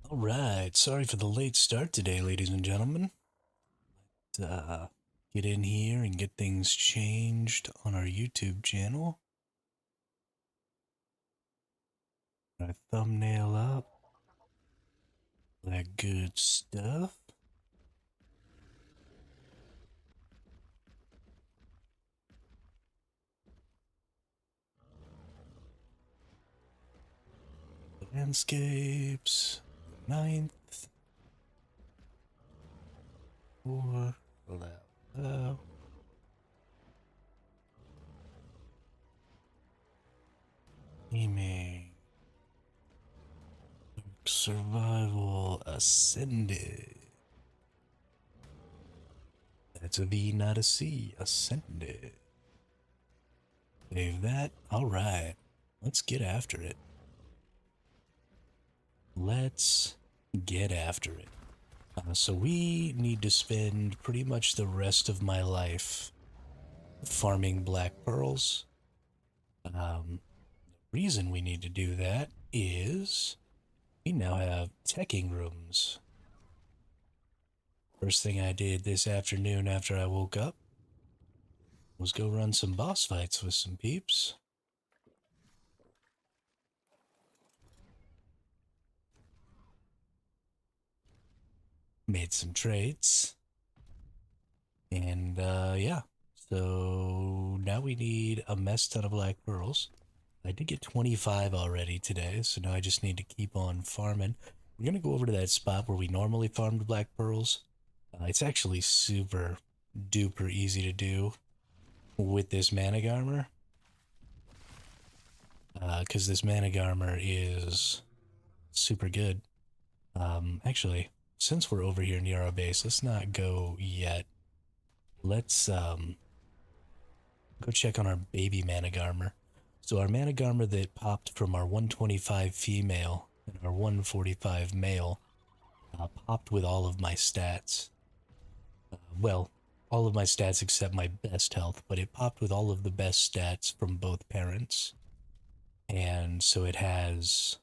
All right, sorry for the late start today, ladies and gentlemen. Uh, get in here and get things changed on our YouTube channel. Our thumbnail up, that good stuff. Landscapes, 9th, 4, allow. Gaming. ARK Survival Ascended. That's a V, not a C. Ascended. Save that. Alright, let's get after it. Let's get after it. So we need to spend pretty much the rest of my life farming black pearls. The reason we need to do that is we now have teching rooms. First thing I did this afternoon after I woke up was go run some boss fights with some peeps. Made some trades. And yeah, so now we need a mess ton of black pearls. I did get 25 already today, so now I just need to keep on farming. We're going to go over to that spot where we normally farmed black pearls. It's actually super duper easy to do with this Managarmer. Because this Managarmer is super good. Actually, since we're over here near our base, let's not go yet. Let's go check on our baby Managarmer. So our Managarmer that popped from our 125 female and our 145 male popped with all of my stats. Well, all of my stats except my best health, but it popped with all of the best stats from both parents. And so it has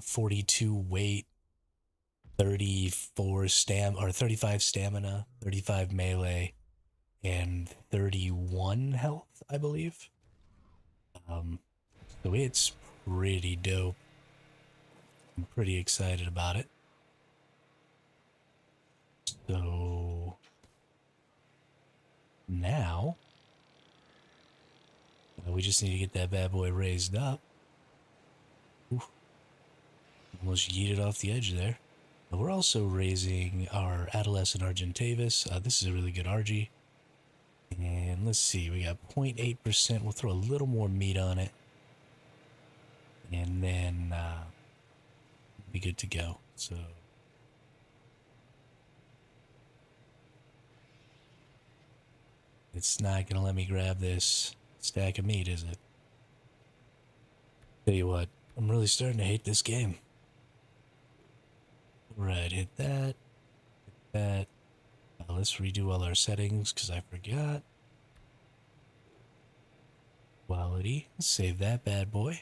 42 weight, 34 or 35 stamina, 35 melee, and 31 health, I believe. So it's pretty dope. I'm pretty excited about it. So now we just need to get that bad boy raised up. Oof. Almost yeeted off the edge there. We're also raising our Adolescent Argentavis. This is a really good RG. And let's see, we got 0.8%. We'll throw a little more meat on it. And then be good to go. So it's not going to let me grab this stack of meat, is it? Tell you what, I'm really starting to hate this game. Right, hit that. Hit that. Let's redo all our settings because I forgot. Quality. Save that bad boy.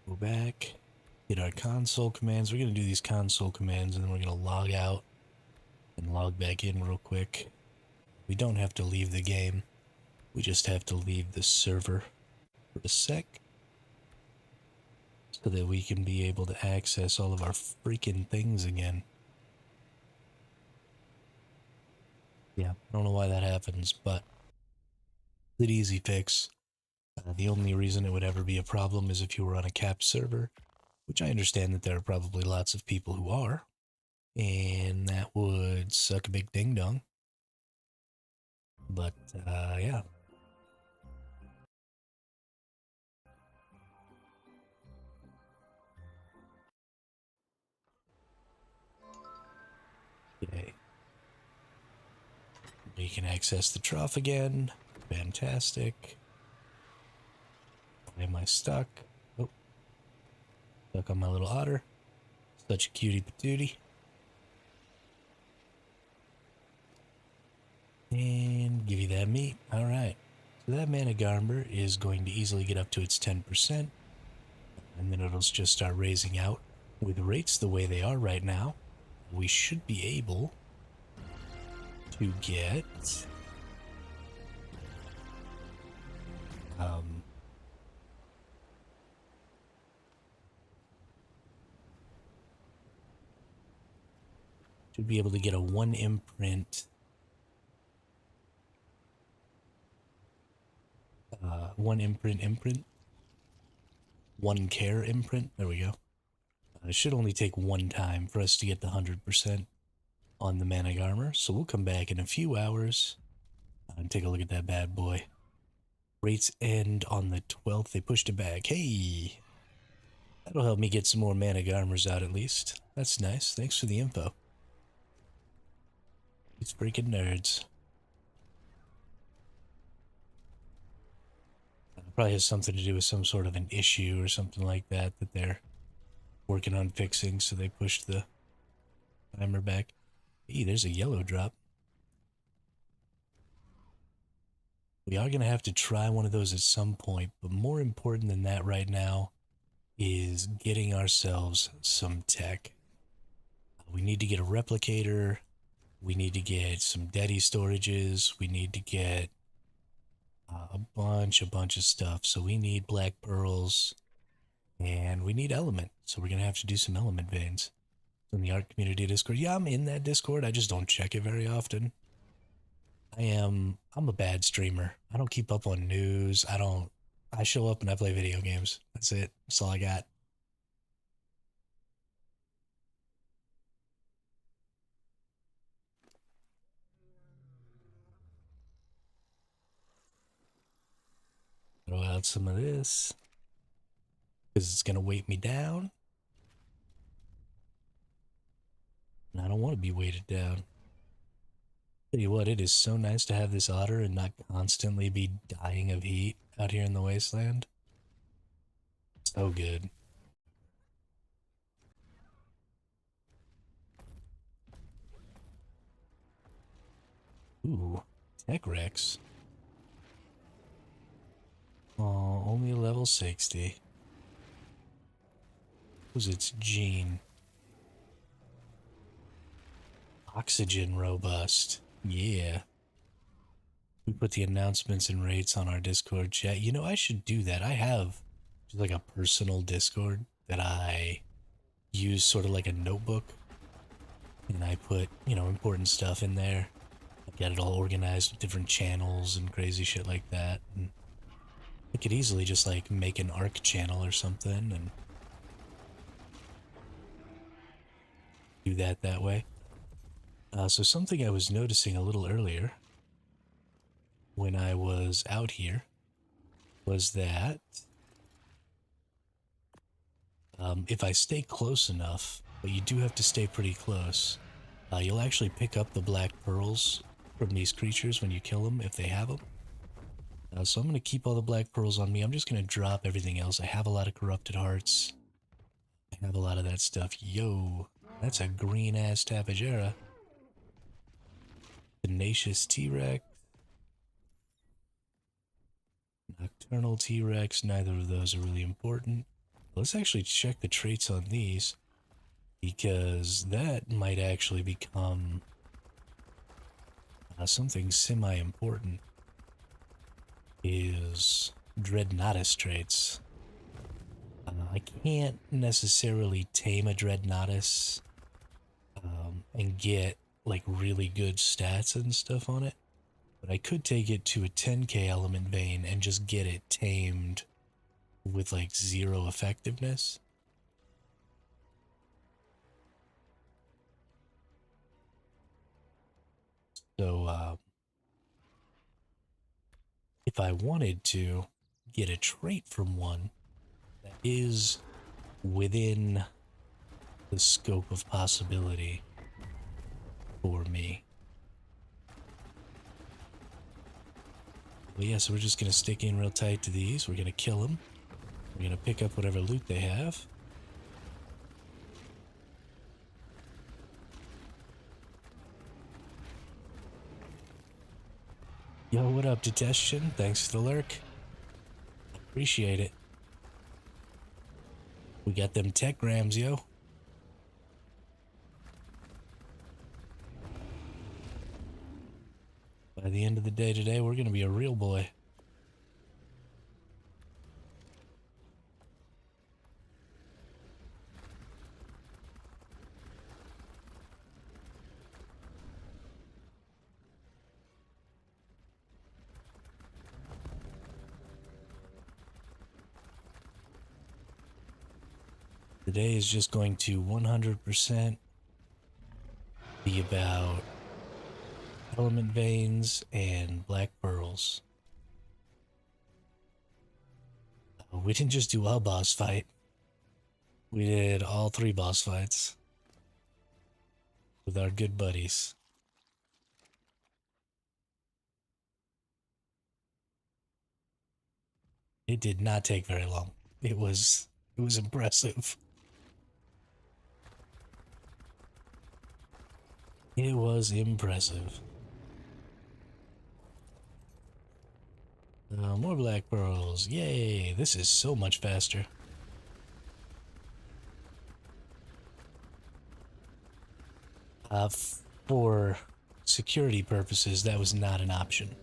Go back. Hit our console commands. We're going to do these console commands and then we're going to log out and log back in real quick. We don't have to leave the game. We just have to leave the server for a sec so that we can be able to access all of our freaking things again. Yeah, I don't know why that happens, but it's an easy fix. The only reason it would ever be a problem is if you were on a capped server, which I understand that there are probably lots of people who are, and that would suck a big ding dong. But, yeah. Okay. We can access the trough again. Fantastic. Why am I stuck? Oh. Stuck on my little otter. Such a cutie patootie. And give you that meat. All right. So that mana garmer is going to easily get up to its 10%. And then it'll just start raising out. With rates the way they are right now, we should be able to get should be able to get a one imprint one care imprint. There we go. It should only take one time for us to get the 100% on the mana armor, so we'll come back in a few hours and take a look at that bad boy. Rates end on the 12th. They pushed it back. Hey, that'll help me get some more mana armors out at least. That's nice. Thanks for the info. These freaking nerds. Probably has something to do with some sort of an issue or something like that that they're working on fixing, so they pushed the timer back. Hey, there's a yellow drop. We are going to have to try one of those at some point, but more important than that right now is getting ourselves some tech. We need to get a replicator. We need to get some daddy storages. We need to get a bunch of stuff. So we need black pearls and we need element. So we're going to have to do some element veins. In the ARK community Discord. Yeah, I'm in that Discord. I just don't check it very often. I'm a bad streamer. I don't keep up on news. I show up and I play video games. That's it. That's all I got. Throw out some of this because it's gonna weight me down, and I don't want to be weighted down. Tell you what, it is so nice to have this otter and not constantly be dying of heat out here in the wasteland. So good. Ooh, Tech Rex. Oh, only level 60. Was its gene? Oxygen robust. Yeah. We put the announcements and rates on our Discord chat. You know, I should do that. I have just like a personal Discord that I use sort of like a notebook. And I put, you know, important stuff in there. I've got it all organized with different channels and crazy shit like that. And I could easily just like make an ARK channel or something and do that way. So something I was noticing a little earlier when I was out here was that if I stay close enough, but you do have to stay pretty close, you'll actually pick up the black pearls from these creatures when you kill them, if they have them. So I'm going to keep all the black pearls on me. I'm just going to drop everything else. I have a lot of corrupted hearts. I have a lot of that stuff. Yo, that's a green-ass Tapejara. Tenacious T-Rex. Nocturnal T-Rex. Neither of those are really important. Let's actually check the traits on these, because that might actually become something semi-important. Is Dreadnoughtus traits. I can't necessarily tame a Dreadnoughtus and get like really good stats and stuff on it, but I could take it to a 10k element vein and just get it tamed with like 0 effectiveness. So if I wanted to get a trait from one that is within the scope of possibility for me. But yeah, so we're just going to stick in real tight to these. We're going to kill them. We're going to pick up whatever loot they have. Yo, what up, Detection? Thanks for the lurk. Appreciate it. We got them tech grams, yo. By the end of the day today, we're gonna be a real boy. Today is just going to 100% be about element veins and black pearls. We didn't just do a boss fight. We did all 3 boss fights with our good buddies. It did not take very long. It was impressive. It was impressive. More black pearls. Yay, this is so much faster. For security purposes, that was not an option.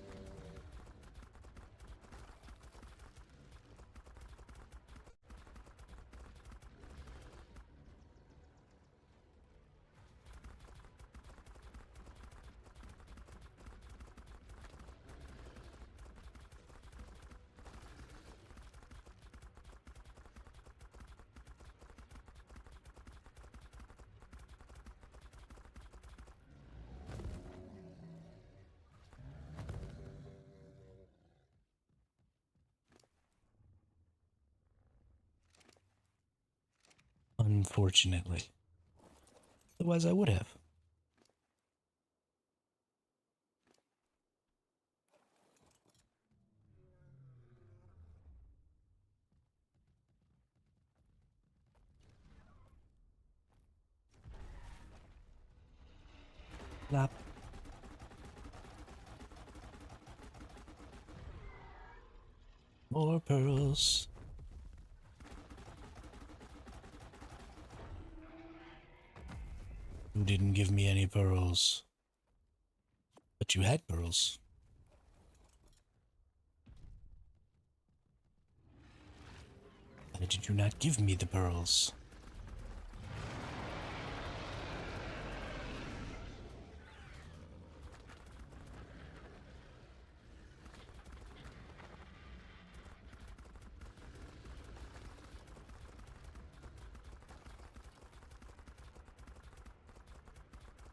Unfortunately. Otherwise, I would have. Plop. More pearls. You didn't give me any pearls. But you had pearls. Why did you not give me the pearls?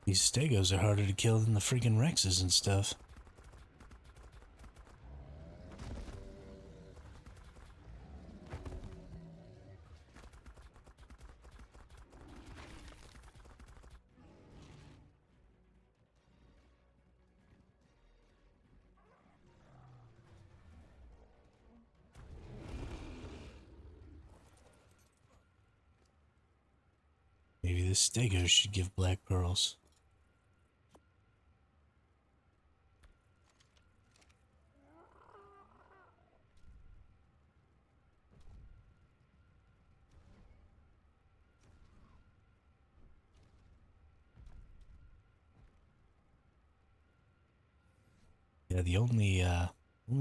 These stegos are harder to kill than the freaking Rexes and stuff. Maybe the stegos should give black pearls. Yeah, the only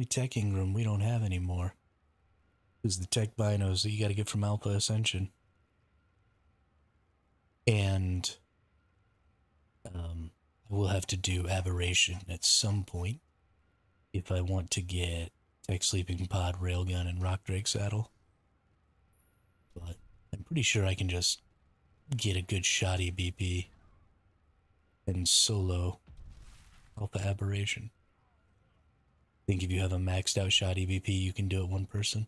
teching room we don't have anymore is the tech binos that you gotta get from Alpha Ascension. And I will have to do Aberration at some point if I want to get Tech Sleeping Pod, Railgun, and Rock Drake Saddle. But I'm pretty sure I can just get a good shoddy BP and solo Alpha Aberration. I think if you have a maxed out shoddy BP, you can do it one person.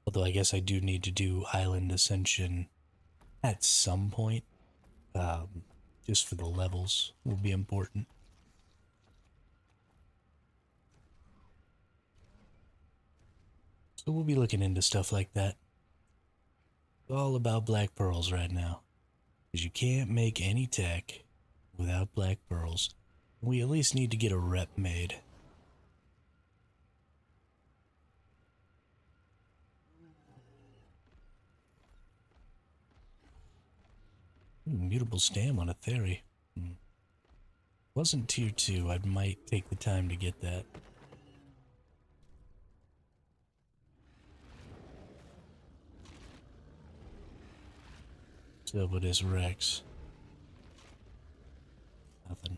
Although I guess I do need to do Island Ascension at some point. Just for the levels will be important. So we'll be looking into stuff like that. All about black pearls right now. Because you can't make any tech without black pearls. We at least need to get a rep made. Mutable stam on a theory. Wasn't tier 2. I might take the time to get that. So what is Rex? Nothing.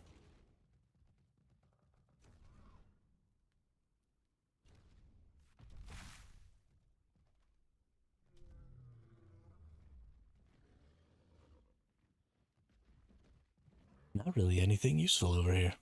Not really anything useful over here.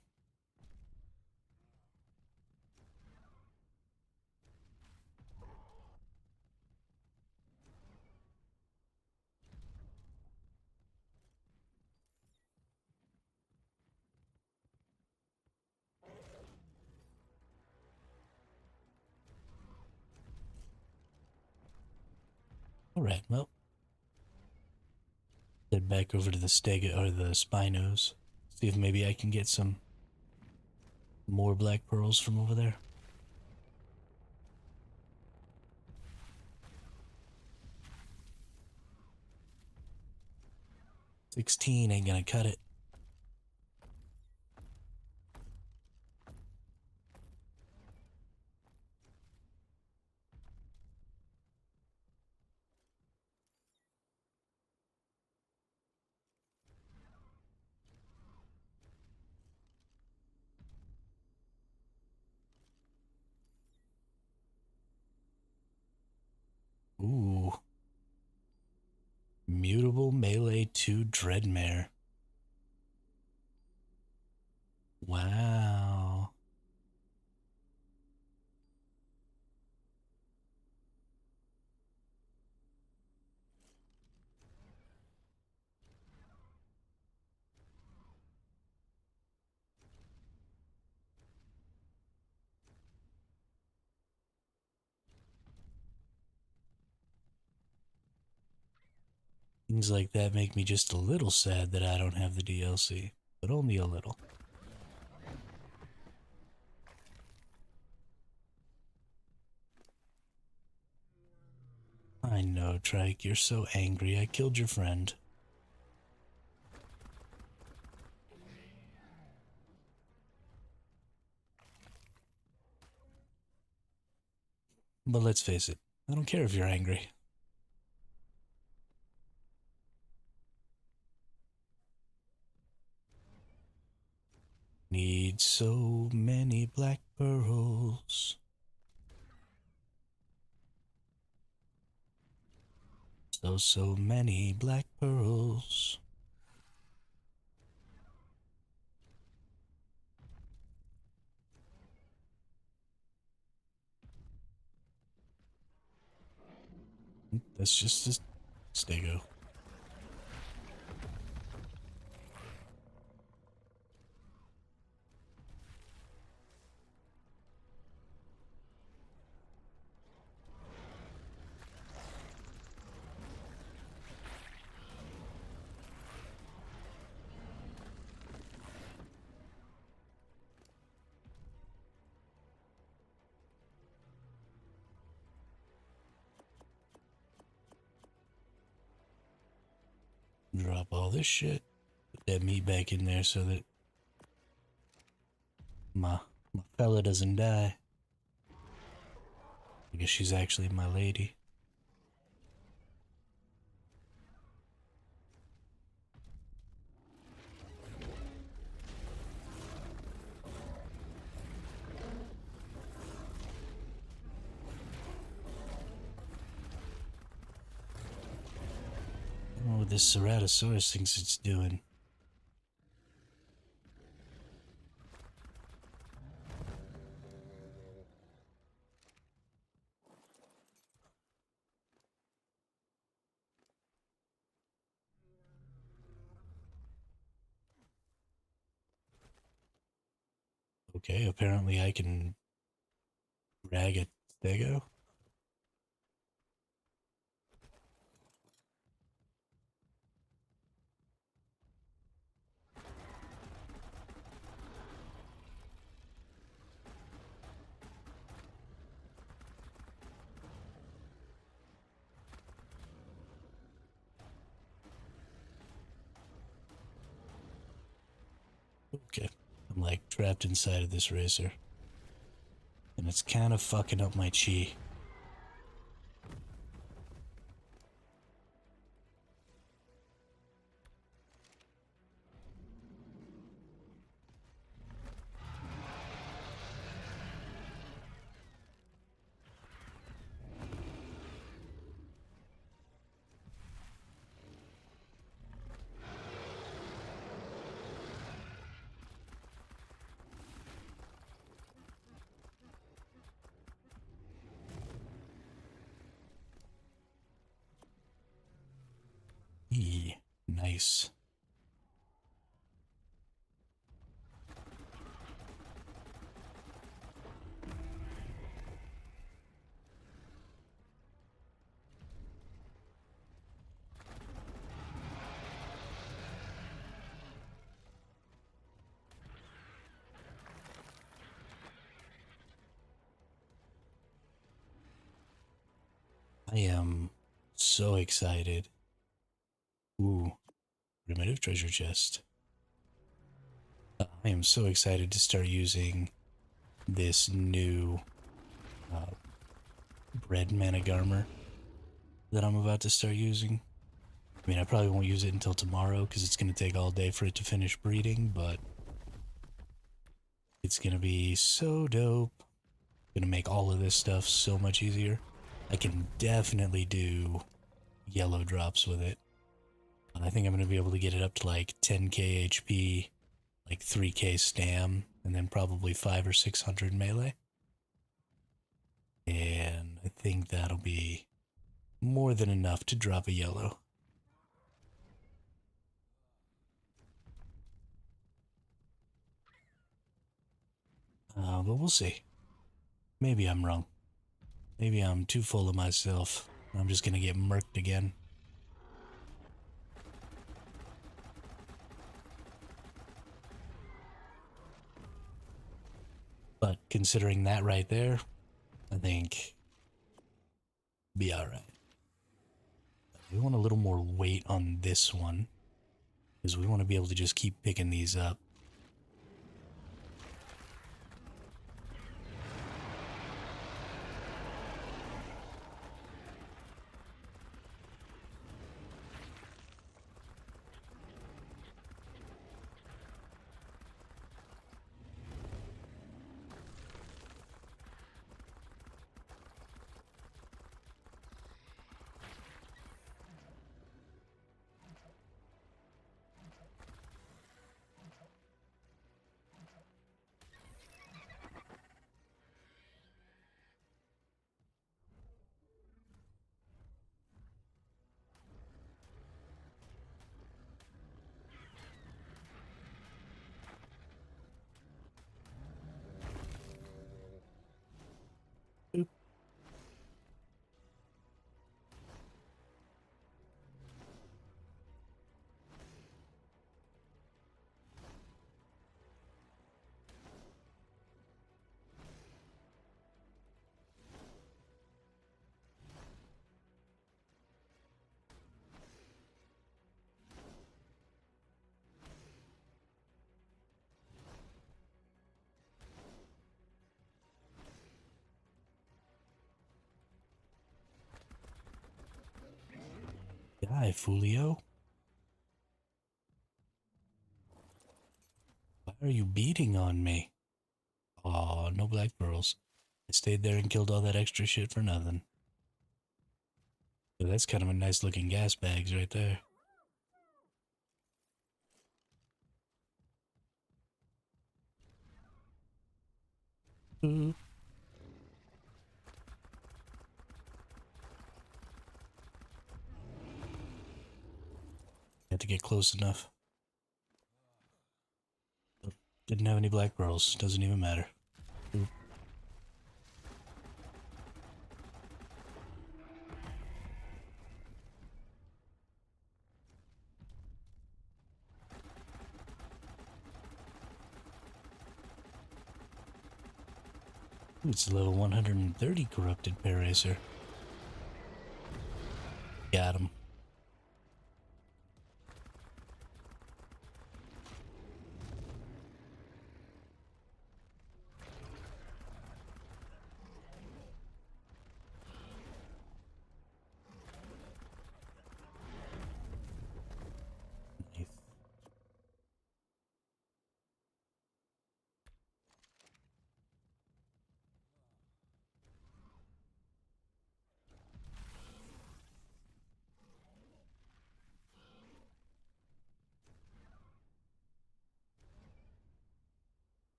Alright, well. Head back over to the Stega or the Spinos. See if maybe I can get some more black pearls from over there. 16 ain't gonna cut it. Ooh. Mutable Melee 2 Dreadmare. Wow. Things like that make me just a little sad that I don't have the DLC, but only a little. I know, Trike, you're so angry I killed your friend. But let's face it, I don't care if you're angry. Need so many black pearls. So many black pearls. That's just a stego. Drop all this shit. Put that meat back in there so that my fella doesn't die. I guess she's actually my lady. I don't know what this Ceratosaurus thinks it's doing. Okay, apparently I can drag a stego. Okay. I'm like trapped inside of this racer. And it's kind of fucking up my chi. Nice. I am so excited. Ooh, primitive treasure chest. I am so excited to start using this new bread manic armor that I'm about to start using. I mean, I probably won't use it until tomorrow because it's going to take all day for it to finish breeding, but it's going to be so dope. Going to make all of this stuff so much easier. I can definitely do yellow drops with it. I think I'm going to be able to get it up to like 10k HP, like 3k stam, and then probably 5 or 600 melee. And I think that'll be more than enough to drop a yellow. But we'll see. Maybe I'm wrong. Maybe I'm too full of myself. I'm just gonna get murked again. But considering that right there, I think be alright. We want a little more weight on this one, because we want to be able to just keep picking these up. Oop. Die, Fulio. Why are you beating on me? Aw, no black pearls. I stayed there and killed all that extra shit for nothing. So that's kind of a nice looking gas bags right there. Oop. Had to get close enough. Didn't have any black pearls. Doesn't even matter. Oop. Ooh, it's a level 130 corrupted Paracer. Got him.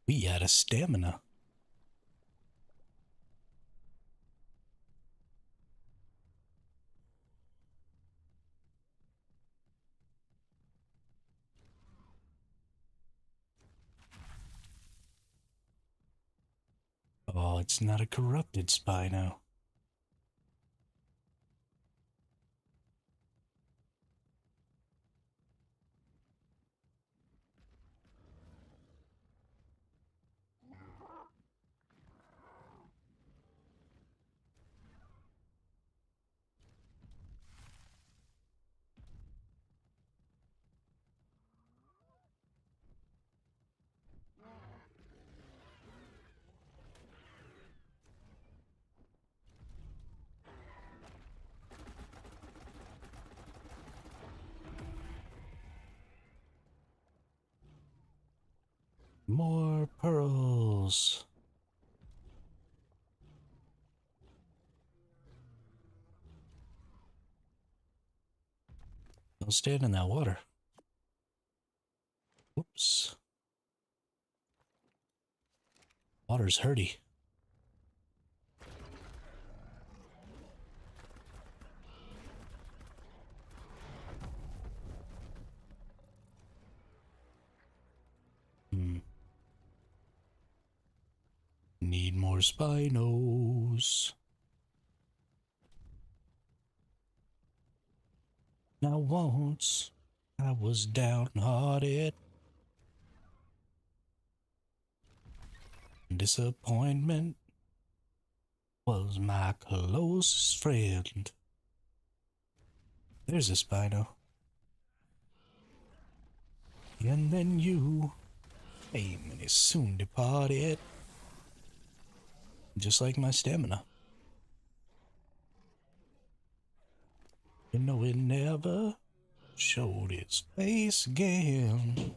We out of stamina. Oh, it's not a corrupted Spino. More pearls. Don't stand in that water. Whoops. Water's hurty. Need more Spinos. Now once I was downhearted. Disappointment was my closest friend. There's a Spino. And then you came and is soon departed. Just like my stamina. You know it never showed its face again.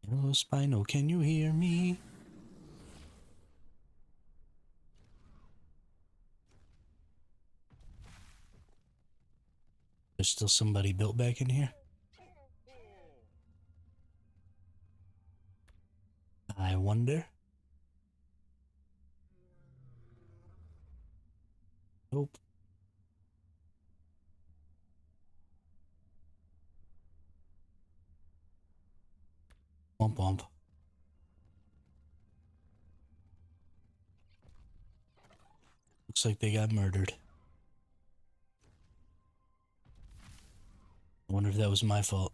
Hello, Spino, can you hear me? There's still somebody built back in here? I wonder. Nope. Womp womp. Looks like they got murdered. I wonder if that was my fault.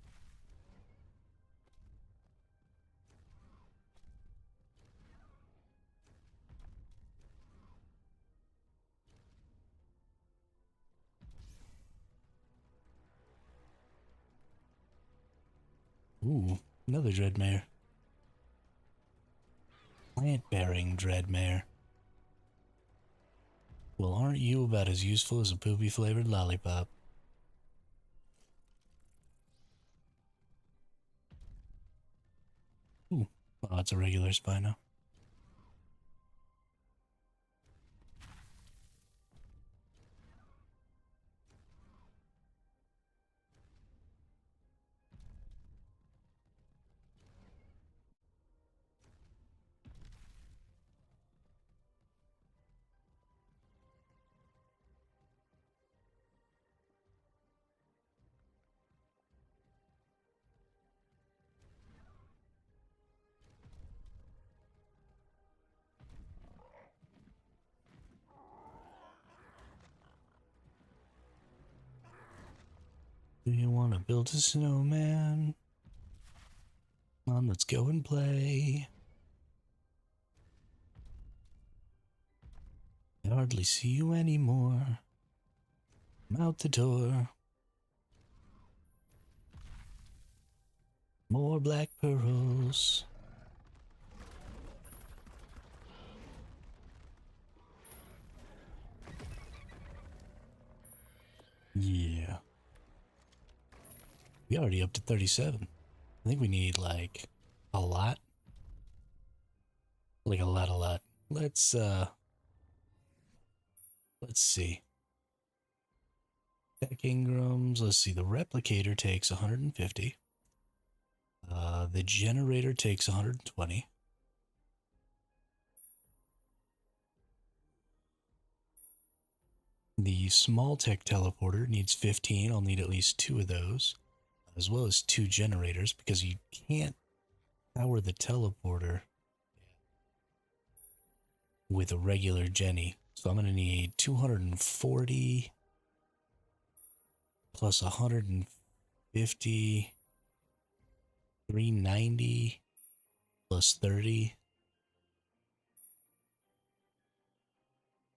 Ooh, another Dreadmare. Plant-bearing Dreadmare. Well, aren't you about as useful as a poopy-flavored lollipop? Ooh, oh, it's a regular Spino. Do you want to build a snowman? Come on, let's go and play. I hardly see you anymore. I'm out the door. More black pearls. Yeah. We already up to 37. I think we need like a lot. Like a lot. Let's see. Tech Ingrams. Let's see. The replicator takes 150. The generator takes 120. The small tech teleporter needs 15. I'll need at least 2 of those, as well as 2 generators, because you can't power the teleporter with a regular Jenny. So I'm going to need 240 plus 150, 390 plus 30.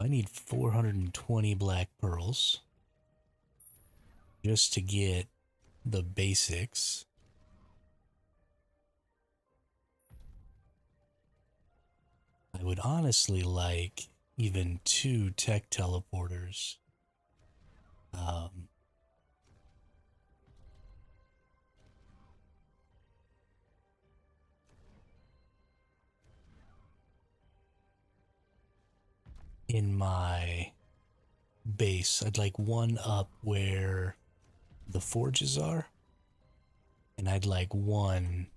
I need 420 black pearls just to get the basics. I would honestly like even 2 tech teleporters. In my base, I'd like one up where the forges are, and I'd like one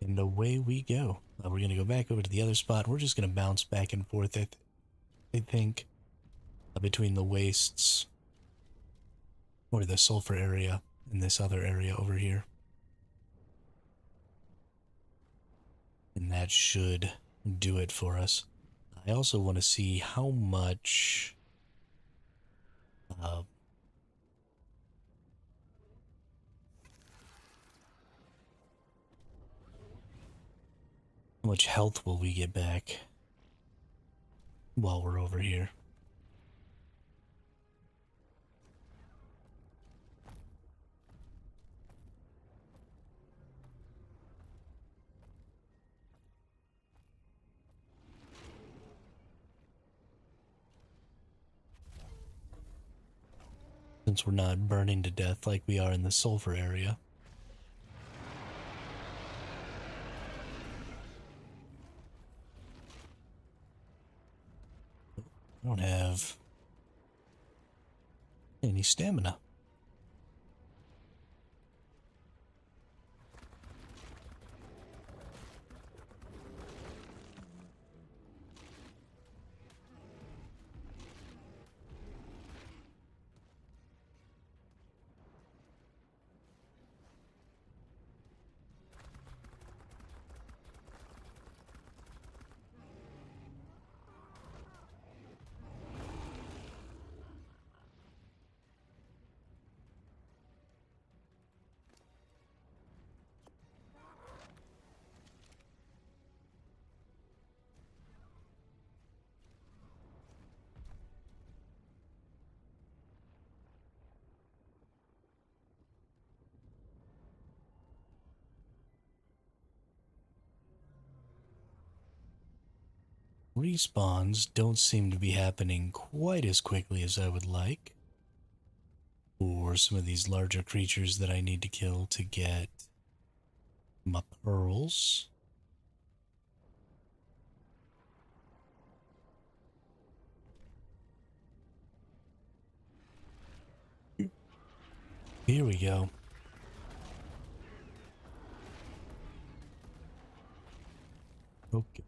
and away we go. We're going to go back over to the other spot. We're just going to bounce back and forth, I think, between the wastes or the sulfur area and this other area over here. And that should do it for us. I also want to see how much health will we get back while we're over here. Since we're not burning to death like we are in the sulfur area. I don't have any stamina. Respawns don't seem to be happening quite as quickly as I would like for some of these larger creatures that I need to kill to get my pearls. Here we go. Okay.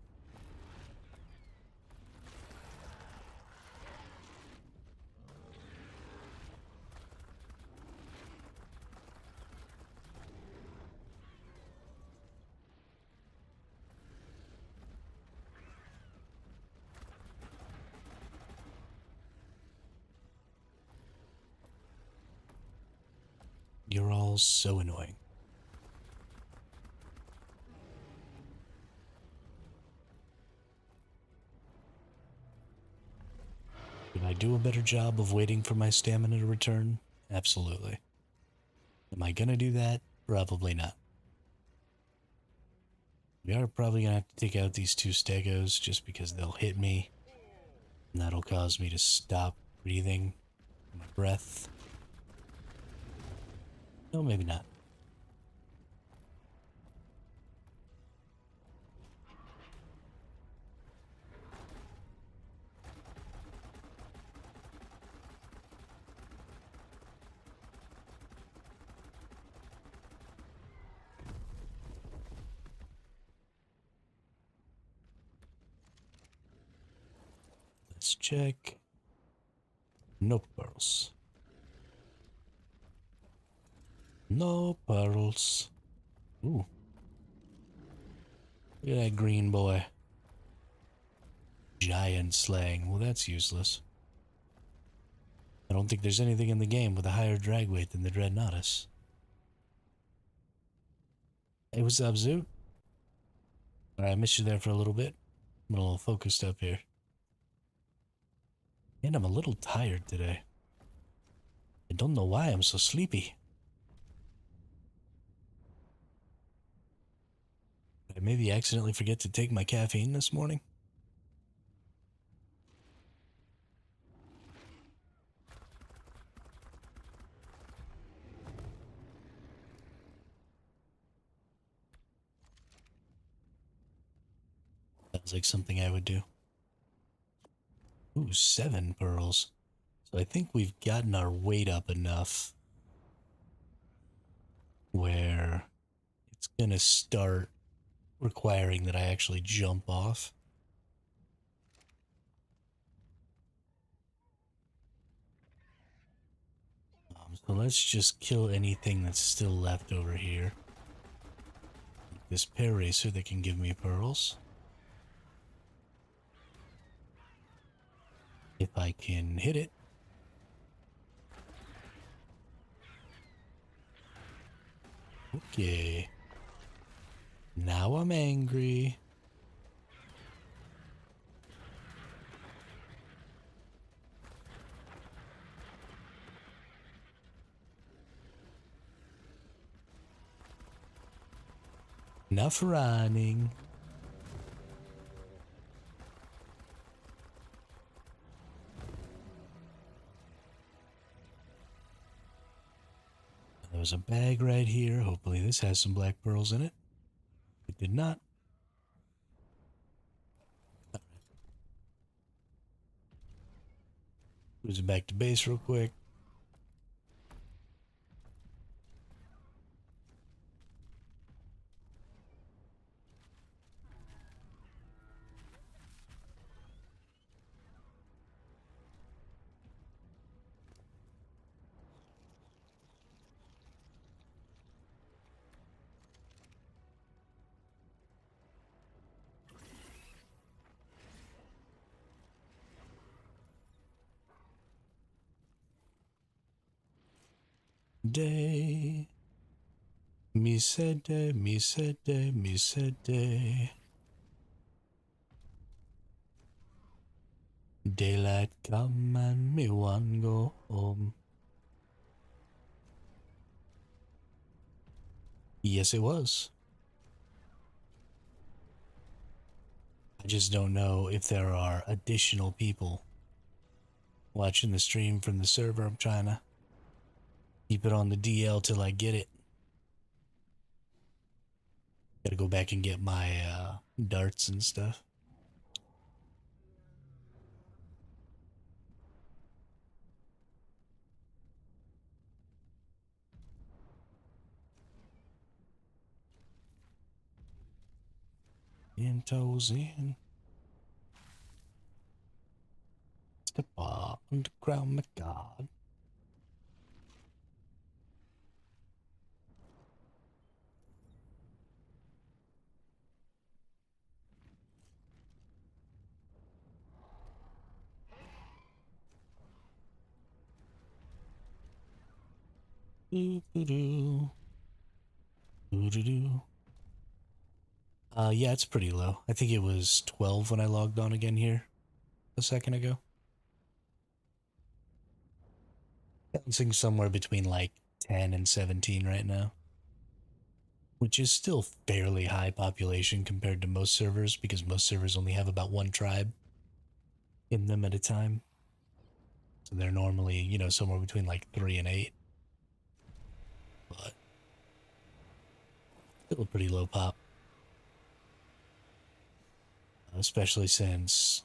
You're all so annoying. Could I do a better job of waiting for my stamina to return? Absolutely. Am I gonna do that? Probably not. We are probably gonna have to take out these two stegos just because they'll hit me. And that'll cause me to stop breathing my breath. No, maybe not. Let's check. No pearls. No pearls. Ooh. Look at that green boy. Giant slaying. Well, that's useless. I don't think there's anything in the game with a higher drag weight than the Dreadnoughtus. Hey, what's up, Zoo? Alright, I missed you there for a little bit. I'm a little focused up here. And I'm a little tired today. I don't know why I'm so sleepy. Did I maybe accidentally forget to take my caffeine this morning? Sounds like something I would do. Ooh, 7 pearls. So I think we've gotten our weight up enough where it's gonna start requiring that I actually jump off. So let's just kill anything that's still left over here. This pair racer that can give me pearls. If I can hit it. Okay. Now I'm angry. Enough running. There's a bag right here. Hopefully this has some black pearls in it. It did not. Cruising back to base real quick. Day. Me said day, me said day, me said day. Daylight come and me one go home. Yes, it was. I just don't know if there are additional people watching the stream from the server. I'm trying to keep it on the DL till I get it. Gotta go back and get my darts and stuff. In toes in. Step up underground, my god. Doo doo doo. Doo doo doo. Yeah, it's pretty low. I think it was 12 when I logged on again here a second ago. Bouncing somewhere between like 10 and 17 right now, which is still fairly high population compared to most servers because most servers only have about one tribe in them at a time. So they're normally, somewhere between like 3 and 8, but still a pretty low pop, especially since,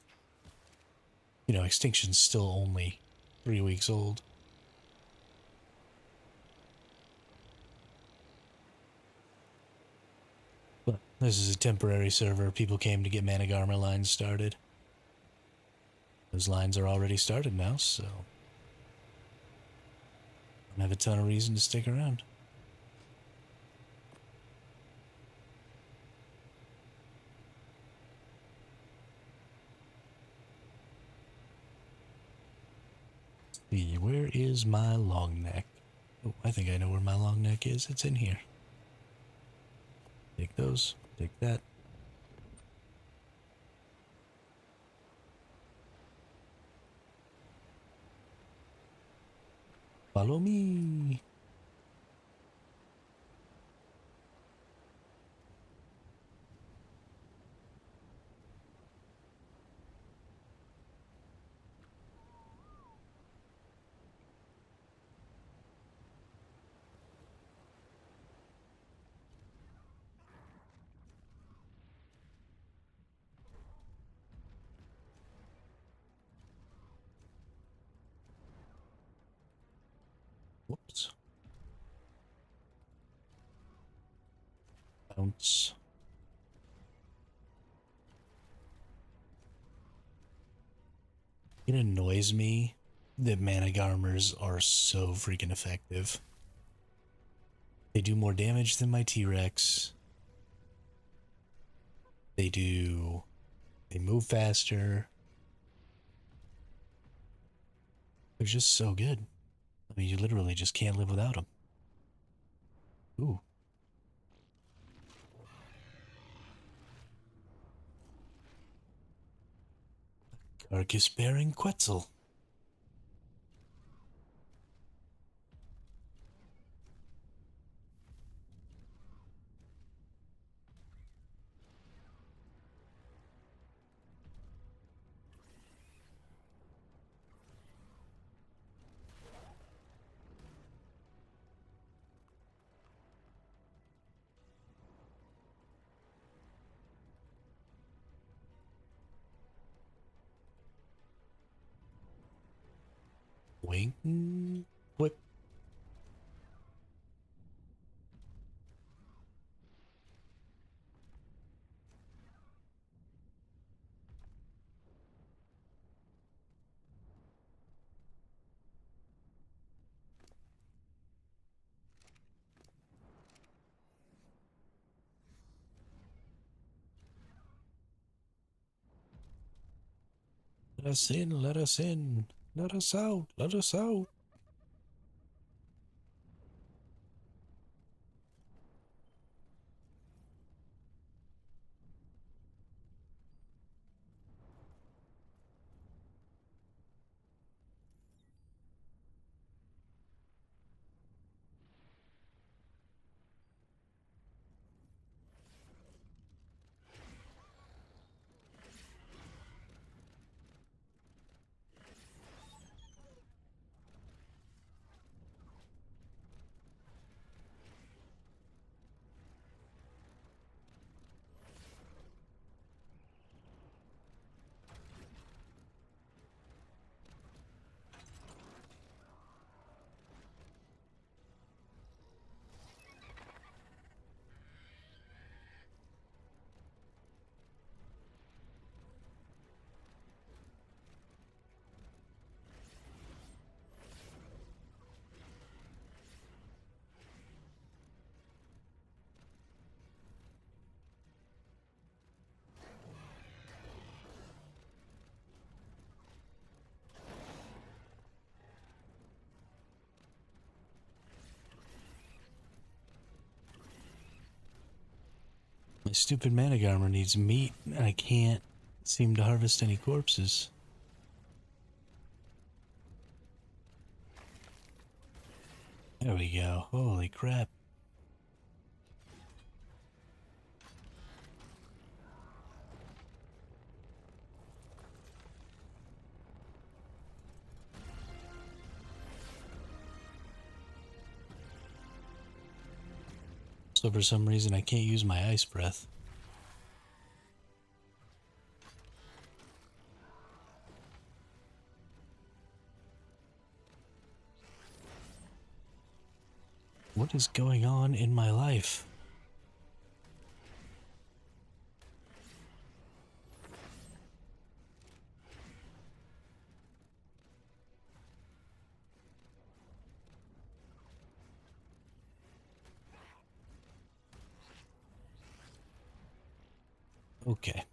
Extinction's still only 3 weeks old. But this is a temporary server. People came to get Managarmr lines started. Those lines are already started now, so I don't have a ton of reason to stick around. See, where is my long neck? Oh, I think I know where my long neck is. It's in here. Take those. Take that. Follow me. Whoops. Bounce. It annoys me that Managarmrs are so freaking effective. They do more damage than my T-Rex. They move faster. They're just so good. I mean, you literally just can't live without them. Ooh. Carcass-bearing Quetzal. Wing whip. Let us in, let us in. Let us out, let us out. My stupid manic armor needs meat, and I can't seem to harvest any corpses. There we go. Holy crap. So for some reason I can't use my ice breath. What is going on in my life? Okay.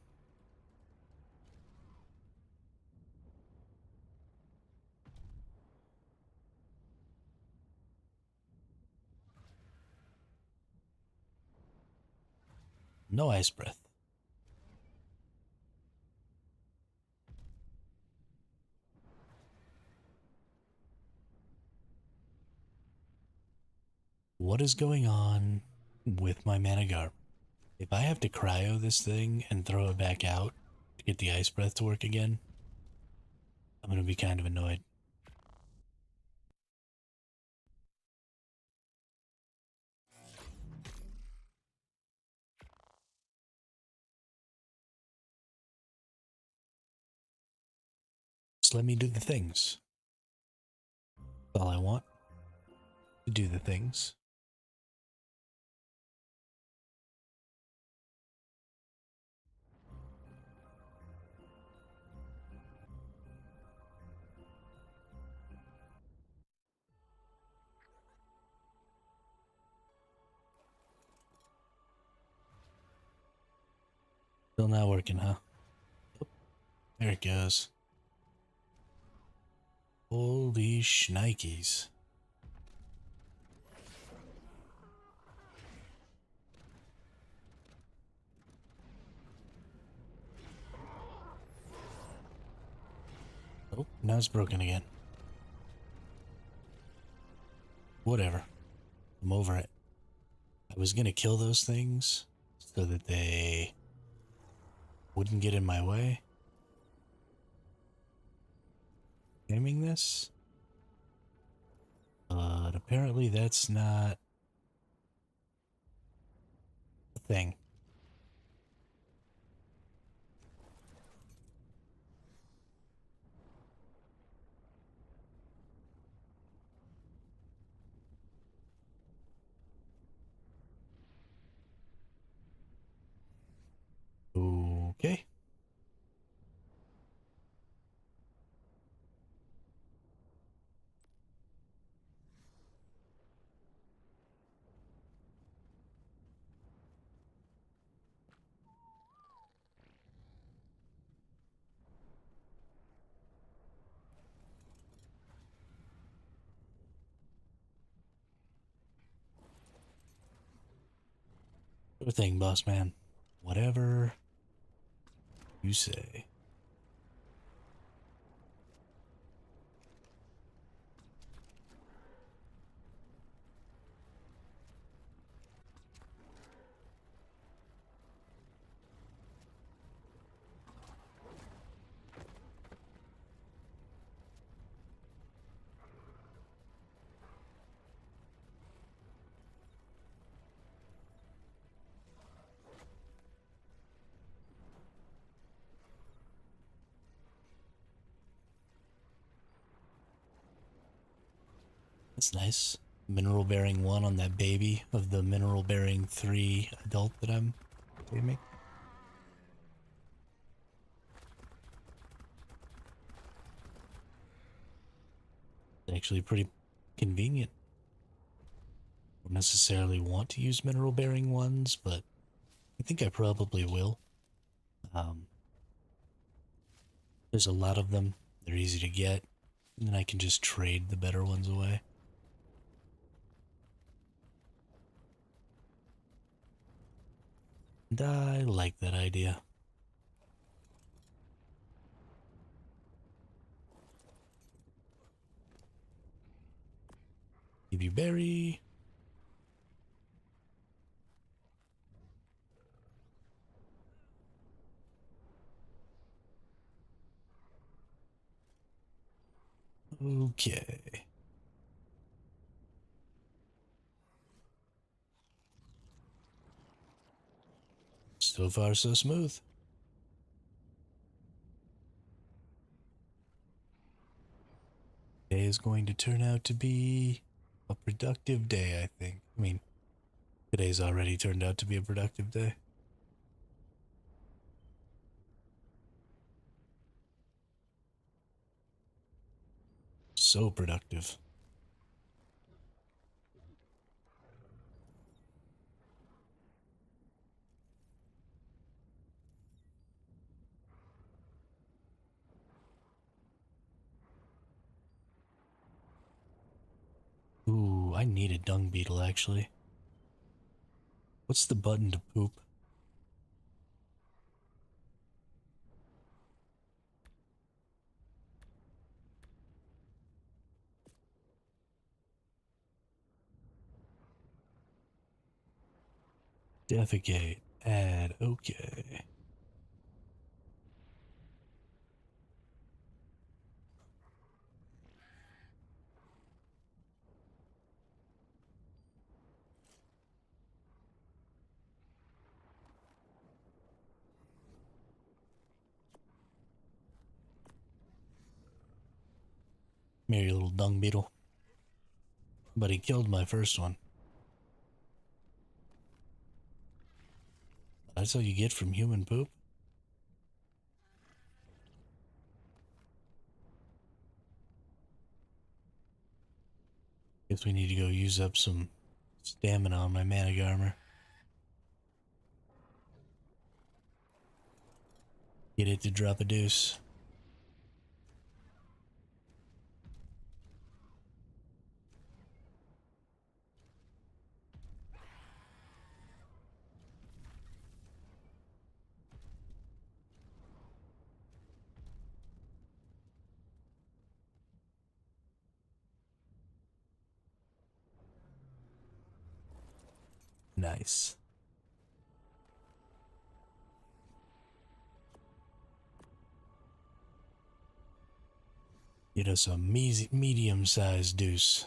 No ice breath. What is going on with my mana garb? If I have to cryo this thing and throw it back out to get the ice breath to work again, I'm gonna be kind of annoyed. Just let me do the things. That's all I want. To do the things. Still not working, huh? Oh, there it goes. Holy shnikes. Oh, now it's broken again. Whatever. I'm over it. I was gonna kill those things so that they wouldn't get in my way. Aiming this? But apparently that's not a thing. Okay. Sure thing, boss man. Whatever you say. That's nice. Mineral bearing 1 on that baby of the mineral bearing 3 adult that I'm taming. It's actually pretty convenient. Don't necessarily want to use mineral bearing ones, but I think I probably will. Um, there's a lot of them. They're easy to get, and then I can just trade the better ones away. And I like that idea. Give you berry. Okay. So far, so smooth. Today is going to turn out to be a productive day, I think. I mean, today's already turned out to be a productive day. So productive. Ooh, I need a dung beetle, actually. What's the button to poop? Defecate. Add. Okay. Merry little dung beetle. But he killed my first one. That's all you get from human poop? Guess we need to go use up some stamina on my manic armor. Get it to drop a deuce. Nice. Get us a medium-sized deuce.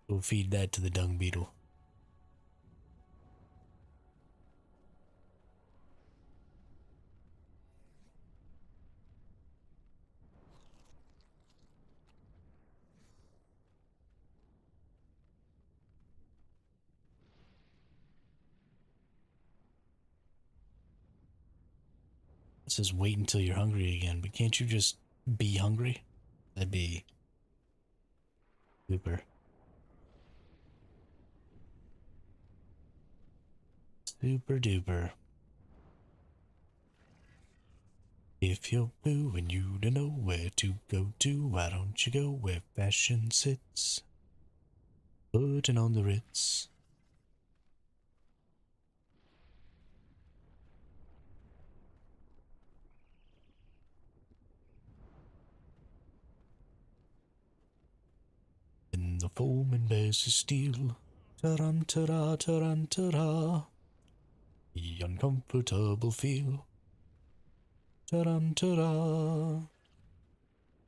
We'll feed that to the dung beetle. It says wait until you're hungry again, but can't you just be hungry? That'd be super. Super duper. If you're blue and you don't know where to go to, why don't you go where fashion sits? Putting on the Ritz. In the foam and bears of steel. Ta-ram-ta-ra, ta-ram-ta-ra. The uncomfortable feel. Ta-ram-ta-ra.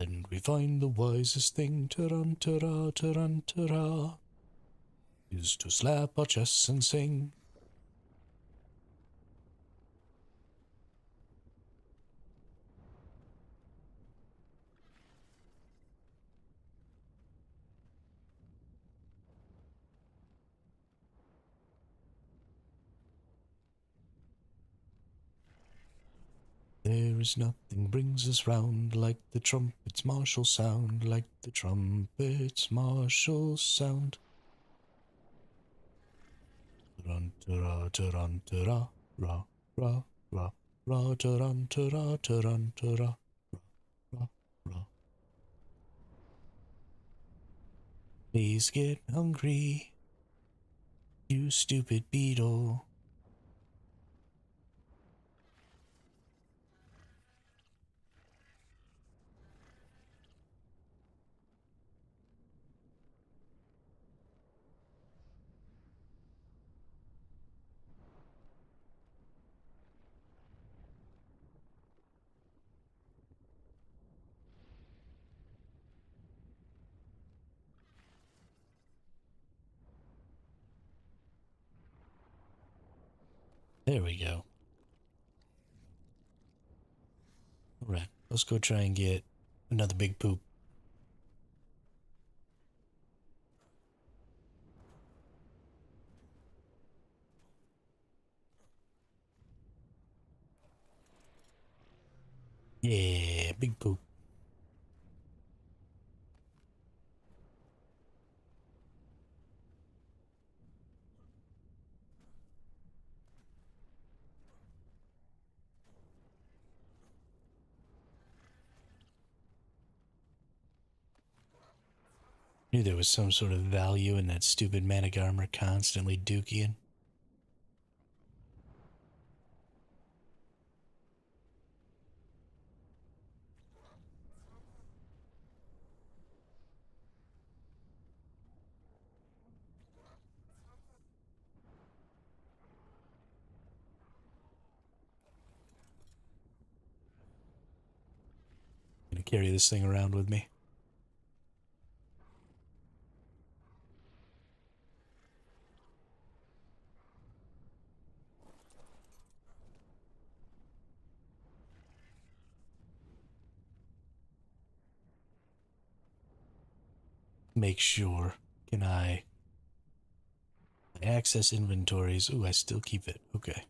And we find the wisest thing, ta-ram-ta-ra, ta-ram-ta-ra, is to slap our chests and sing. There is nothing brings us round like the trumpet's martial sound, like the trumpet's martial sound. Ta-ram-ta-ra, ta-ram-ta-ra, ra, ra, ra, ra, ta-ram-ta-ra, ta-ram-ta-ra, ra, ra. Please get hungry, you stupid beetle. There we go. Alright, let's go try and get another big poop. Yeah, big poop. Knew there was some sort of value in that stupid manic armor constantly dookie. Gonna carry this thing around with me. Make sure. Can I access inventories? Ooh, I still keep it. Okay.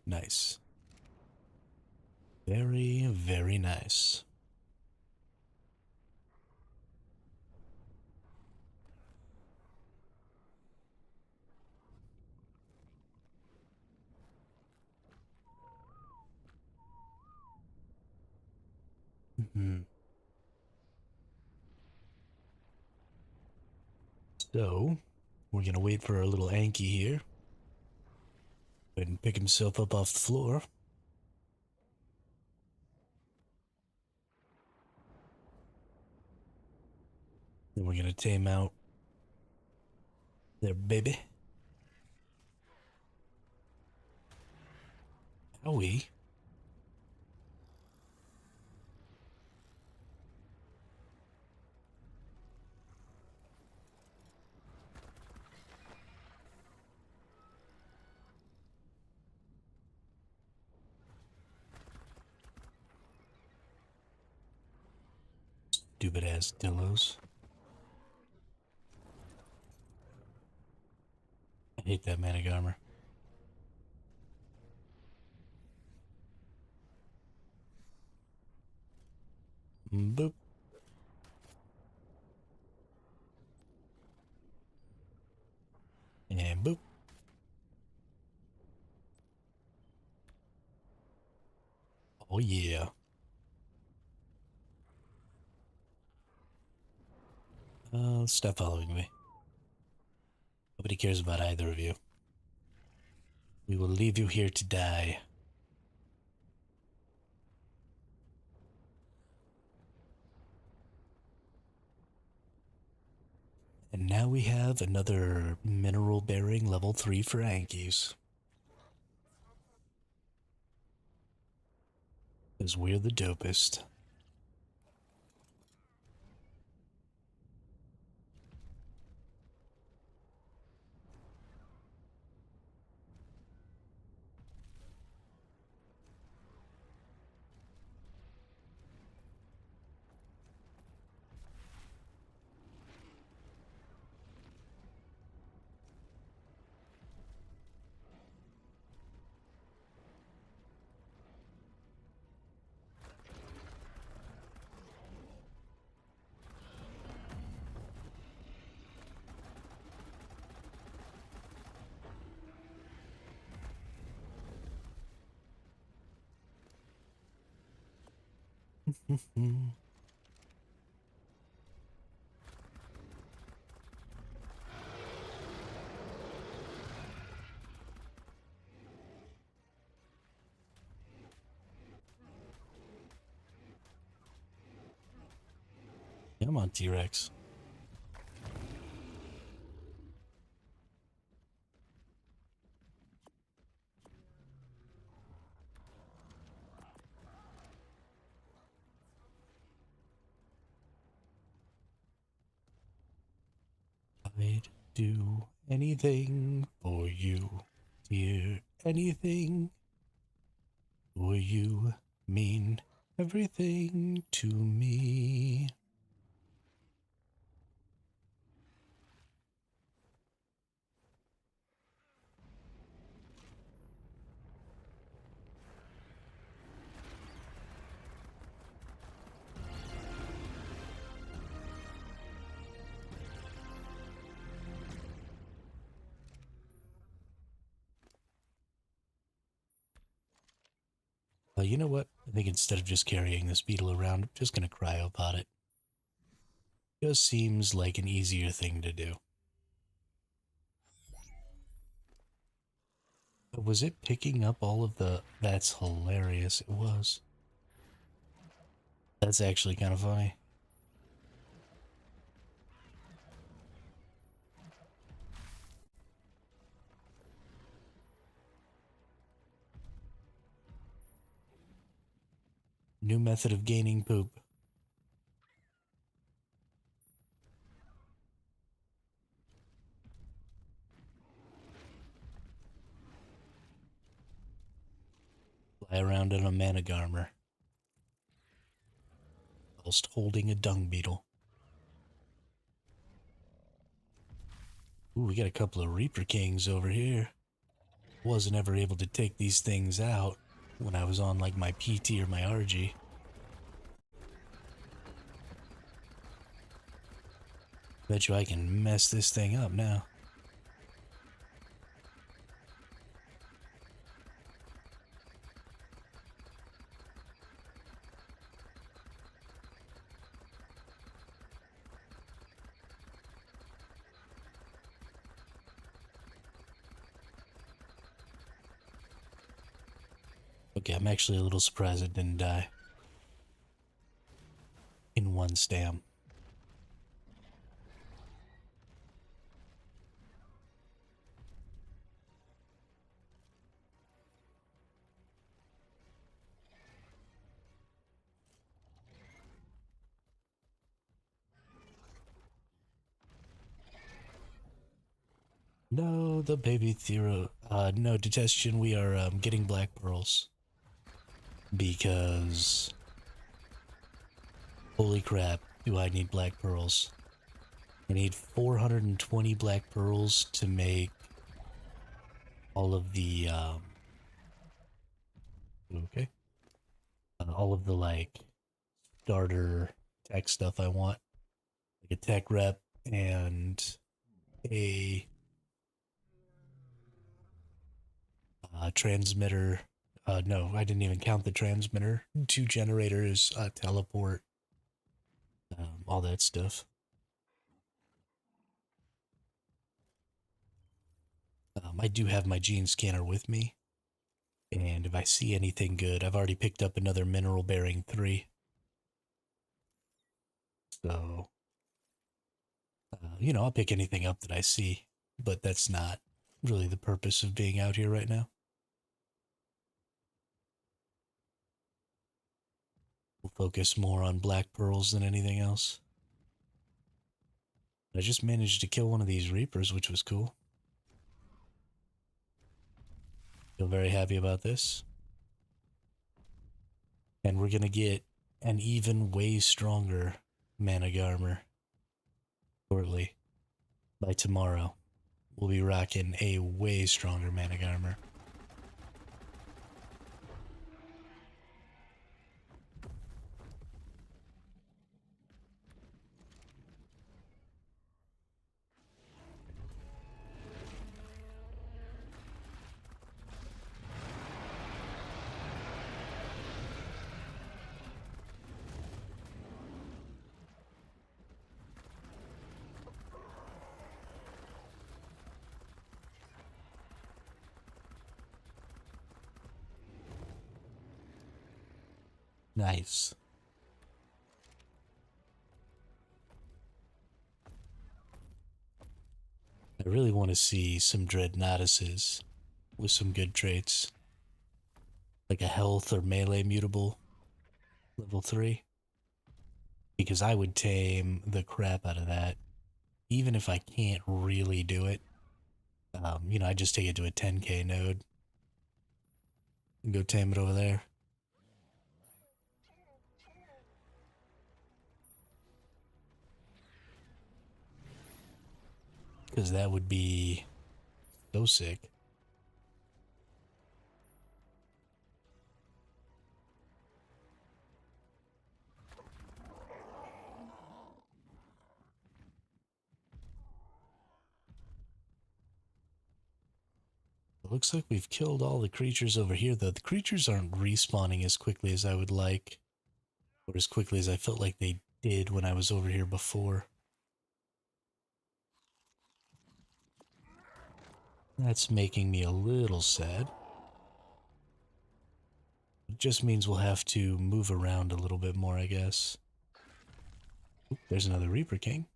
Nice. Very, very nice. Hmm. So, we're gonna wait for our little Anki here. Go ahead and pick himself up off the floor. Then we're gonna tame out their baby. Howie. Stupid ass dillos. I hate that manic armor. Boop. And boop. Oh yeah. Stop following me. Nobody cares about either of you. We will leave you here to die. And now we have another mineral bearing level 3 for Ankies. Because we're the dopest. Come on, T-Rex. I'd do anything for you. hear anything, for you mean everything to me. You know what? I think instead of just carrying this beetle around, I'm just going to cryopod it. It just seems like an easier thing to do. But was it picking up all of the... That's hilarious. It was. That's actually kind of funny. New method of gaining poop. Fly around in a managarmer whilst holding a dung beetle. Ooh, we got a couple of Reaper Kings over here. Wasn't ever able to take these things out when I was on like my PT or my RG. Bet you I can mess this thing up now. Okay, I'm actually a little surprised it didn't die in one stam. No, the baby Thero. No, Detestion, we are getting black pearls. Because... Holy crap, do I need black pearls. I need 420 black pearls to make all of the, okay. All of the, like, starter tech stuff I want. Like a tech rep and a transmitter. No, I didn't even count the transmitter. 2 generators, teleport, all that stuff. I do have my gene scanner with me. And if I see anything good, I've already picked up another mineral bearing 3. So, you know, I'll pick anything up that I see. But that's not really the purpose of being out here right now. We'll focus more on black pearls than anything else. I just managed to kill one of these Reapers, which was cool. Feel very happy about this. And we're gonna get an even way stronger Managarmer shortly. By tomorrow, we'll be rocking a way stronger Managarmer. Nice. I really want to see some Dreadnoughtuses with some good traits. Like a health or melee mutable level 3. Because I would tame the crap out of that. Even if I can't really do it. I just take it to a 10K node and go tame it over there. Because that would be so sick. It looks like we've killed all the creatures over here, though. The creatures aren't respawning as quickly as I would like, or as quickly as I felt like they did when I was over here before. That's making me a little sad. It just means we'll have to move around a little bit more, I guess. Oop, there's another Reaper King.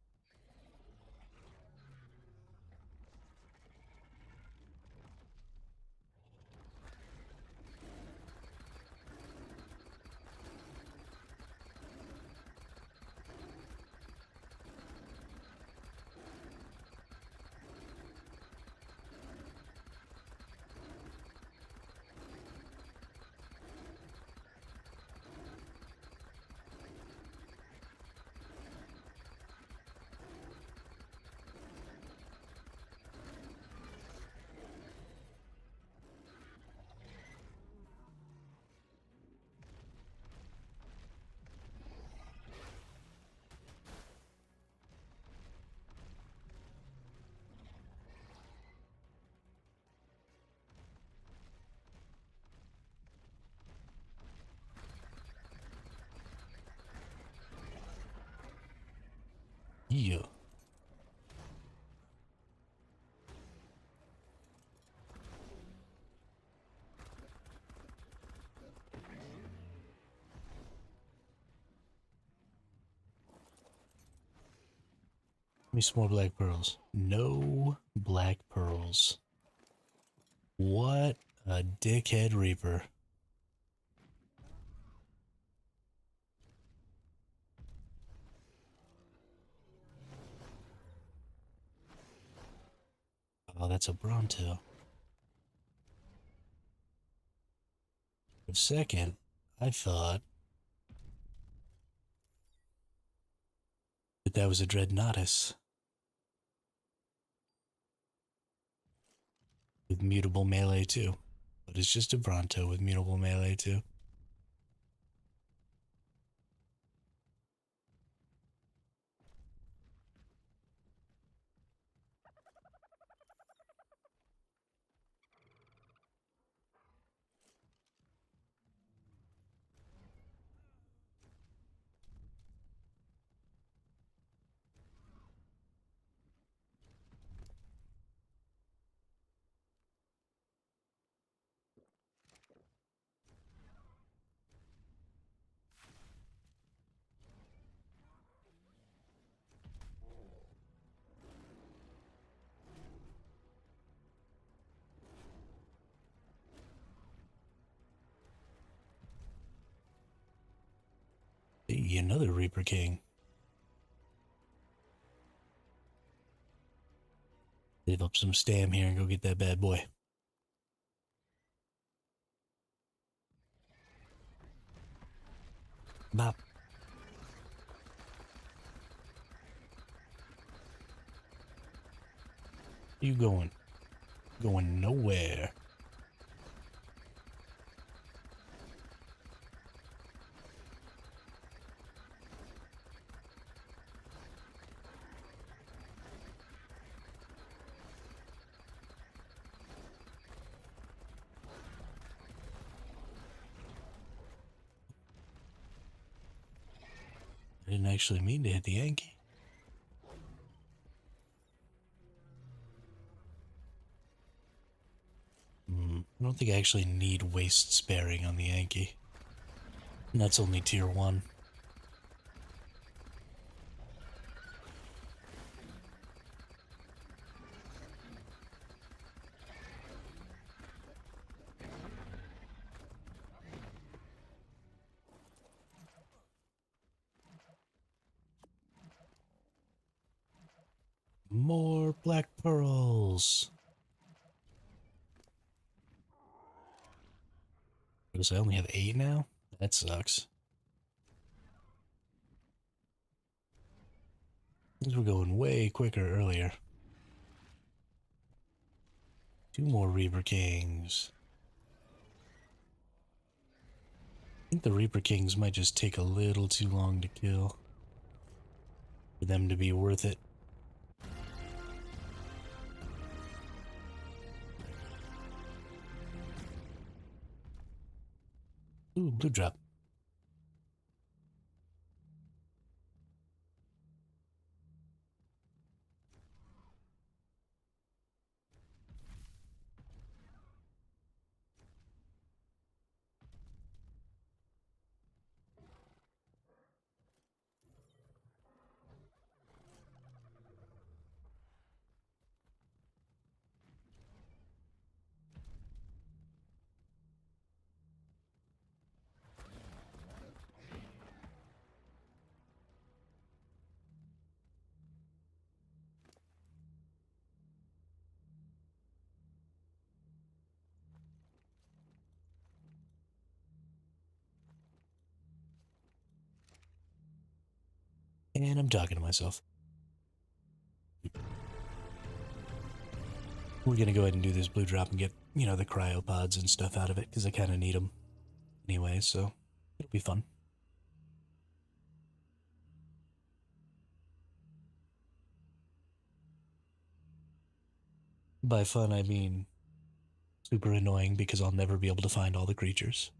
Yeah. Give me some more black pearls. No black pearls. What a dickhead Reaper. Oh, that's a Bronto. For a second, I thought that was a Dreadnoughtus with mutable melee too. But it's just a Bronto with mutable melee too. Hey, another Reaper King. Save up some stam here and go get that bad boy. Bop. You going? Going nowhere. I didn't actually mean to hit the Yankee. I don't think I actually need waste sparing on the Yankee. And that's only tier 1. More black pearls. So I only have 8 now? That sucks. Things were going way quicker earlier. 2 more Reaper Kings. I think the Reaper Kings might just take a little too long to kill for them to be worth it. Ooh, blue drop. And I'm talking to myself. We're gonna go ahead and do this blue drop and get, you know, the cryopods and stuff out of it, because I kind of need them anyway, so it'll be fun. By fun, I mean super annoying, because I'll never be able to find all the creatures.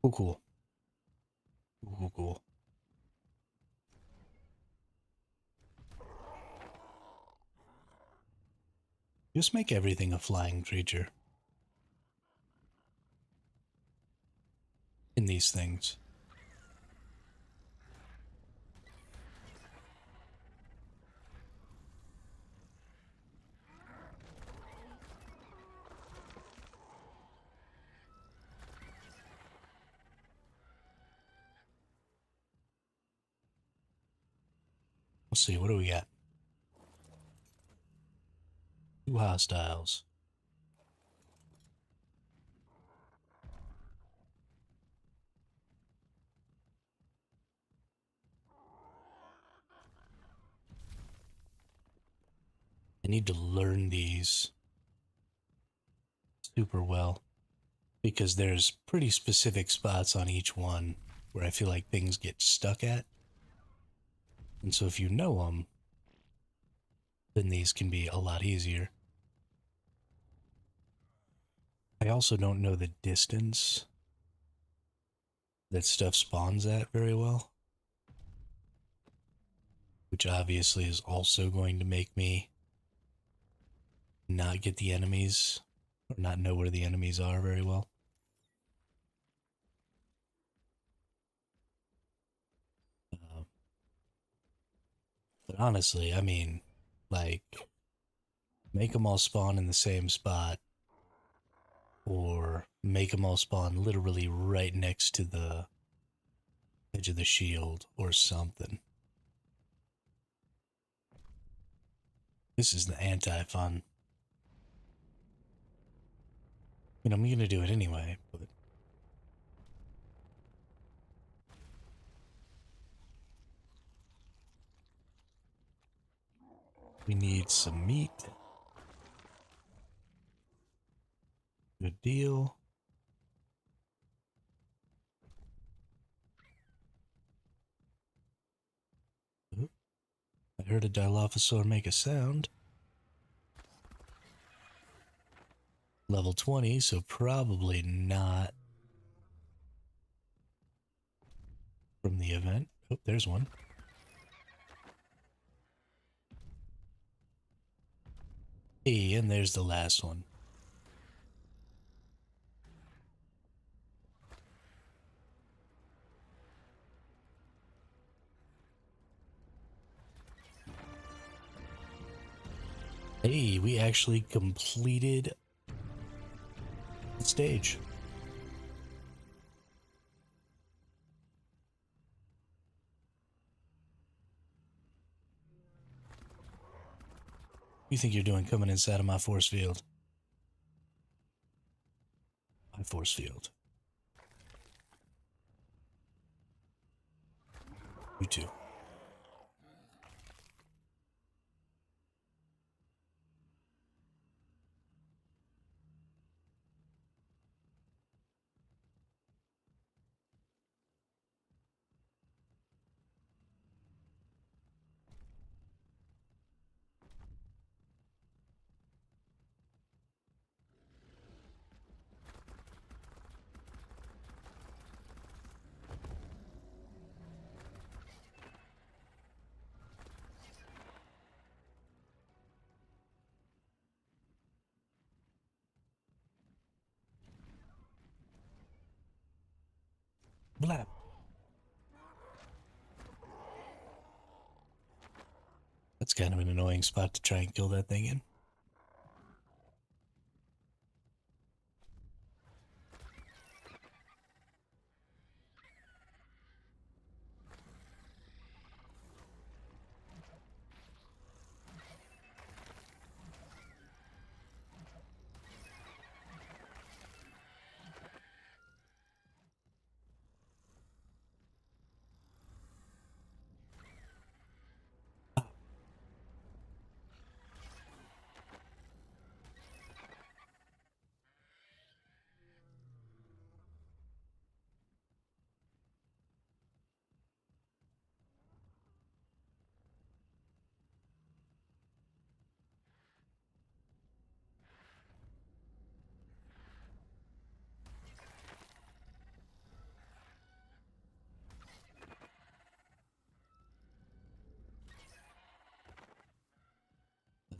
Cool, cool. Cool, cool. Just make everything a flying creature in these things. Let's see, what do we got? 2 hostiles. I need to learn these super well, because there's pretty specific spots on each one where I feel like things get stuck at. And so if you know them, then these can be a lot easier. I also don't know the distance that stuff spawns at very well, which obviously is also going to make me not get the enemies, or not know where the enemies are very well. Uh, but honestly, I mean, like, make them all spawn in the same spot, or make them all spawn literally right next to the edge of the shield or something. This is the anti-fun. mean, I'm gonna do it anyway, but we need some meat. Good deal. Oop, I heard a Dilophosaur make a sound. Level 20, so probably not from the event. Oh, there's one. Hey, and there's the last one. Hey, we actually completed the stage. What do you think you're doing coming inside of my force field? My force field. You too. Blap. That's kind of an annoying spot to try and kill that thing in.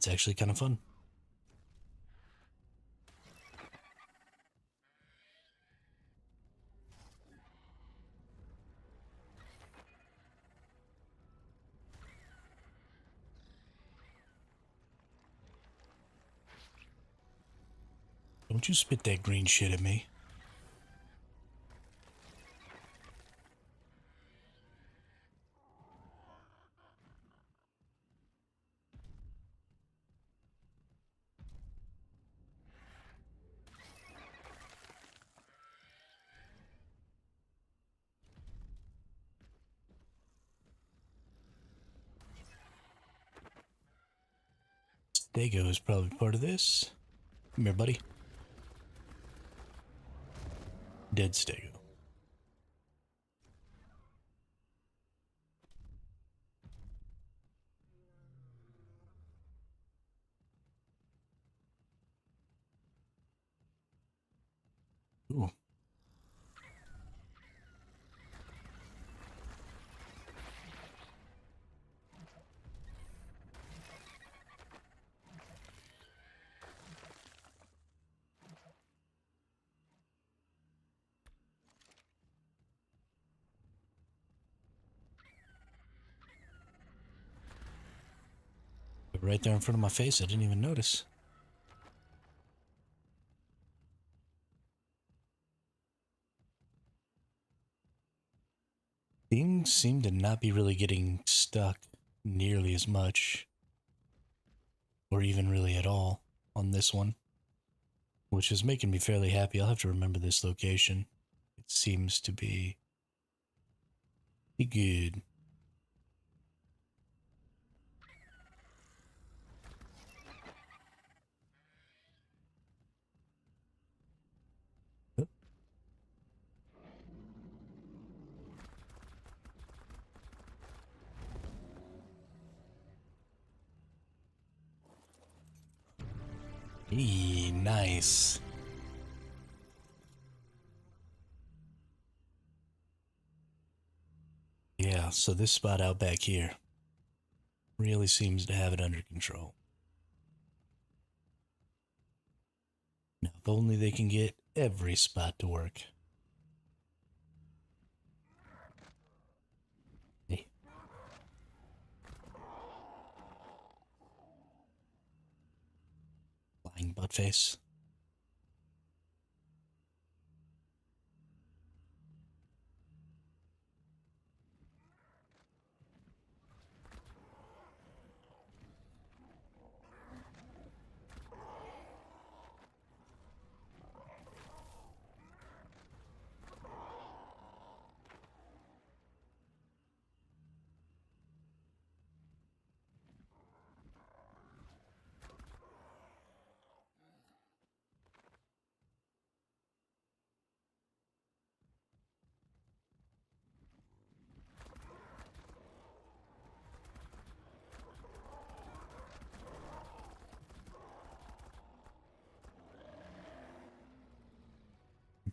That's actually kind of fun. Don't you spit that green shit at me. Stego is probably part of this. Come here, buddy. Dead Stego. Ooh. Right there in front of my face, I didn't even notice. Things seem to not be really getting stuck nearly as much, or even really at all, on this one. which is making me fairly happy. I'll have to remember this location. It seems to be good. Nice. Yeah, so this spot out back here really seems to have it under control. Now, if only they can get every spot to work. Hey. Flying buttface.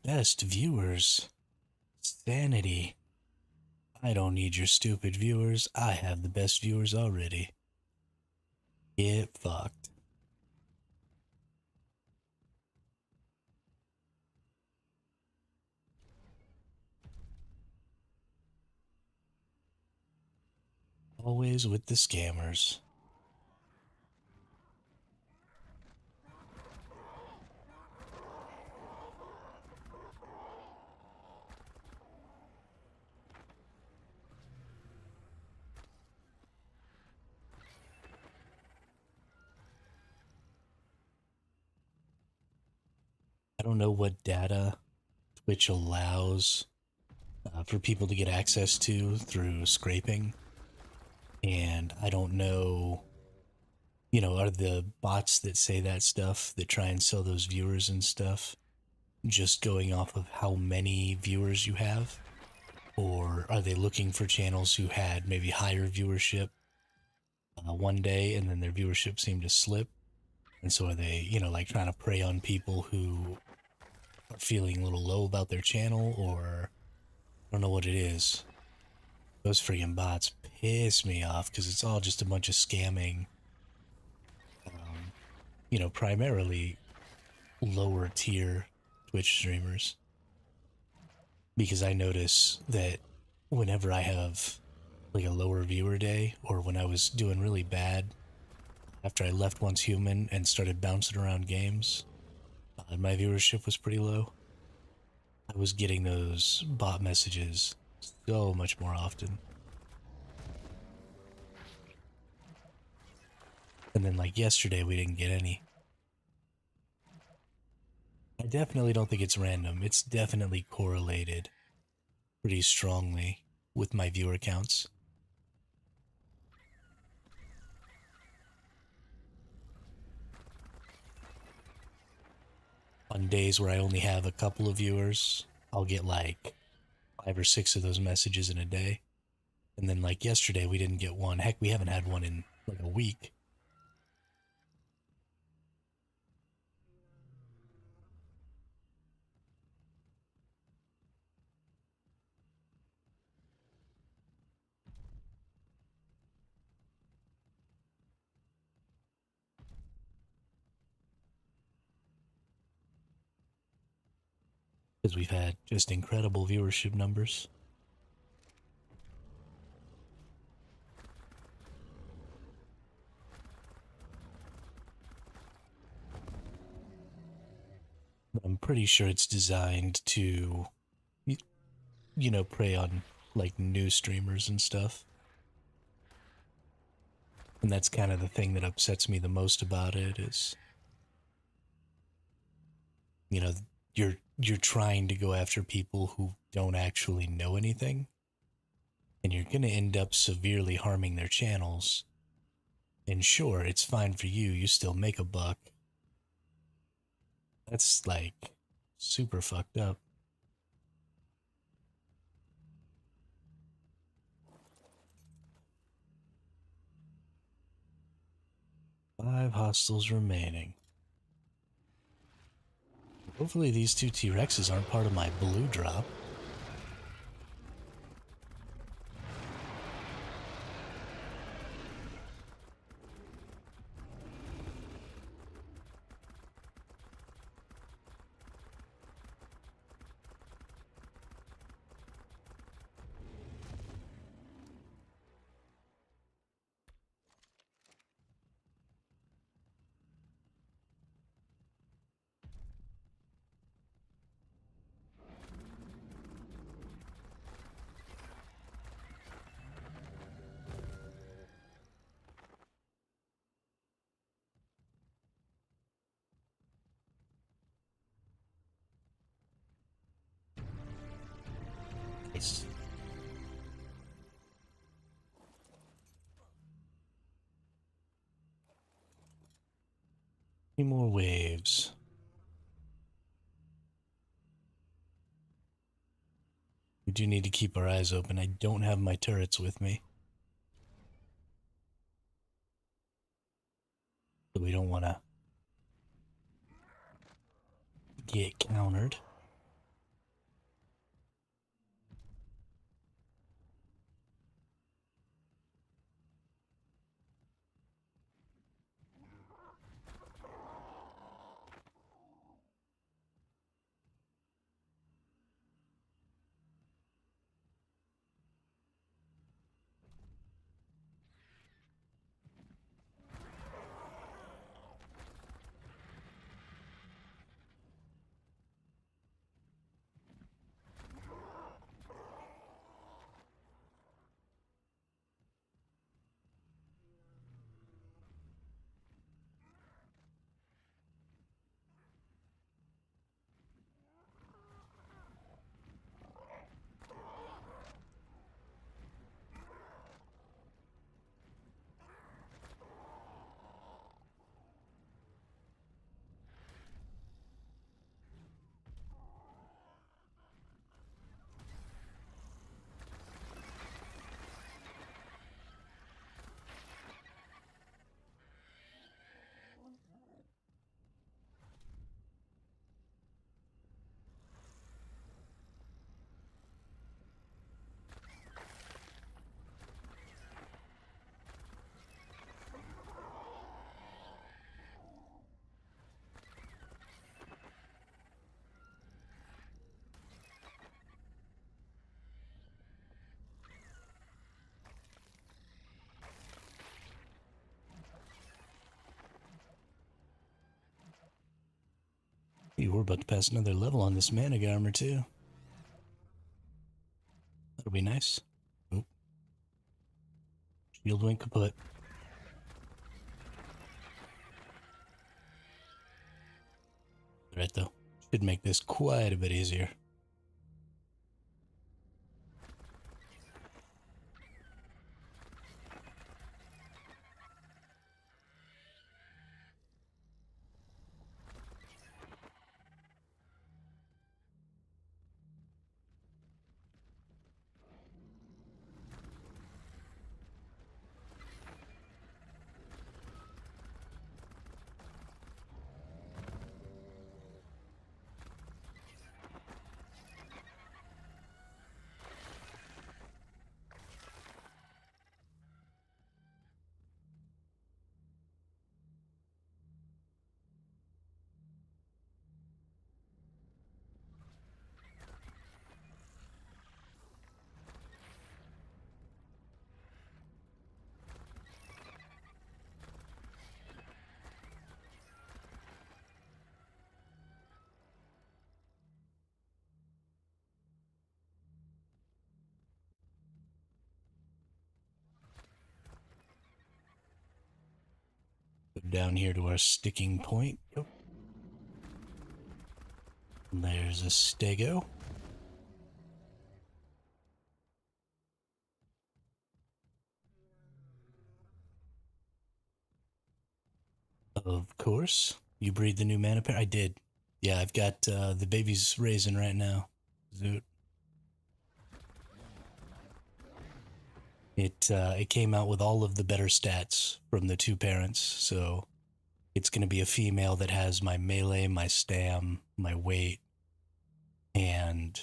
Best viewers. Sanity. I don't need your stupid viewers. I have the best viewers already. Get fucked. Always with the scammers. I don't know what data Twitch allows for people to get access to through scraping. And I don't know, are the bots that say that stuff that try and sell those viewers and stuff just going off of how many viewers you have? Or are they looking for channels who had maybe higher viewership one day and then their viewership seemed to slip? And so are they, like trying to prey on people who are feeling a little low about their channel? Or I don't know what it is. Those friggin' bots piss me off because it's all just a bunch of scamming, primarily lower tier Twitch streamers. Because I notice that whenever I have like a lower viewer day, or when I was doing really bad after I left Once Human and started bouncing around games, my viewership was pretty low. I was getting those bot messages so much more often. And then like yesterday we didn't get any. I definitely don't think it's random. It's definitely correlated pretty strongly with my viewer counts. On days where I only have a couple of viewers, I'll get like 5 or 6 of those messages in a day. And then like yesterday, we didn't get one. Heck, we haven't had one in like a week. Because we've had just incredible viewership numbers. But I'm pretty sure it's designed to, prey on like new streamers and stuff. And that's kind of the thing that upsets me the most about it is you know, you're trying to go after people who don't actually know anything, and you're going to end up severely harming their channels. And sure, it's fine for you, you still make a buck. That's like super fucked up. 5 hostiles remaining. Hopefully these 2 T-Rexes aren't part of my blue drop. Nice. 3 more waves. We do need to keep our eyes open. I don't have my turrets with me, so we don't want to get countered. Hey, we're about to pass another level on this mana armor too. That'll be nice. Oop. Shield wing kaput. Right though. Should make this quite a bit easier. Go down here to our sticking point. Yep. There's a stego. Of course. You breed the new mana pair? I did. Yeah, I've got the babies raising right now. Zoot. It came out with all of the better stats from the two parents, so it's going to be a female that has my melee, my stam, my weight, and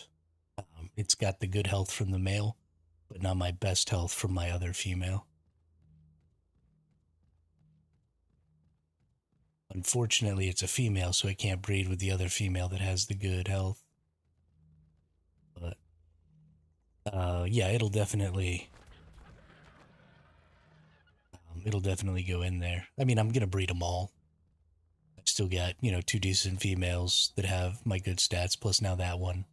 it's got the good health from the male, but not my best health from my other female. Unfortunately, it's a female, so I can't breed with the other female that has the good health. But yeah, it'll definitely go in there. I mean, I'm gonna breed them all. I've still got two decent females that have my good stats, plus now that one,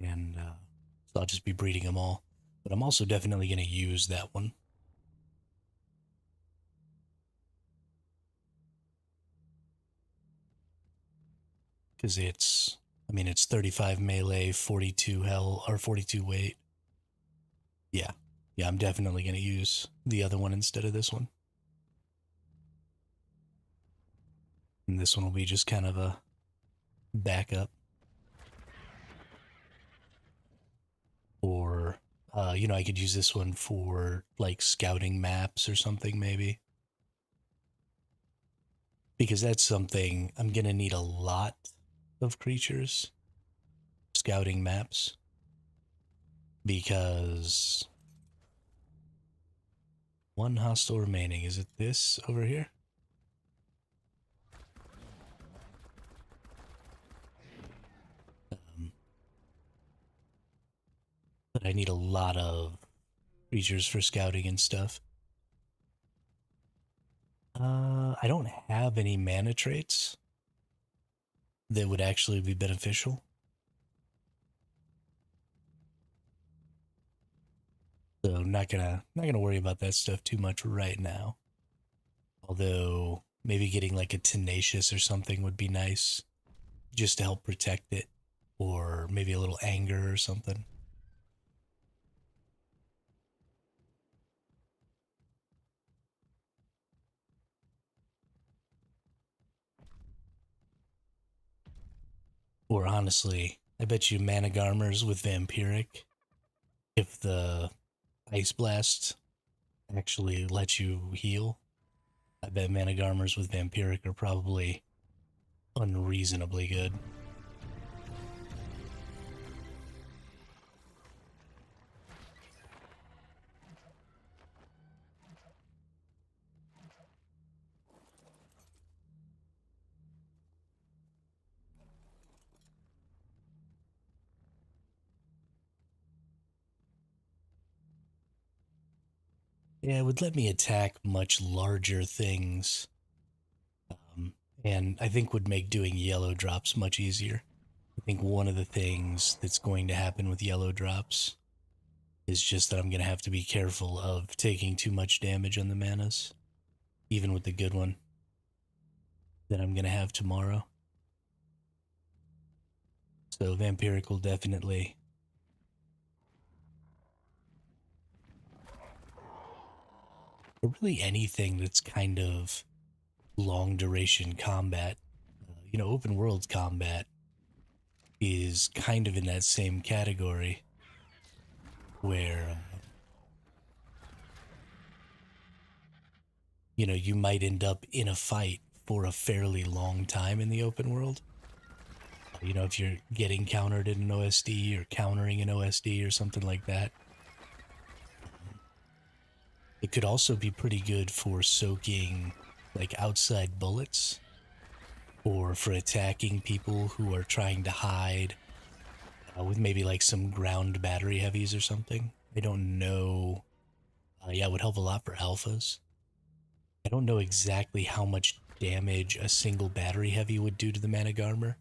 and so I'll just be breeding them all. But I'm also definitely gonna use that one because it's 35 melee, 42 hell or 42 weight. Yeah, yeah, I'm definitely gonna use the other one instead of this one. And this one will be just kind of a backup. Or, I could use this one for like scouting maps or something, maybe. Because that's something I'm going to need a lot of creatures, scouting maps. Because one hostile remaining. Is it this over here? But I need a lot of creatures for scouting and stuff. I don't have any mana traits that would actually be beneficial. So I'm not gonna worry about that stuff too much right now. Although maybe getting like a tenacious or something would be nice just to help protect it. Or maybe a little anger or something. Or honestly, I bet you mana garmers with vampiric, if the ice blast actually lets you heal, I bet mana garmers with vampiric are probably unreasonably good. Yeah, it would let me attack much larger things, um, and I think would make doing yellow drops much easier. I think one of the things that's going to happen with yellow drops is just that I'm going to have to be careful of taking too much damage on the manas, even with the good one that I'm going to have tomorrow. So vampiric will definitely. Or really anything that's kind of long duration combat. Open world combat is kind of in that same category where, you might end up in a fight for a fairly long time in the open world. If you're getting countered in an OSD or countering an OSD or something like that. It could also be pretty good for soaking like outside bullets or for attacking people who are trying to hide with maybe like some ground battery heavies or something. I don't know. Yeah, it would help a lot for alphas. I don't know exactly how much damage a single battery heavy would do to the mana armor,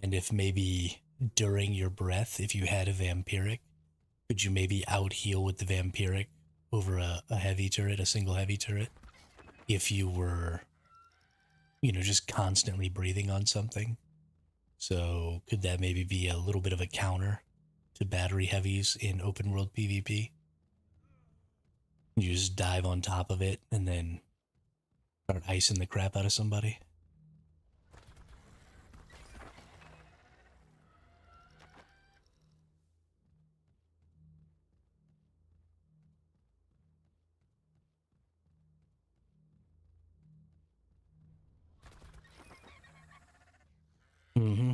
and if maybe during your breath, if you had a vampiric, could you maybe out heal with the vampiric over a heavy turret, a single heavy turret, if you were, just constantly breathing on something? So could that maybe be a little bit of a counter to battery heavies in open world PvP? You just dive on top of it and then start icing the crap out of somebody? Mm-hmm.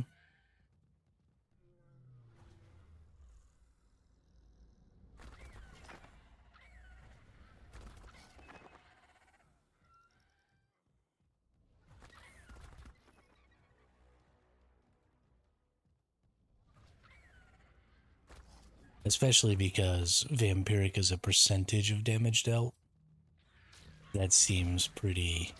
Especially because vampiric is a percentage of damage dealt. That seems pretty.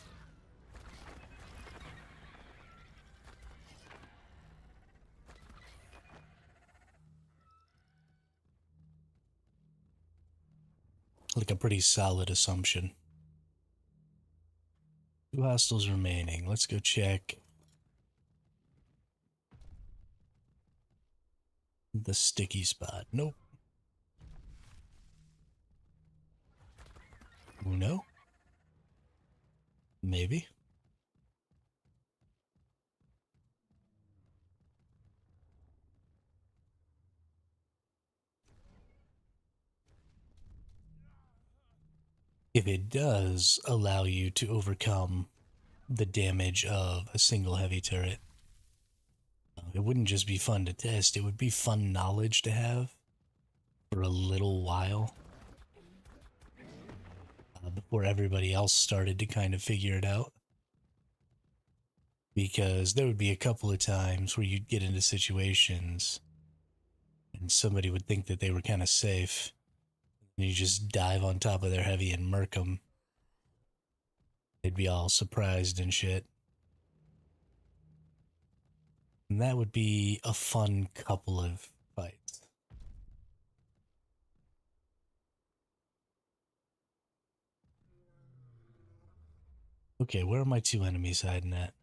Like a pretty solid assumption. 2 hostiles remaining. Let's go check the sticky spot. Nope. No? Maybe. If it does allow you to overcome the damage of a single heavy turret, it wouldn't just be fun to test, it would be fun knowledge to have for a little while before everybody else started to kind of figure it out. Because there would be a couple of times where you'd get into situations and somebody would think that they were kind of safe, and you just dive on top of their heavy and murk them. They'd be all surprised and shit. And that would be a fun couple of fights. Okay, where are my 2 enemies hiding at?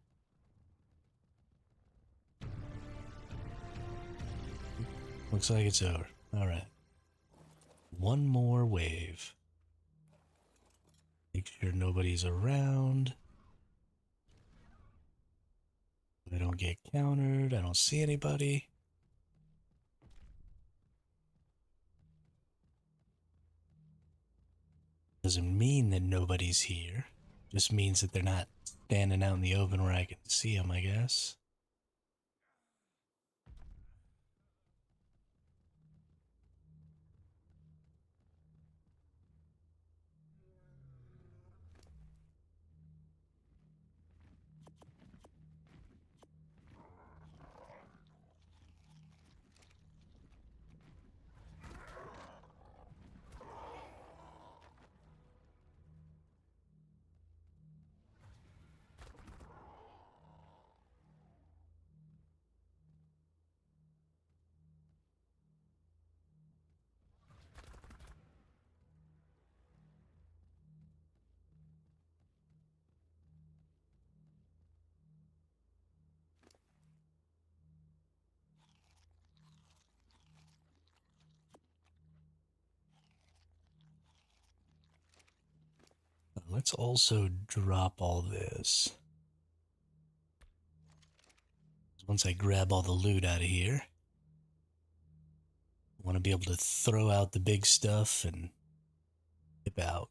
Looks like it's over. Alright. One more wave. Make sure nobody's around. I don't get countered. I don't see anybody. Doesn't mean that nobody's here. Just means that they're not standing out in the open where I can see them, I guess. Let's also drop all this. Once I grab all the loot out of here, I want to be able to throw out the big stuff and dip out.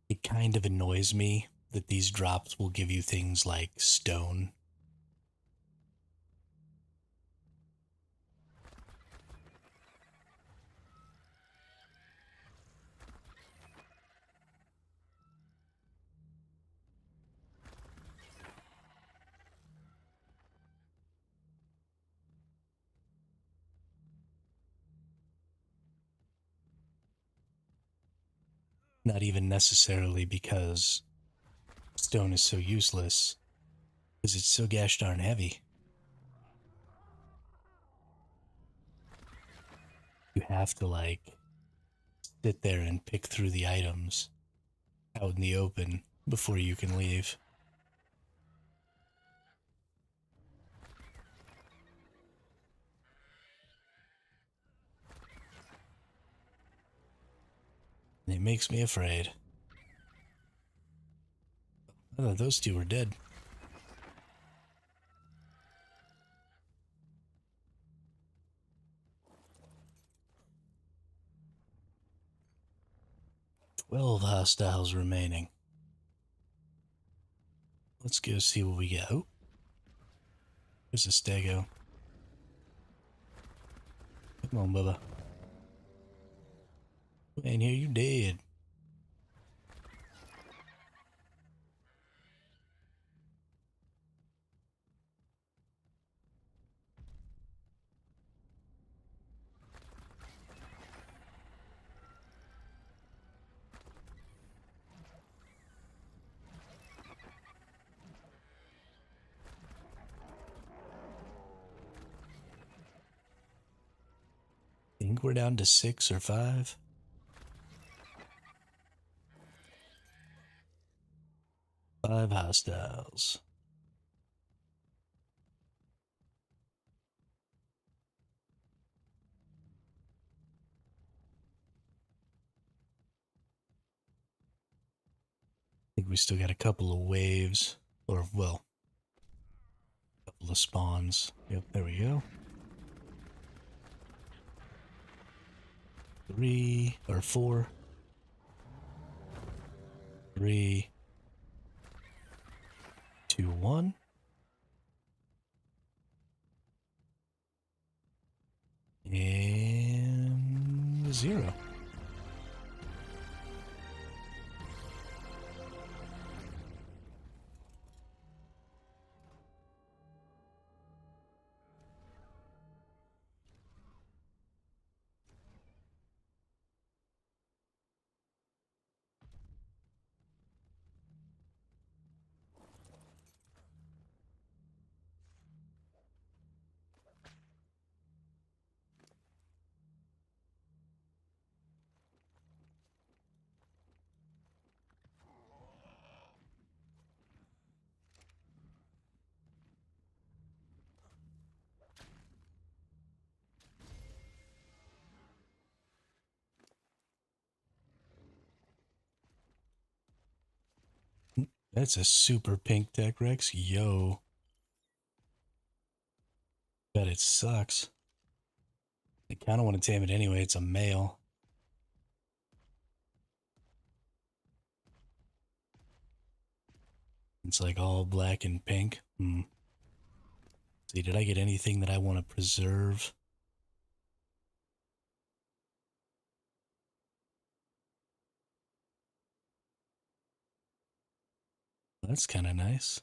It kind of annoys me that these drops will give you things like stone. Not even necessarily because stone is so useless, because it's so gosh darn heavy. You have to, like, sit there and pick through the items out in the open before you can leave. It makes me afraid. I thought those two were dead. "12 hostiles remaining." Let's go see what we get. Oh, there's a stego. Come on, Bubba. Man, here you dead. I think we're down to 6 or 5. 5 hostiles. I think we still got a couple of waves. Or, well, a couple of spawns. Yep, there we go. 3 or 4. 3, 2, 1. And 0. That's a super pink tech Rex. Yo. Bet it sucks. I kind of want to tame it anyway. It's a male. It's like all black and pink. See, did I get anything that I want to preserve? That's kind of nice.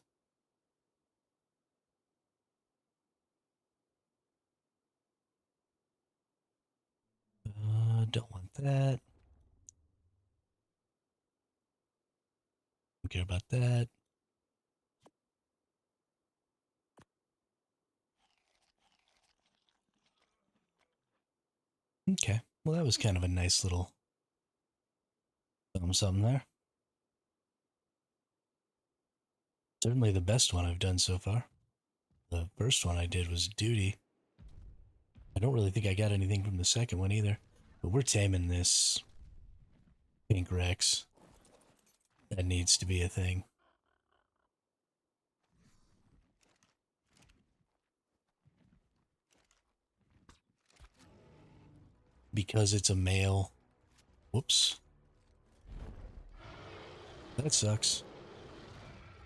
Don't want that. Don't care about that. Okay. Well, that was kind of a nice little something there. Certainly the best one I've done so far. The first one I did was duty. I don't really think I got anything from the second one either. But we're taming this pink Rex. That needs to be a thing. Because it's a male. Whoops. That sucks.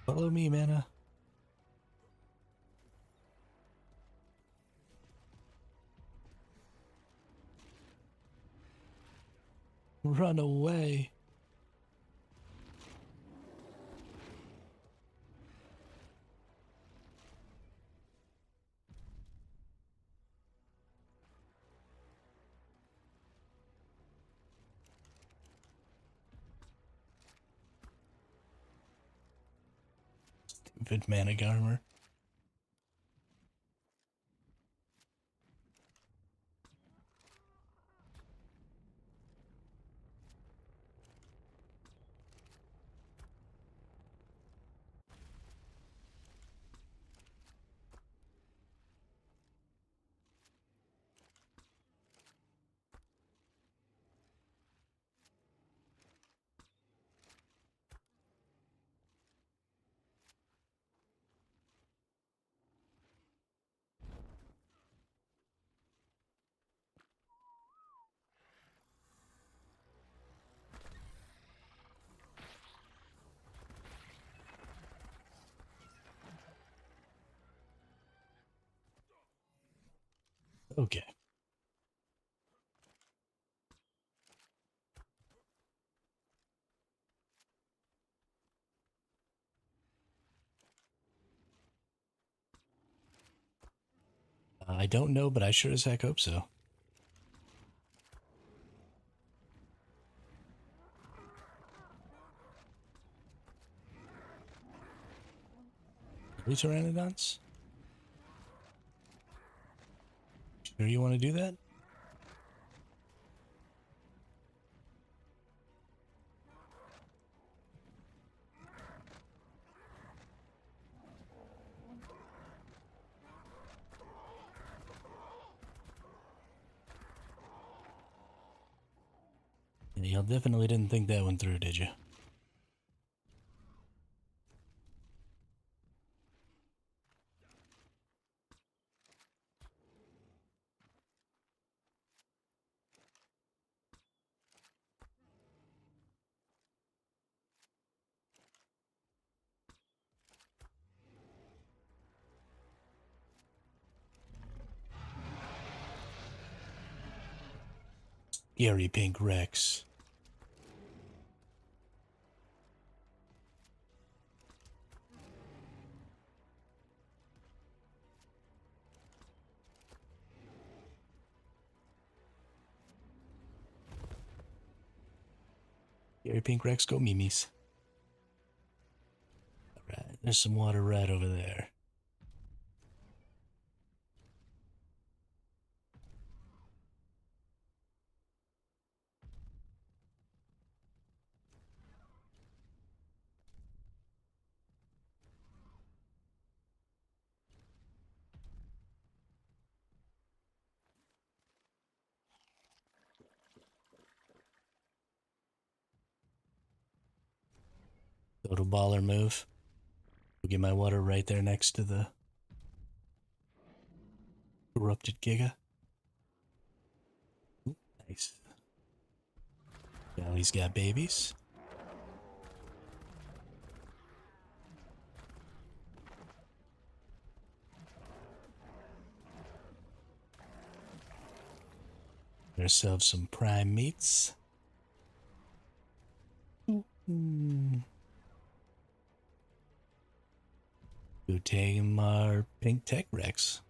Follow me, Mana. Run away. Stupid mana armor. Okay. I don't know, but I sure as heck hope so. Really, Pteranodons? Sure you want to do that? Y'all definitely didn't think that one through, did you? Scary Pink Rex. Scary Pink Rex, go Mimis. Alright, there's some water right over there. Total baller move. We'll get my water right there next to the corrupted Giga. Ooh, nice. Now he's got babies. Get ourselves some prime meats. Mm. Go tame our pink tech Rex.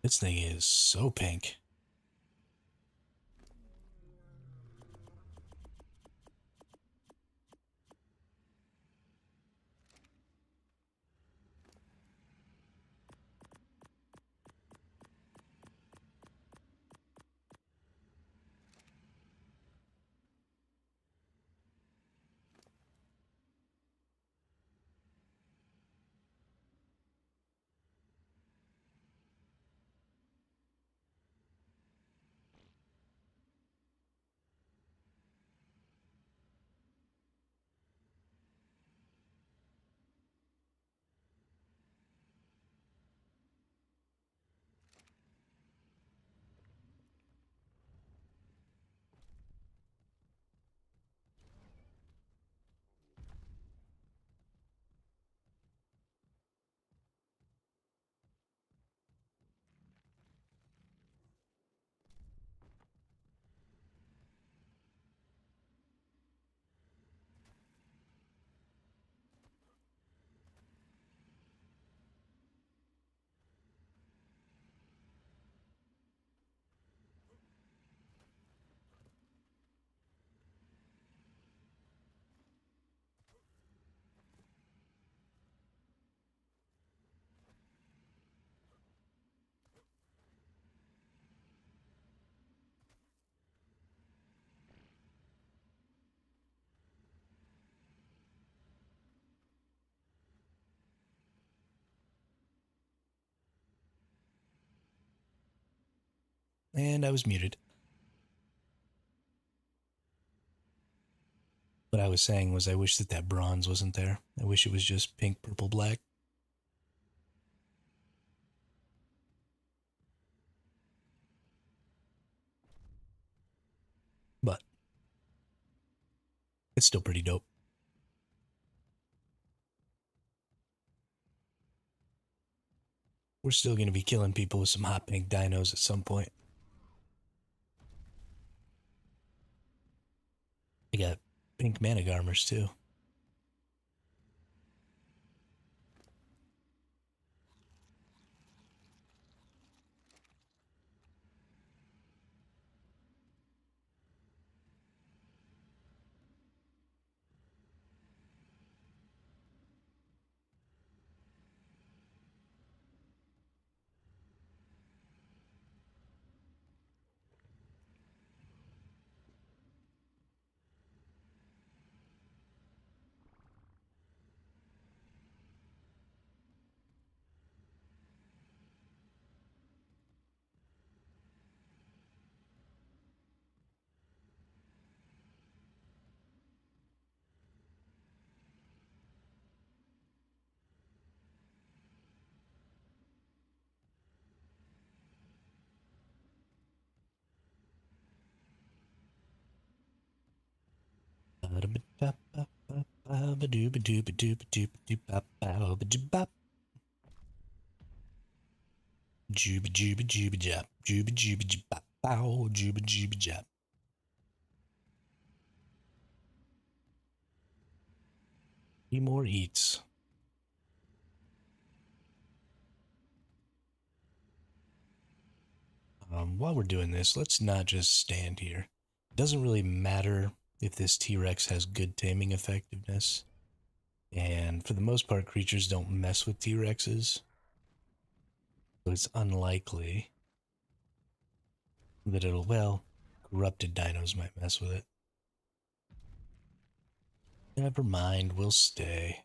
This thing is so pink. And I was muted. What I was saying was I wish that that bronze wasn't there. I wish it was just pink, purple, black. But it's still pretty dope. We're still going to be killing people with some hot pink dinos at some point. I got pink mana garmers too. Juba juba juba jab. Juba juba jab. Bow. Juba juba jab. Three more eats. While we're doing this, let's not just stand here. It doesn't really matter if this T-Rex has good taming effectiveness. And for the most part, creatures don't mess with T-Rexes. So it's unlikely that it'll, well, corrupted dinos might mess with it. Never mind, we'll stay.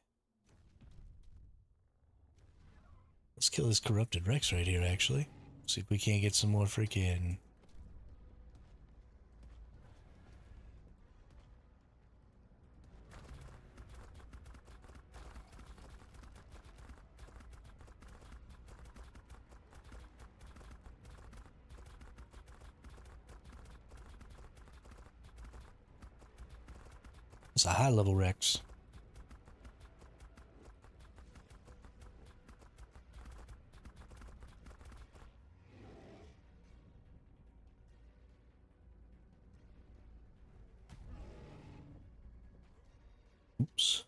Let's kill this corrupted Rex right here, actually. See if we can't get some more freaking... It's a high-level Rex. Oops.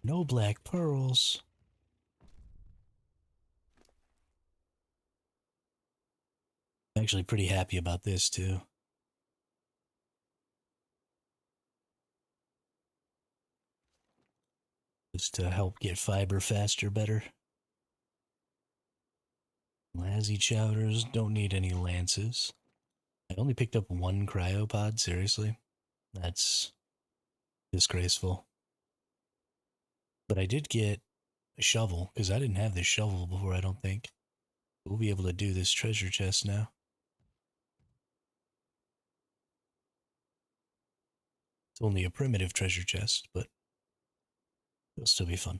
No black pearls. I'm actually pretty happy about this, too. Just to help get fiber faster, better. Lazzy chowders, don't need any lances. I only picked up one cryopod, seriously? That's disgraceful. But I did get a shovel, because I didn't have this shovel before, I don't think. We'll be able to do this treasure chest now. It's only a primitive treasure chest, but it'll still be fun.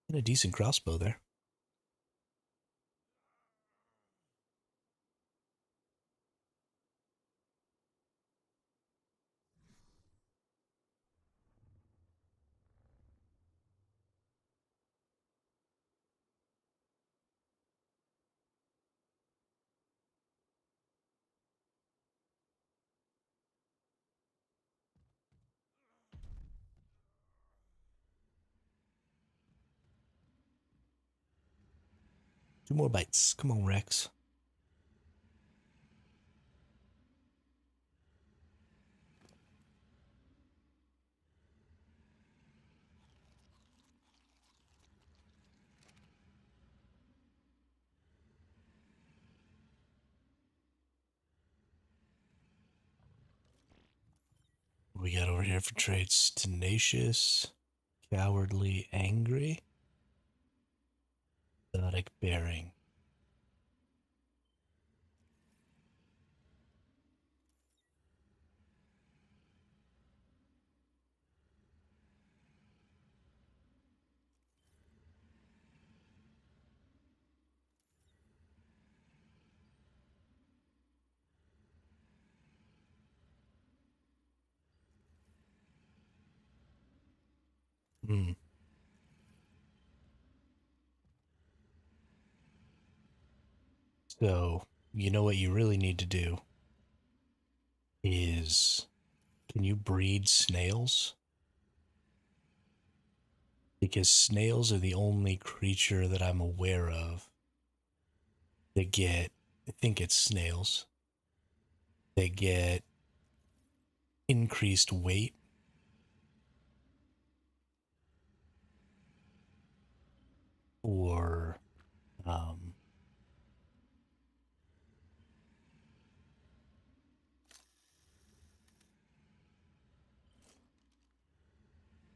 And a decent crossbow there. Two more bites. Come on, Rex. What we got over here for traits? Tenacious, cowardly, angry, exotic bearing. Hmm. So, you know what you really need to do is, can you breed snails? Because snails are the only creature that I'm aware of that get, I think it's snails, that get increased weight or um,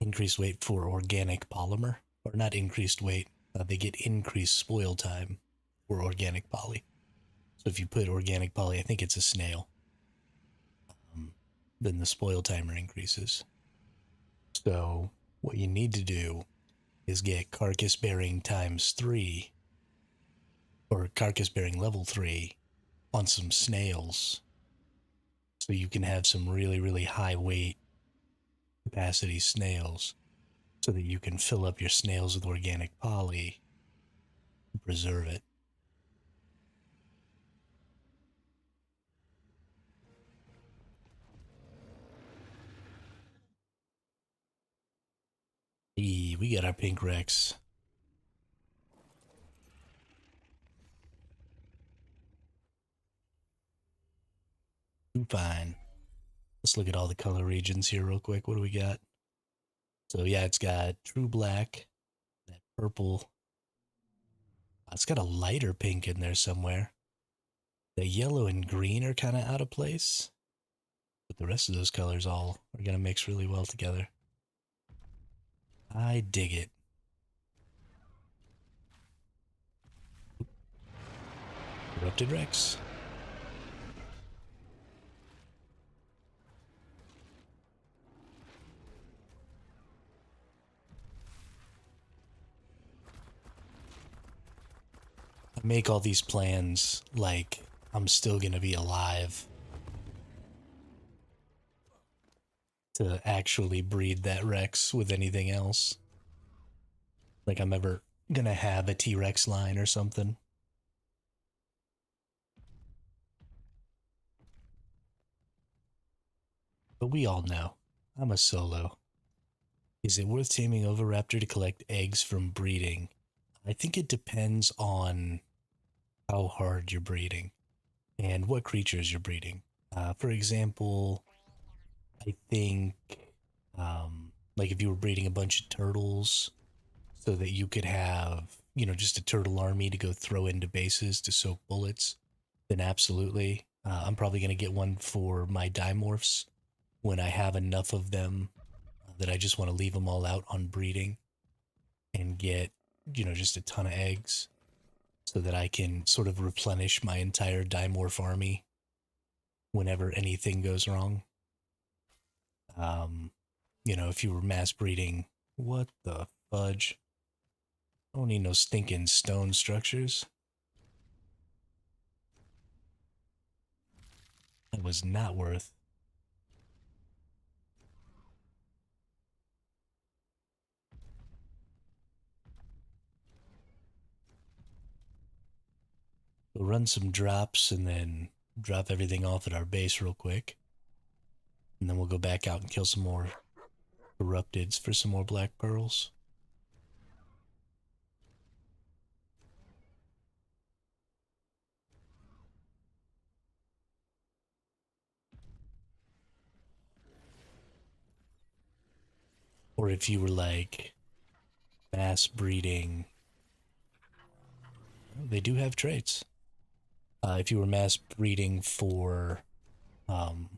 increased weight for organic polymer, or not increased weight. They get increased spoil time for organic poly. So if you put organic poly, I think it's a snail, um, then the spoil timer increases. So what you need to do is get carcass bearing times 3 or carcass bearing level 3 on some snails so you can have some really, really high weight capacity snails so that you can fill up your snails with organic poly and preserve it. We got our pink Rex. Too fine. Let's look at all the color regions here real quick. What do we got? So yeah, it's got true black, that purple. It's got a lighter pink in there somewhere. The yellow and green are kind of out of place, but the rest of those colors all are going to mix really well together. I dig it. Erupted Rex. I make all these plans like I'm still going to be alive to actually breed that Rex with anything else. Like I'm ever going to have a T-Rex line or something. But we all know I'm a solo. Is it worth taming Oviraptor to collect eggs from breeding? I think it depends on how hard you're breeding and what creatures you're breeding. For example, I think like if you were breeding a bunch of turtles so that you could have, just a turtle army to go throw into bases to soak bullets, then absolutely. I'm probably going to get one for my dimorphs when I have enough of them that I just want to leave them all out on breeding and get, just a ton of eggs so that I can sort of replenish my entire dimorph army whenever anything goes wrong. Um, if you were mass breeding, what the fudge? I don't need no stinking stone structures. That was not worth. We'll run some drops and then drop everything off at our base real quick. And then we'll go back out and kill some more corrupteds for some more black pearls. Or if you were like mass breeding, they do have traits. If you were mass breeding for um,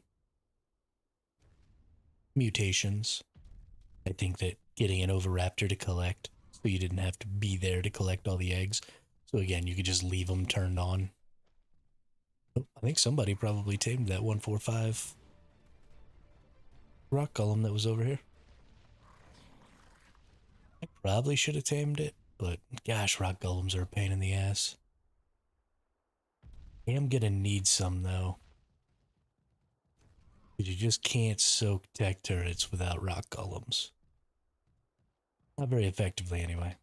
mutations, I think that getting an Oviraptor to collect, so you didn't have to be there to collect all the eggs. So again, you could just leave them turned on. Oh, I think somebody probably tamed that 145 rock golem that was over here. I probably should have tamed it, but gosh, rock golems are a pain in the ass. I am gonna need some though. You just can't soak tech turrets without rock golems. Not very effectively, anyway.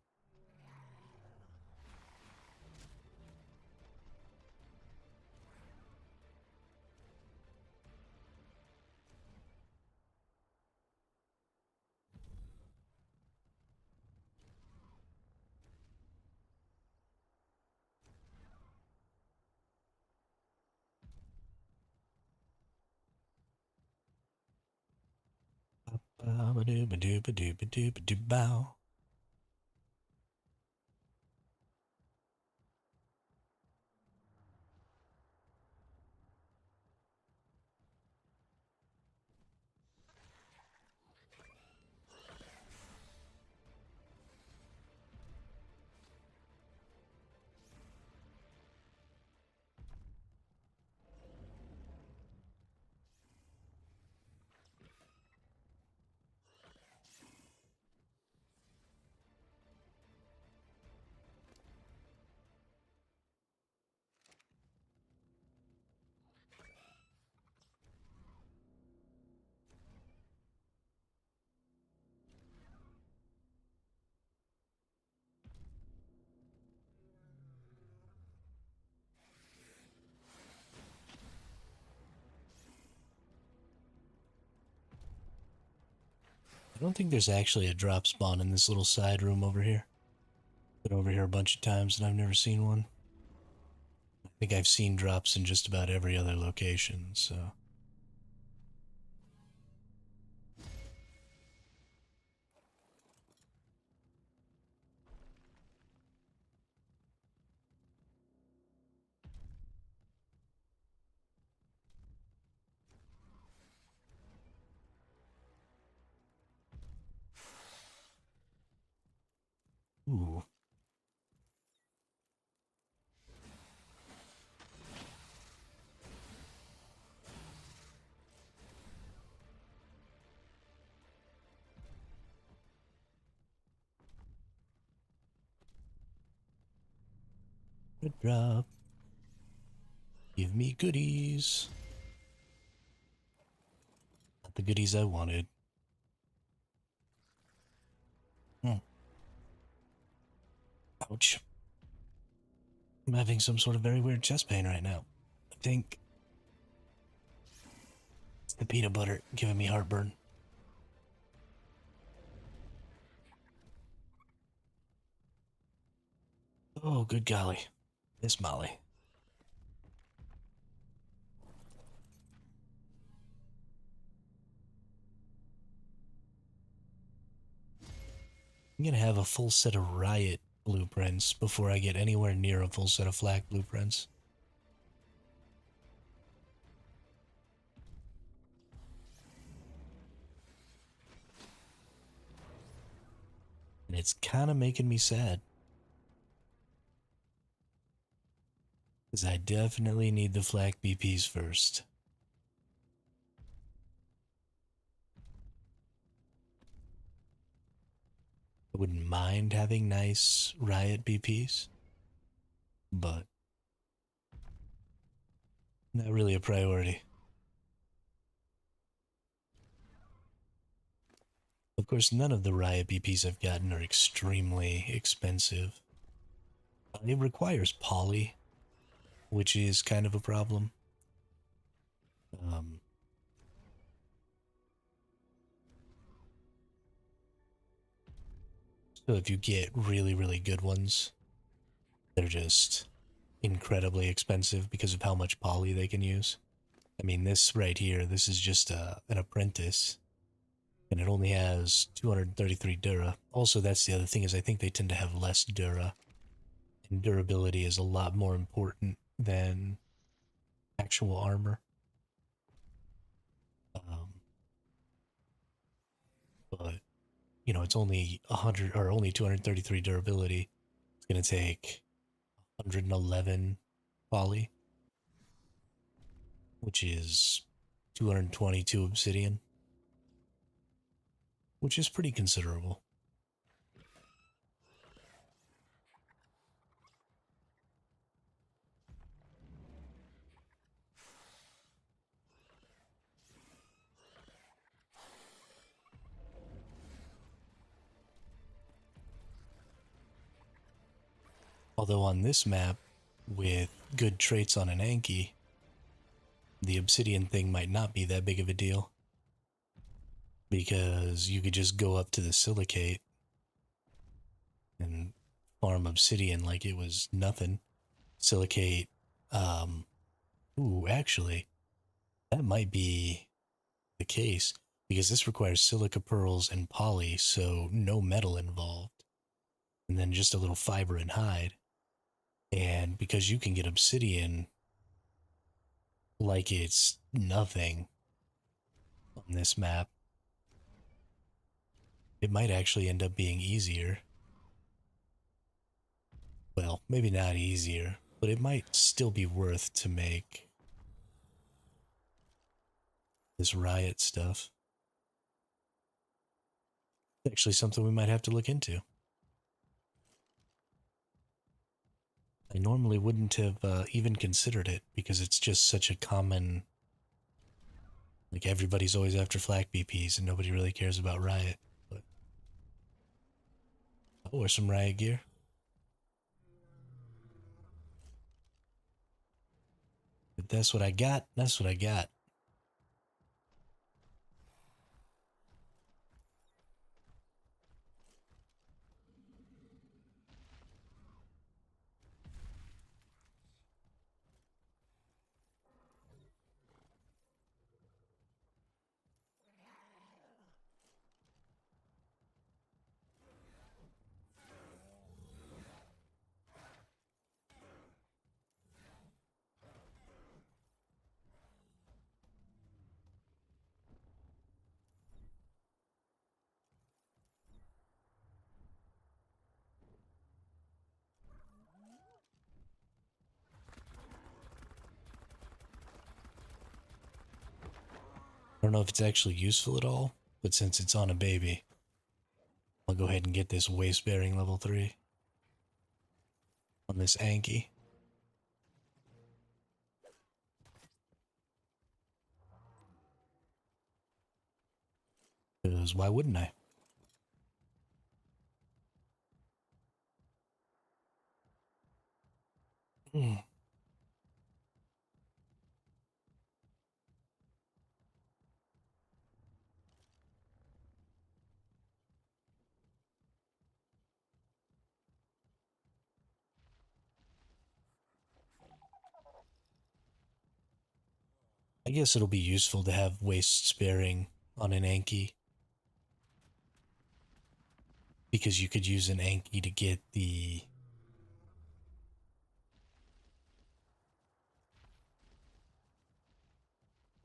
Bow. I don't think there's actually a drop spawn in this little side room over here. Been over here a bunch of times and I've never seen one. I think I've seen drops in just about every other location, so. Ooh. A drop. Give me goodies. Not the goodies I wanted. Ouch. I'm having some sort of very weird chest pain right now. I think it's the peanut butter giving me heartburn. Oh, good golly. Miss Molly. I'm gonna have a full set of riot blueprints before I get anywhere near a full set of flak blueprints. And it's kind of making me sad. Because I definitely need the flak BPs first. I wouldn't mind having nice riot BPs, but not really a priority. Of course, none of the riot BPs I've gotten are extremely expensive. It requires poly, which is kind of a problem. Um, so if you get really, really good ones, they're just incredibly expensive because of how much poly they can use. I mean, this right here, this is just an apprentice, and it only has 233 Dura. Also, that's the other thing, is I think they tend to have less Dura, and durability is a lot more important than actual armor. Um, but you know, it's only 100 or only 233 durability. It's gonna take 111 poly, which is 222 obsidian, which is pretty considerable. Although on this map, with good traits on an Anki, the obsidian thing might not be that big of a deal. Because you could just go up to the silicate and farm obsidian like it was nothing. Silicate, ooh, actually, that might be the case because this requires silica pearls and poly, so no metal involved. And then just a little fiber and hide. And because you can get obsidian like it's nothing on this map, it might actually end up being easier. Well, maybe not easier, but it might still be worth to make this riot stuff. Actually, something we might have to look into. I normally wouldn't have even considered it because it's just such a common. Like everybody's always after flak BPs and nobody really cares about riot. But oh, or some riot gear. But that's what I got. That's what I got. I don't know if it's actually useful at all, but since it's on a baby, I'll go ahead and get this waste bearing level 3 on this Anki. Because why wouldn't I? Hmm. I guess it'll be useful to have waste sparing on an Anki because you could use an Anki to get the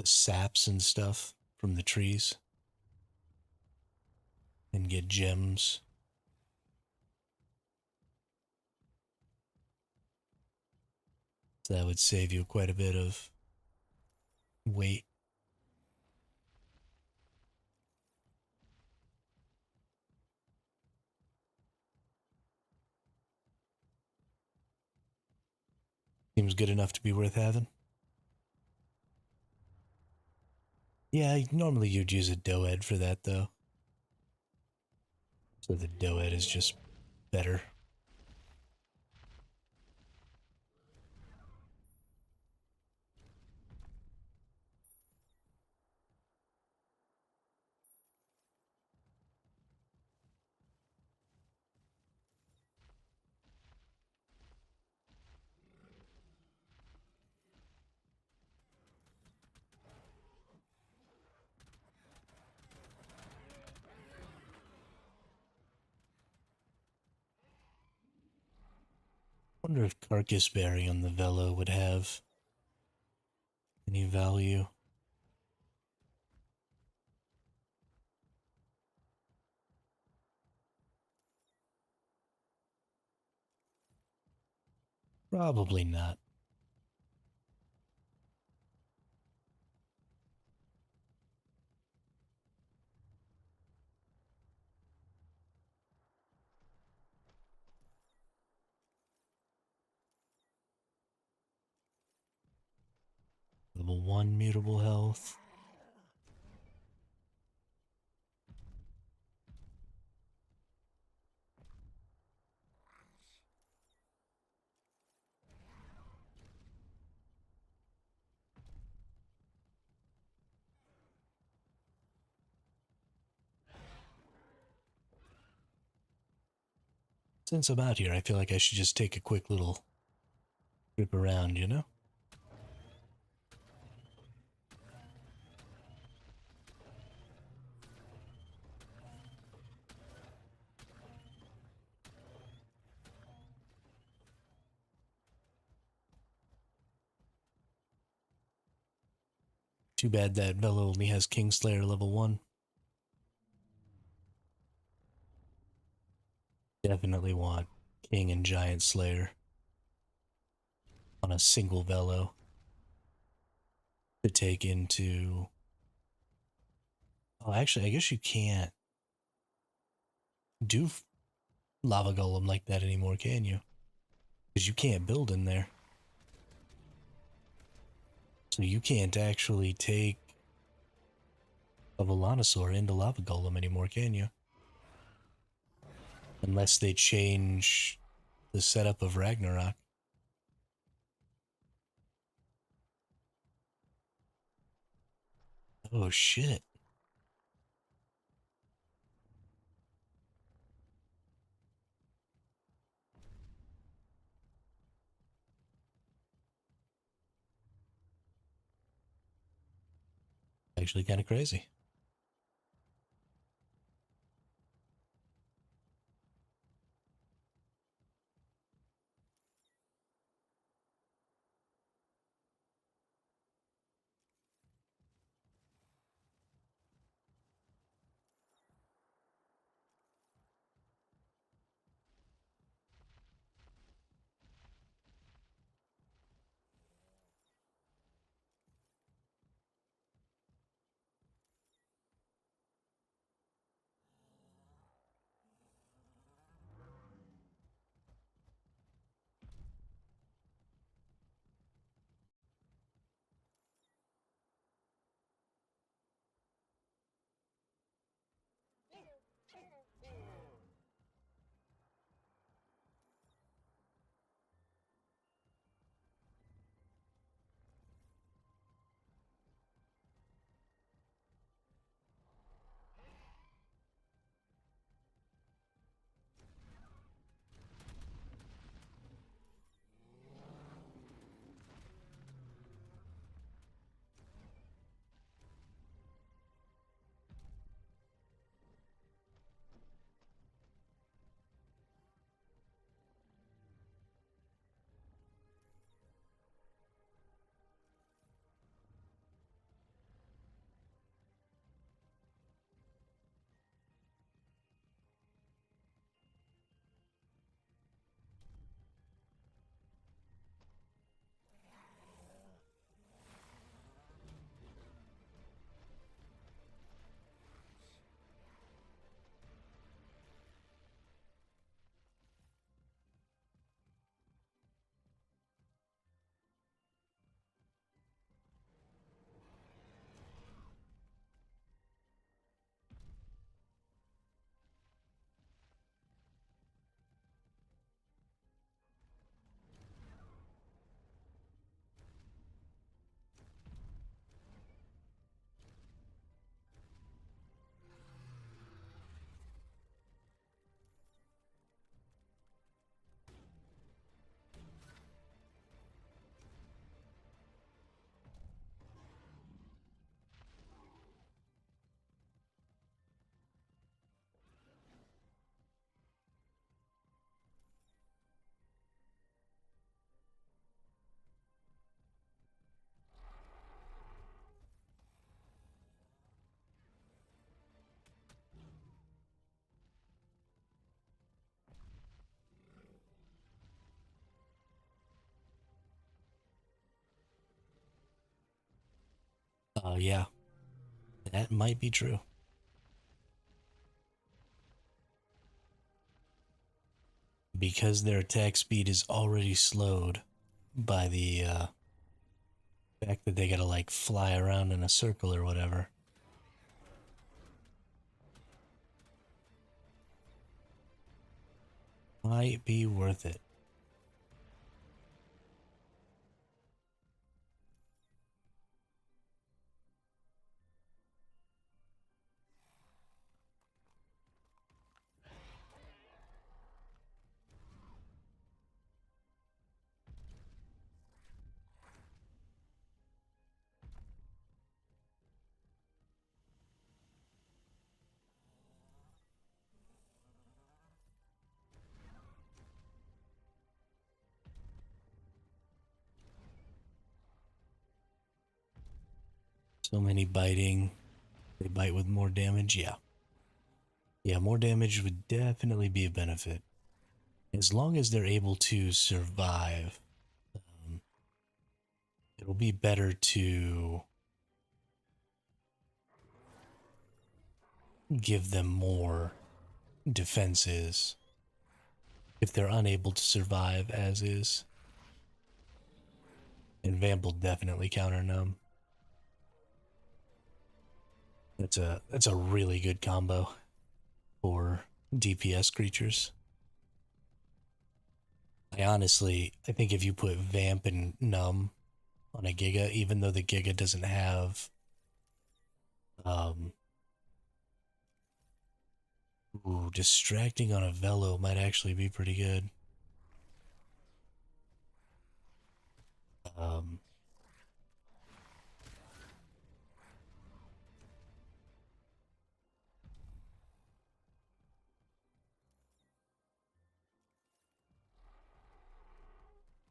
saps and stuff from the trees and get gems. So that would save you quite a bit of weight. Seems good enough to be worth having. Yeah, normally you'd use a doed for that though. So the doed is just better. Wonder if carcass bearing on the Velo would have any value. Probably not. Level 1 mutable health. Since I'm out here, I feel like I should just take a quick little trip around, you know? Too bad that Velo only has Kingslayer level 1. Definitely want King and Giant Slayer on a single Velo to take into... Oh, actually, I guess you can't do Lava Golem like that anymore, can you? Because you can't build in there. So you can't actually take a Volanosaur into Lava Golem anymore, can you? Unless they change the setup of Ragnarok. Oh shit. Actually kind of crazy. Yeah. That might be true. Because their attack speed is already slowed by the fact that they gotta like fly around in a circle or whatever. Might be worth it. So many biting. They bite with more damage. Yeah. Yeah, more damage would definitely be a benefit. As long as they're able to survive, um, it'll be better to give them more defenses if they're unable to survive as is. And Vamp will definitely counter Numb. That's a really good combo for DPS creatures. I think if you put Vamp and Numb on a Giga, even though the Giga doesn't have um distracting on a Velo might actually be pretty good. Um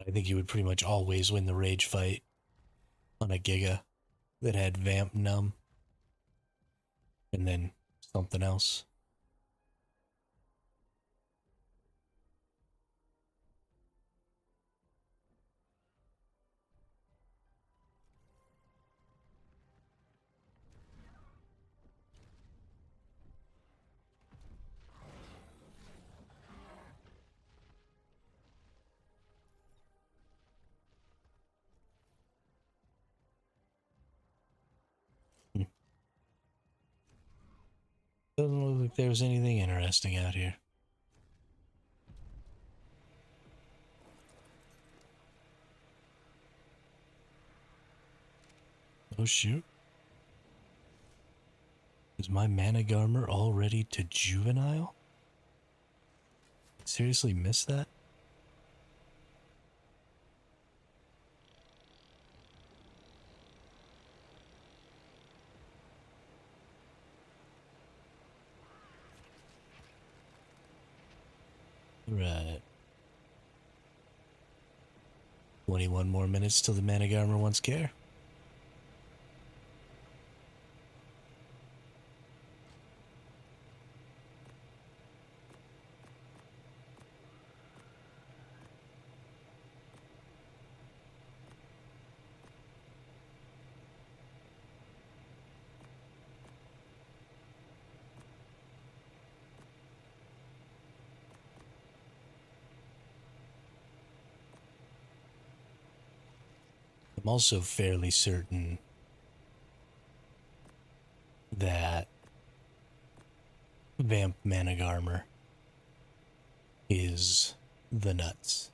I think you would pretty much always win the rage fight on a Giga that had Vamp Numb and then something else. Hmm. Doesn't look like there was anything interesting out here. Oh shoot. Is my Mana Garmer all ready to juvenile? Seriously missed that? Right. 21 more minutes till the Mana Garmer wants care. I'm also fairly certain that Vamp Mana Garmer is the nuts.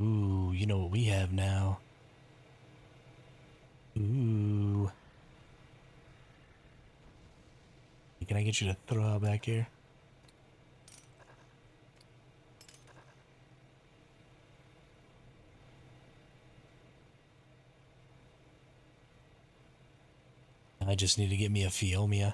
Ooh, you know what we have now? Ooh. Can I get you to throw out back here? I just need to get me a Phiomia.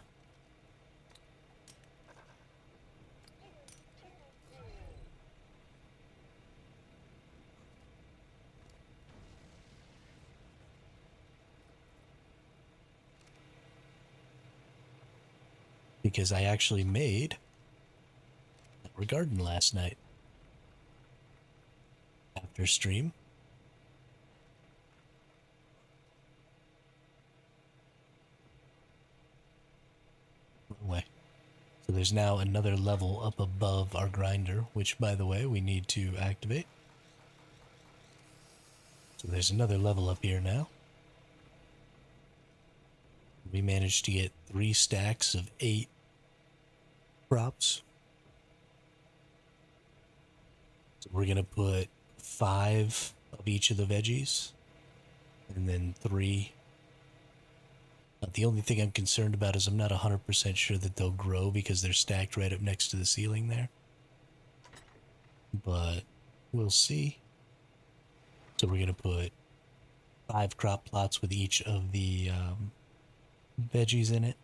Because I actually made a garden last night. After stream. Wrong way. So there's now another level up above our grinder, which, by the way, we need to activate. So there's another level up here now. We managed to get 3 stacks of 8 crops. So we're going to put 5 of each of the veggies, and then 3. The only thing I'm concerned about is I'm not 100% sure that they'll grow because they're stacked right up next to the ceiling there. But we'll see. So we're going to put 5 crop plots with each of the veggies in it,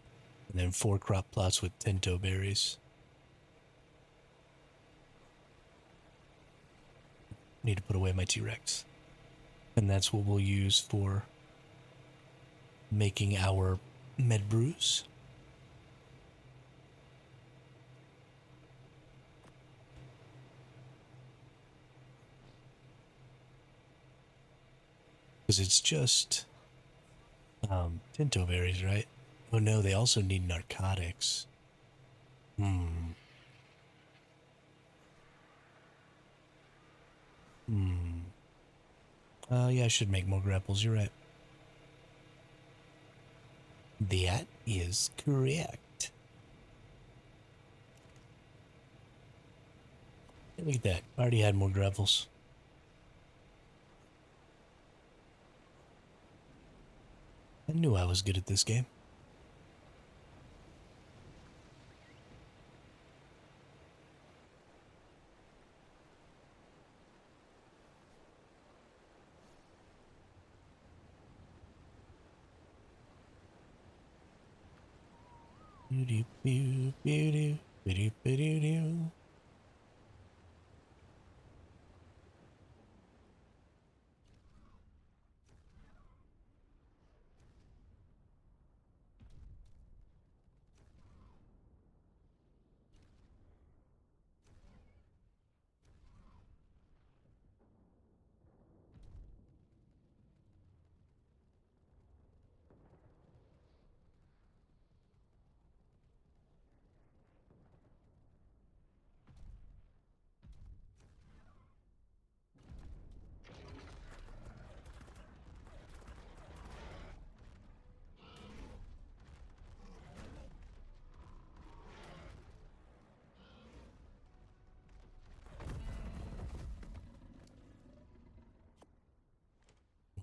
and then 4 crop plots with tento berries. Need to put away my T-Rex. And that's what we'll use for making our med brews. Because it's just tinto berries, right? Oh no, they also need narcotics. Hmm. Hmm. Yeah, I should make more grapples. You're right. That is correct. Hey, look at that. I already had more grapples. I knew I was good at this game.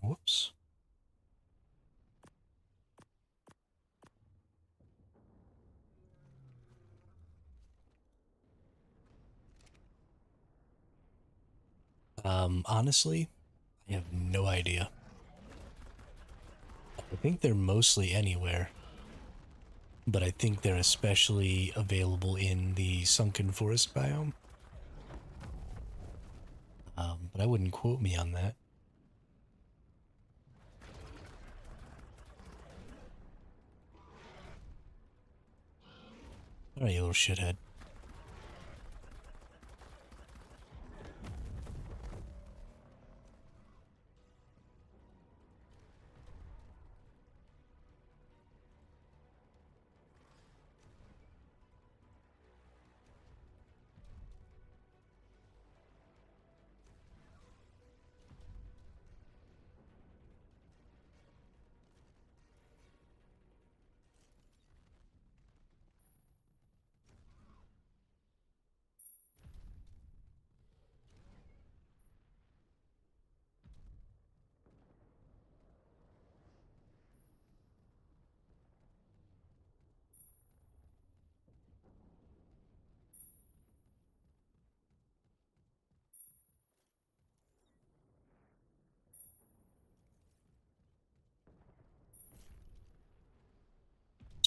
Whoops. Honestly, I have no idea. I think they're mostly anywhere, but I think they're especially available in the sunken forest biome. But I wouldn't quote me on that. Alright, you little shithead.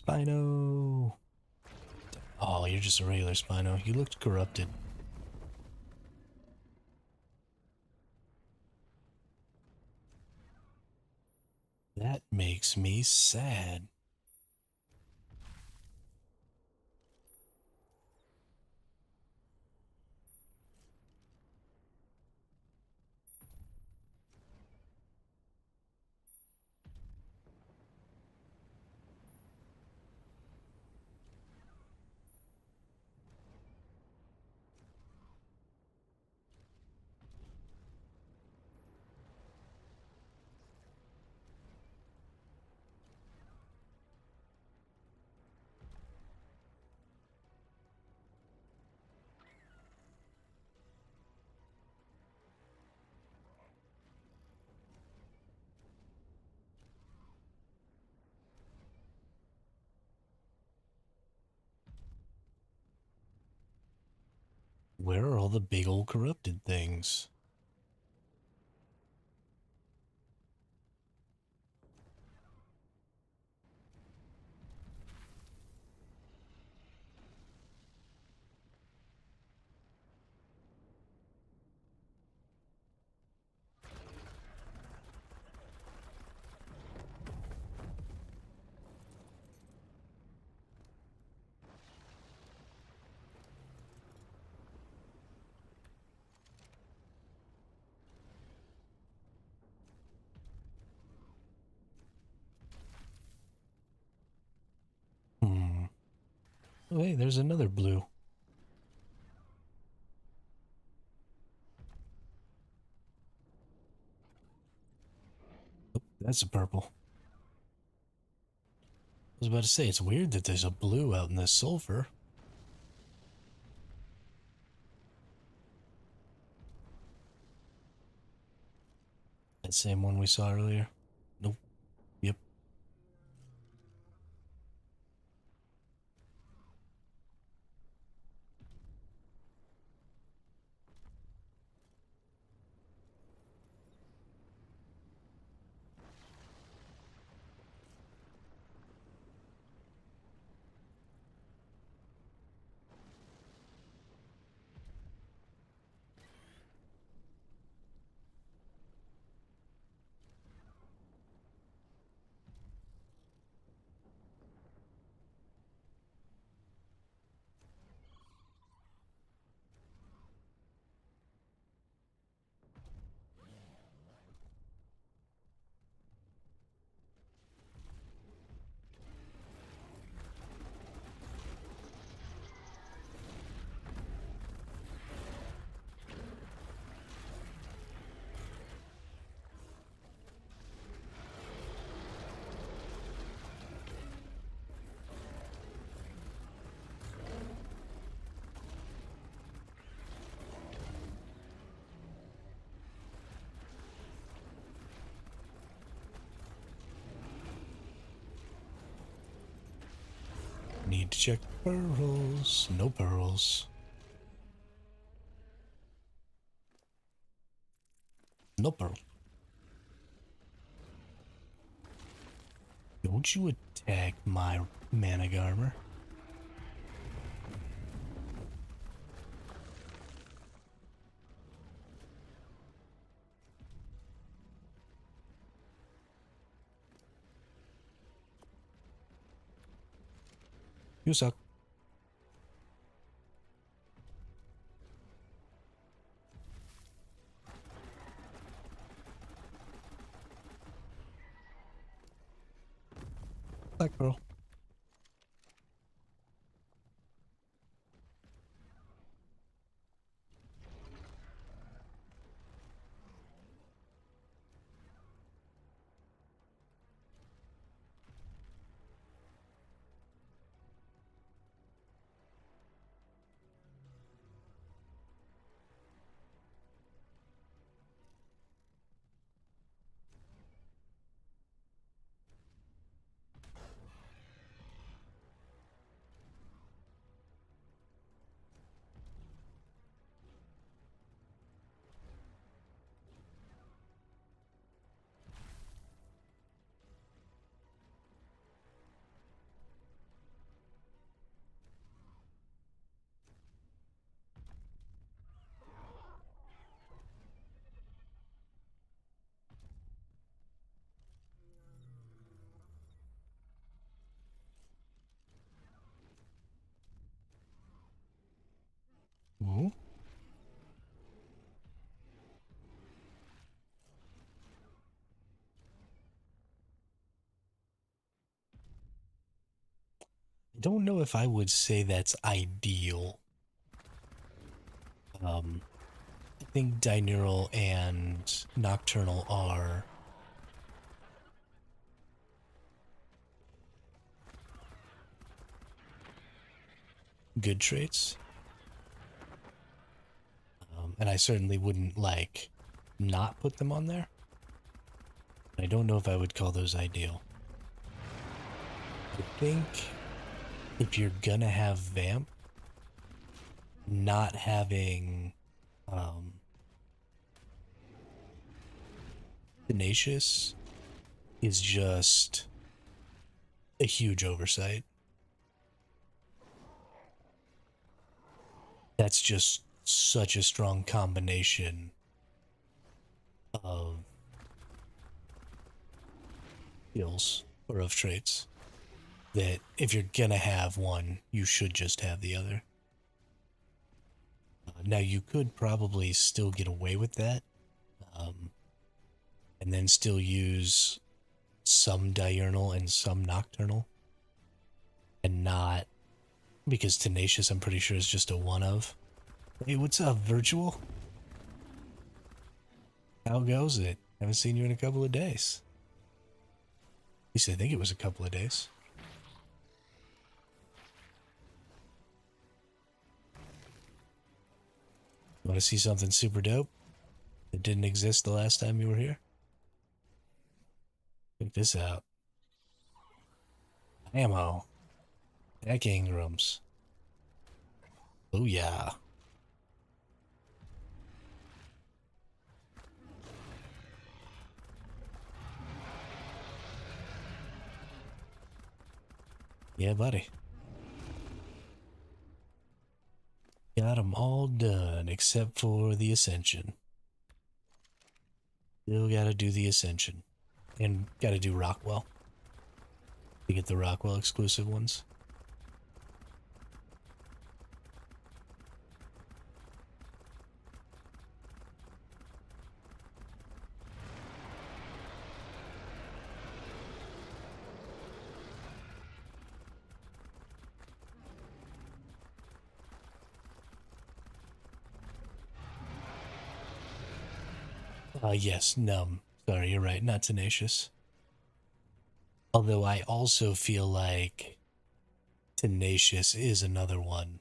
Spino! Oh, you're just a regular Spino. You looked corrupted. That makes me sad. Where are all the big old corrupted things? Oh, hey, there's another blue. Oh, that's a purple. I was about to say, it's weird that there's a blue out in the sulfur. That same one we saw earlier. Nope. Yep. Need to check pearls. No pearls. No pearl. Don't you attack my mana armor. You suck. Black pearl. Ooh. I don't know if I would say that's ideal. I think Diurnal and Nocturnal are good traits. And I certainly wouldn't, like, not put them on there. I don't know if I would call those ideal. I think if you're gonna have Vamp, not having Tenacious is just a huge oversight. That's just such a strong combination of skills or of traits that if you're gonna have one, you should just have the other. Now, you could probably still get away with that and then still use some diurnal and some nocturnal and not Because Tenacious, I'm pretty sure, is just a one of. Hey, what's up, Virtual? How goes it? Haven't seen you in a couple of days. At least I think it was a couple of days. Want to see something super dope that didn't exist the last time you were here? Check this out. Ammo. Jack Ingrams. Oh yeah. Yeah, buddy. Got them all done except for the Ascension. Still gotta do the Ascension. And gotta do Rockwell. To get the Rockwell exclusive ones. Yes, Numb. Sorry, you're right, not Tenacious. Although I also feel like Tenacious is another one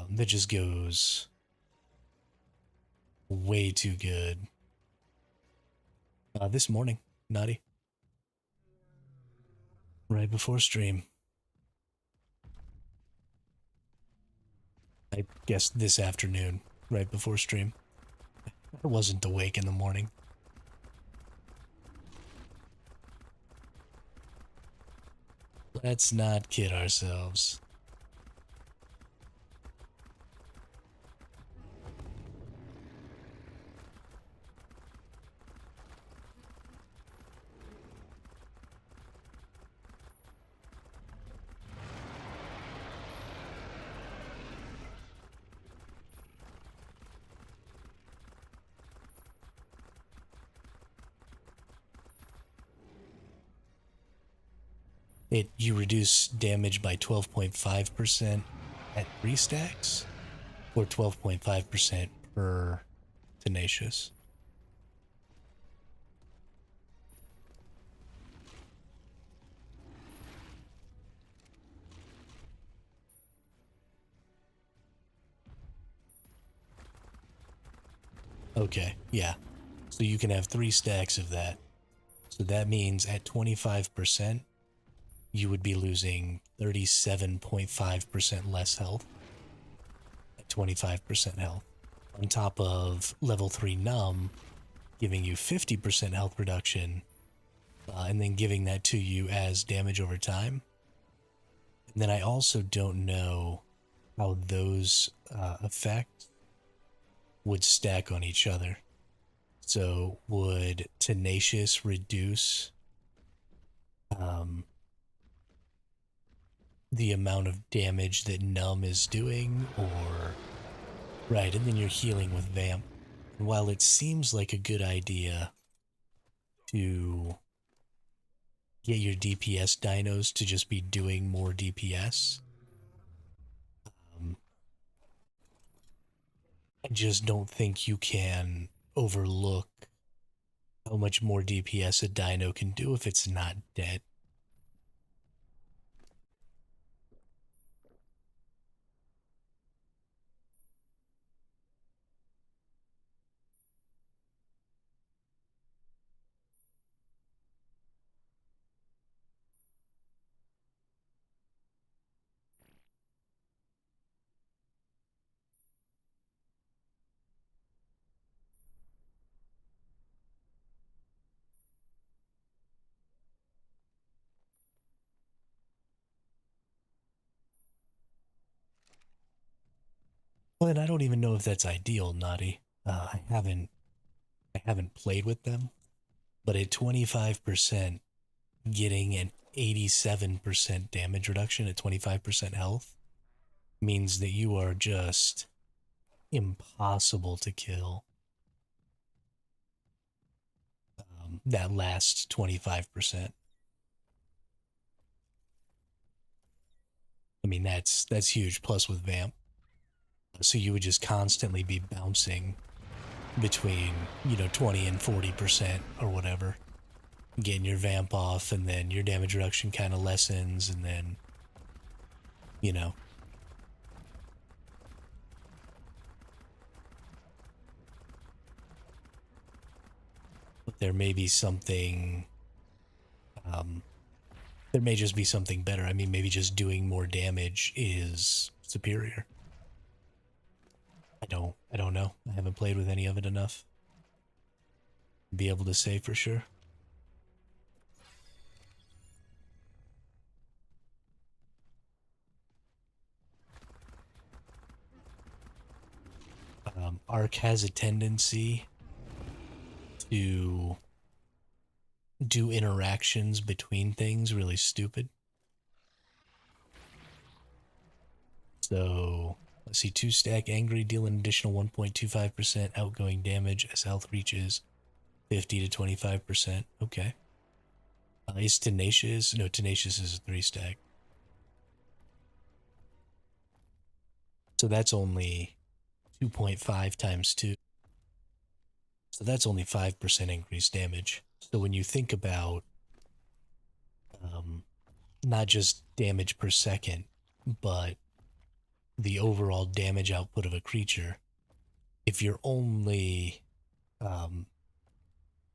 that just goes way too good. This morning, Naughty. Right before stream. I guess this afternoon, right before stream. I wasn't awake in the morning. Let's not kid ourselves. You reduce damage by 12.5% at 3 stacks, or 12.5% per Tenacious. Okay, yeah. So you can have 3 stacks of that. So that means at 25%, you would be losing 37.5% less health at 25% health. On top of level 3 Numb, giving you 50% health reduction, and then giving that to you as damage over time. And then I also don't know how those effects would stack on each other. So would Tenacious reduce the amount of damage that Numb is doing, or... Right, and then you're healing with Vamp. And while it seems like a good idea to get your DPS dinos to just be doing more DPS, I just don't think you can overlook how much more DPS a dino can do if it's not dead. Well, and I don't even know if that's ideal, Naughty. I haven't played with them, but at 25%, getting an 87% damage reduction at 25% health means that you are just impossible to kill. That last 25%. I mean, that's huge. Plus with vamp, so you would just constantly be bouncing between 20 and 40% or whatever, getting your vamp off, and then your damage reduction kind of lessens, and then you know but there may be something. Um, there may just be something better. I mean, maybe just doing more damage is superior. I don't know. I haven't played with any of it enough to be able to say for sure. ARK has a tendency to do interactions between things really stupid. So let's see, 2-stack angry, deal an additional 1.25% outgoing damage as health reaches 50 to 25%. Okay. Is tenacious? No, tenacious is a 3-stack. So that's only 2.5 times 2. So that's only 5% increased damage. So when you think about um, not just damage per second, but the overall damage output of a creature, if you're only um,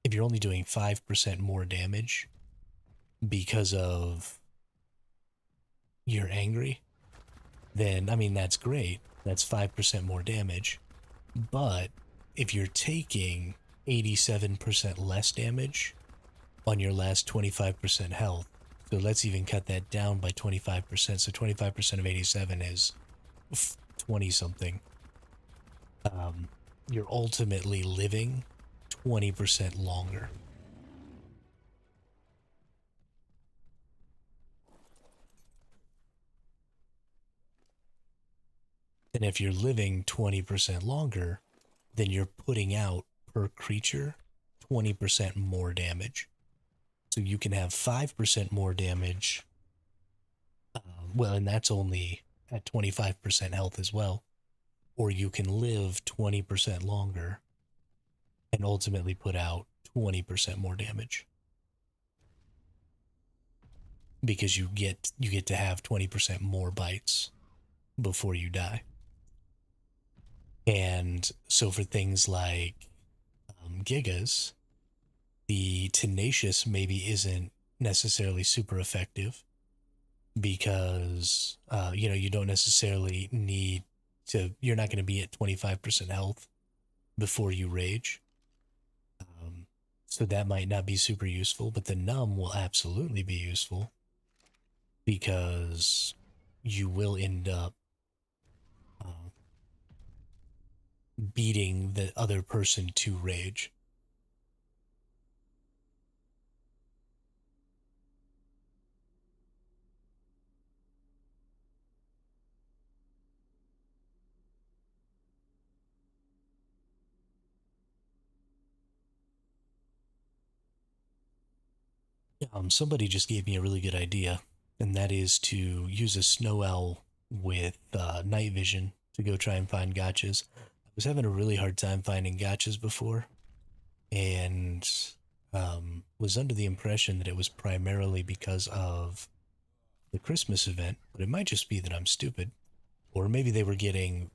if you're only doing 5% more damage because of you're angry, then I mean that's great. That's 5% more damage. But if you're taking 87% less damage on your last 25% health, so let's even cut that down by 25%. So 25% of 87 is 20 something. You're ultimately living 20% longer. And if you're living 20% longer, then you're putting out per creature 20% more damage. So you can have 5% more damage. Well, and that's only at 25% health as well. Or you can live 20% longer and ultimately put out 20% more damage. Because you get to have 20% more bites before you die. And so for things like gigas, the tenacious maybe isn't necessarily super effective because you don't necessarily need to. You're not going to be at 25% health before you rage, so that might not be super useful. But the numb will absolutely be useful because you will end up uh, beating the other person to rage. Somebody just gave me a really good idea, and that is to use a snow owl with night vision to go try and find gotchas. I was having a really hard time finding gotchas before, and was under the impression that it was primarily because of the Christmas event, but it might just be that I'm stupid, or maybe they were getting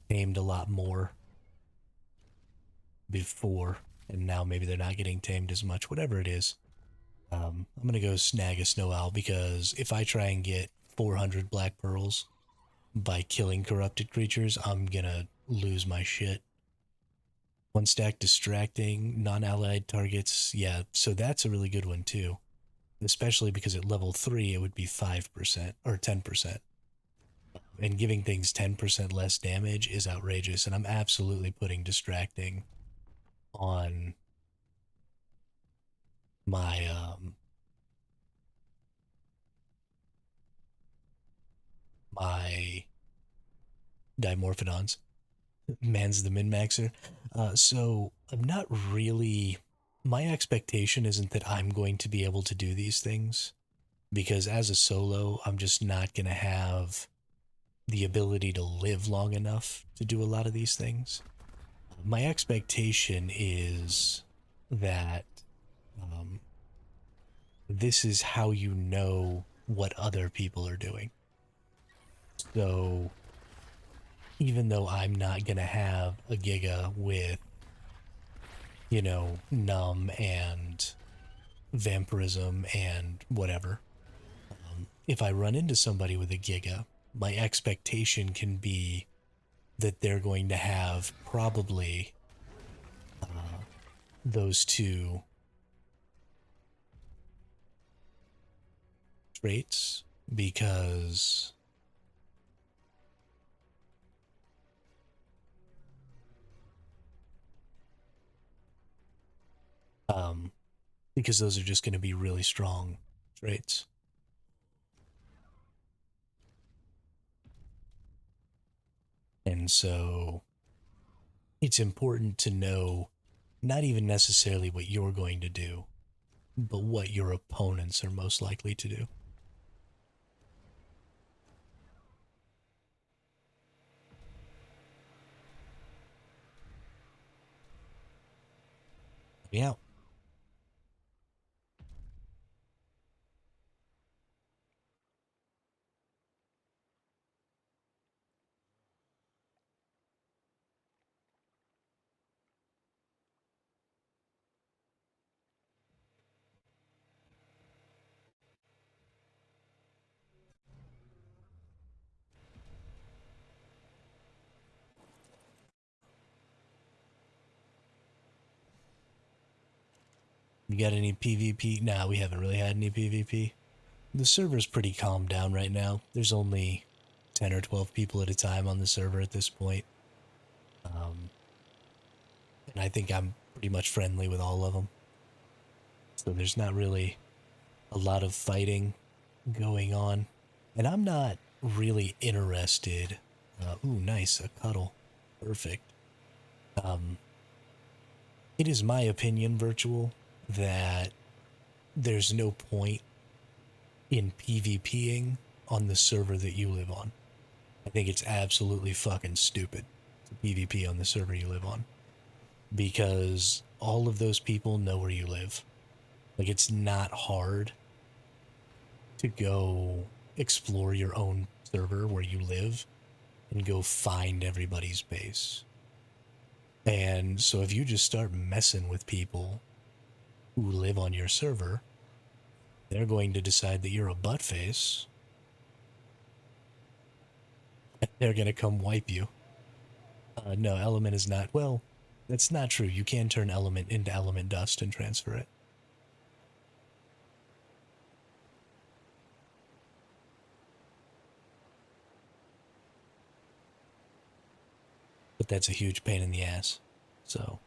tamed a lot more before, and now maybe they're not getting tamed as much. Whatever it is, I'm gonna go snag a snow owl because if I try and get 400 black pearls by killing corrupted creatures, I'm gonna lose my shit. 1-stack distracting non-allied targets. Yeah, so that's a really good one too. Especially because at level 3 it would be 5% or 10%. And giving things 10% less damage is outrageous, and I'm absolutely putting distracting on my my dimorphodons. Man's the min-maxer. So I'm not really. My expectation isn't that I'm going to be able to do these things. because as a solo, I'm just not going to have the ability to live long enough to do a lot of these things. My expectation is that um, this is how you know what other people are doing. So even though I'm not going to have a Giga with, Numb and Vampirism and whatever, if I run into somebody with a Giga, my expectation can be that they're going to have probably those two traits because um because those are just going to be really strong traits. And so it's important to know not even necessarily what you're going to do, but what your opponents are most likely to do. Yeah. You got any PvP? Nah, we haven't really had any PvP. The server's pretty calmed down right now. There's only 10 or 12 people at a time on the server at this point. And I think I'm pretty much friendly with all of them. So there's not really a lot of fighting going on. And I'm not really interested. Ooh, nice, a cuddle. Perfect. It is my opinion, Virtual, that there's no point in PvPing on the server that you live on. I think it's absolutely fucking stupid to PvP on the server you live on. Because all of those people know where you live. Like, it's not hard to go explore your own server where you live and go find everybody's base. And so if you just start messing with people who live on your server, they're going to decide that you're a buttface. They're going to come wipe you. No, element is not. Well, that's not true. You can turn element into element dust and transfer it. But that's a huge pain in the ass. So,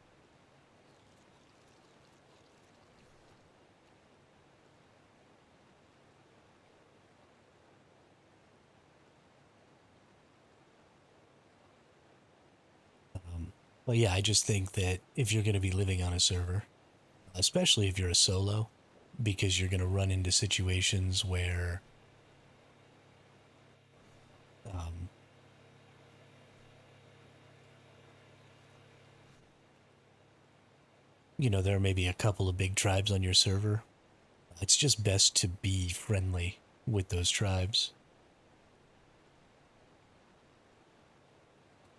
but yeah, I just think that if you're going to be living on a server, especially if you're a solo, because you're going to run into situations where um, there may be a couple of big tribes on your server. It's just best to be friendly with those tribes.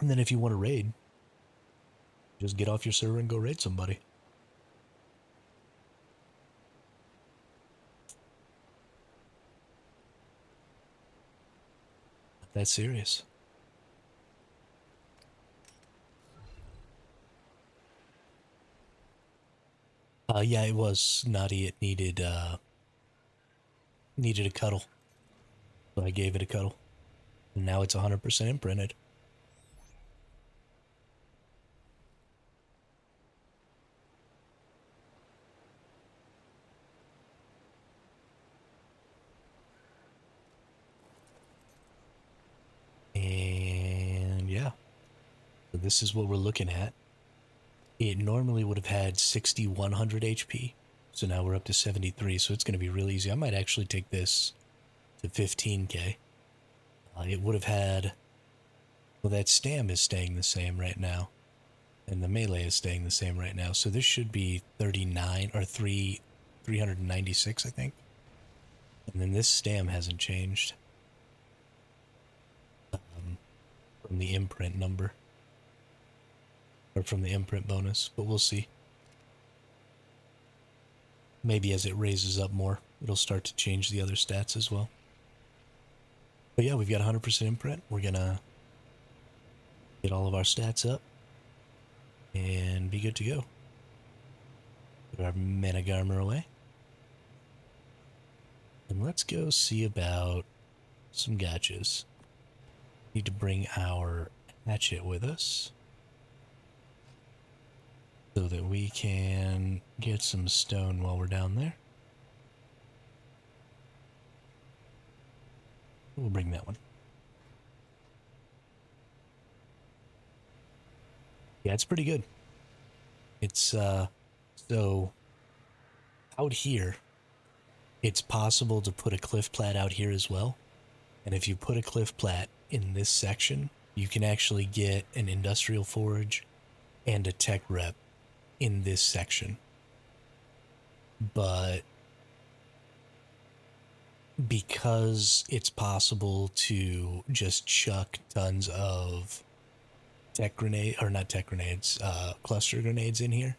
And then if you want to raid, just get off your server and go raid somebody. Not that serious. Yeah, it was naughty. It needed a cuddle. So I gave it a cuddle. And now it's 100% imprinted. And yeah, so this is what we're looking at. It normally would have had 6,100 HP. So now we're up to 73, so it's going to be real easy. I might actually take this to 15k. It would have had... Well, that stam is staying the same right now. And the melee is staying the same right now. So this should be 39 or 396, I think. And then this stam hasn't changed from the imprint number. Or from the imprint bonus, but we'll see. Maybe as it raises up more, it'll start to change the other stats as well. But yeah, we've got 100% imprint. We're gonna get all of our stats up and be good to go. Put our Managarmer away. And let's go see about some gotchas. Need to bring our hatchet with us so that we can get some stone while we're down there. We'll bring that one. Yeah, it's pretty good. It's, so out here, it's possible to put a cliff plat out here as well. And if you put a cliff plat in this section, you can actually get an industrial forge and a tech rep in this section. But because it's possible to just chuck tons of cluster grenades in here,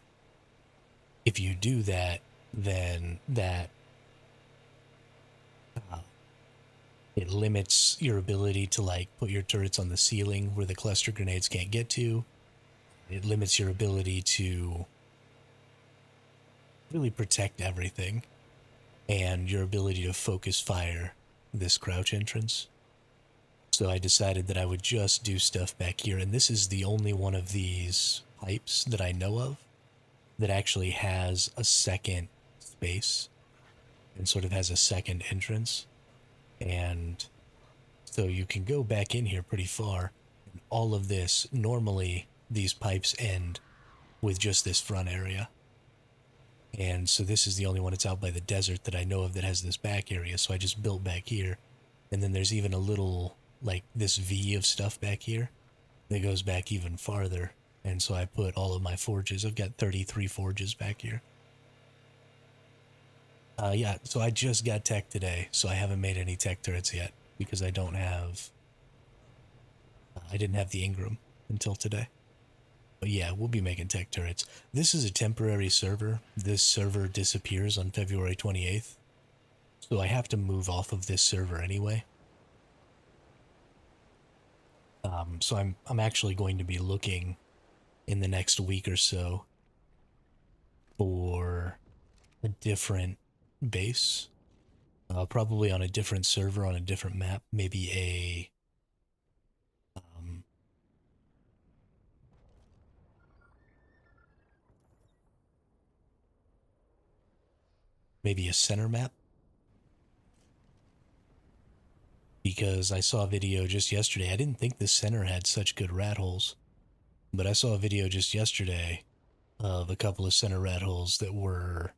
if you do that, then it limits your ability to like put your turrets on the ceiling where the cluster grenades can't get to. It limits your ability to really protect everything and your ability to focus fire this crouch entrance. So I decided that I would just do stuff back here, and this is the only one of these pipes that I know of that actually has a second space and sort of has a second entrance. And so you can go back in here pretty far. And all of this, normally these pipes end with just this front area. And so this is the only one that's out by the desert that I know of that has this back area. So I just built back here. And then there's even a little, like this V of stuff back here that goes back even farther. And so I put all of my forges. I've got 33 forges back here. Yeah, so I just got tech today, so I haven't made any tech turrets yet because I didn't have the Ingram until today. But yeah, we'll be making tech turrets. This is a temporary server. This server disappears on February 28th. So I have to move off of this server anyway. So I'm actually going to be looking in the next week or so for a different base, probably on a different server on a different map, maybe a center map, because I saw a video just yesterday. I didn't think the center had such good rat holes, but I saw a video just yesterday of a couple of center rat holes that were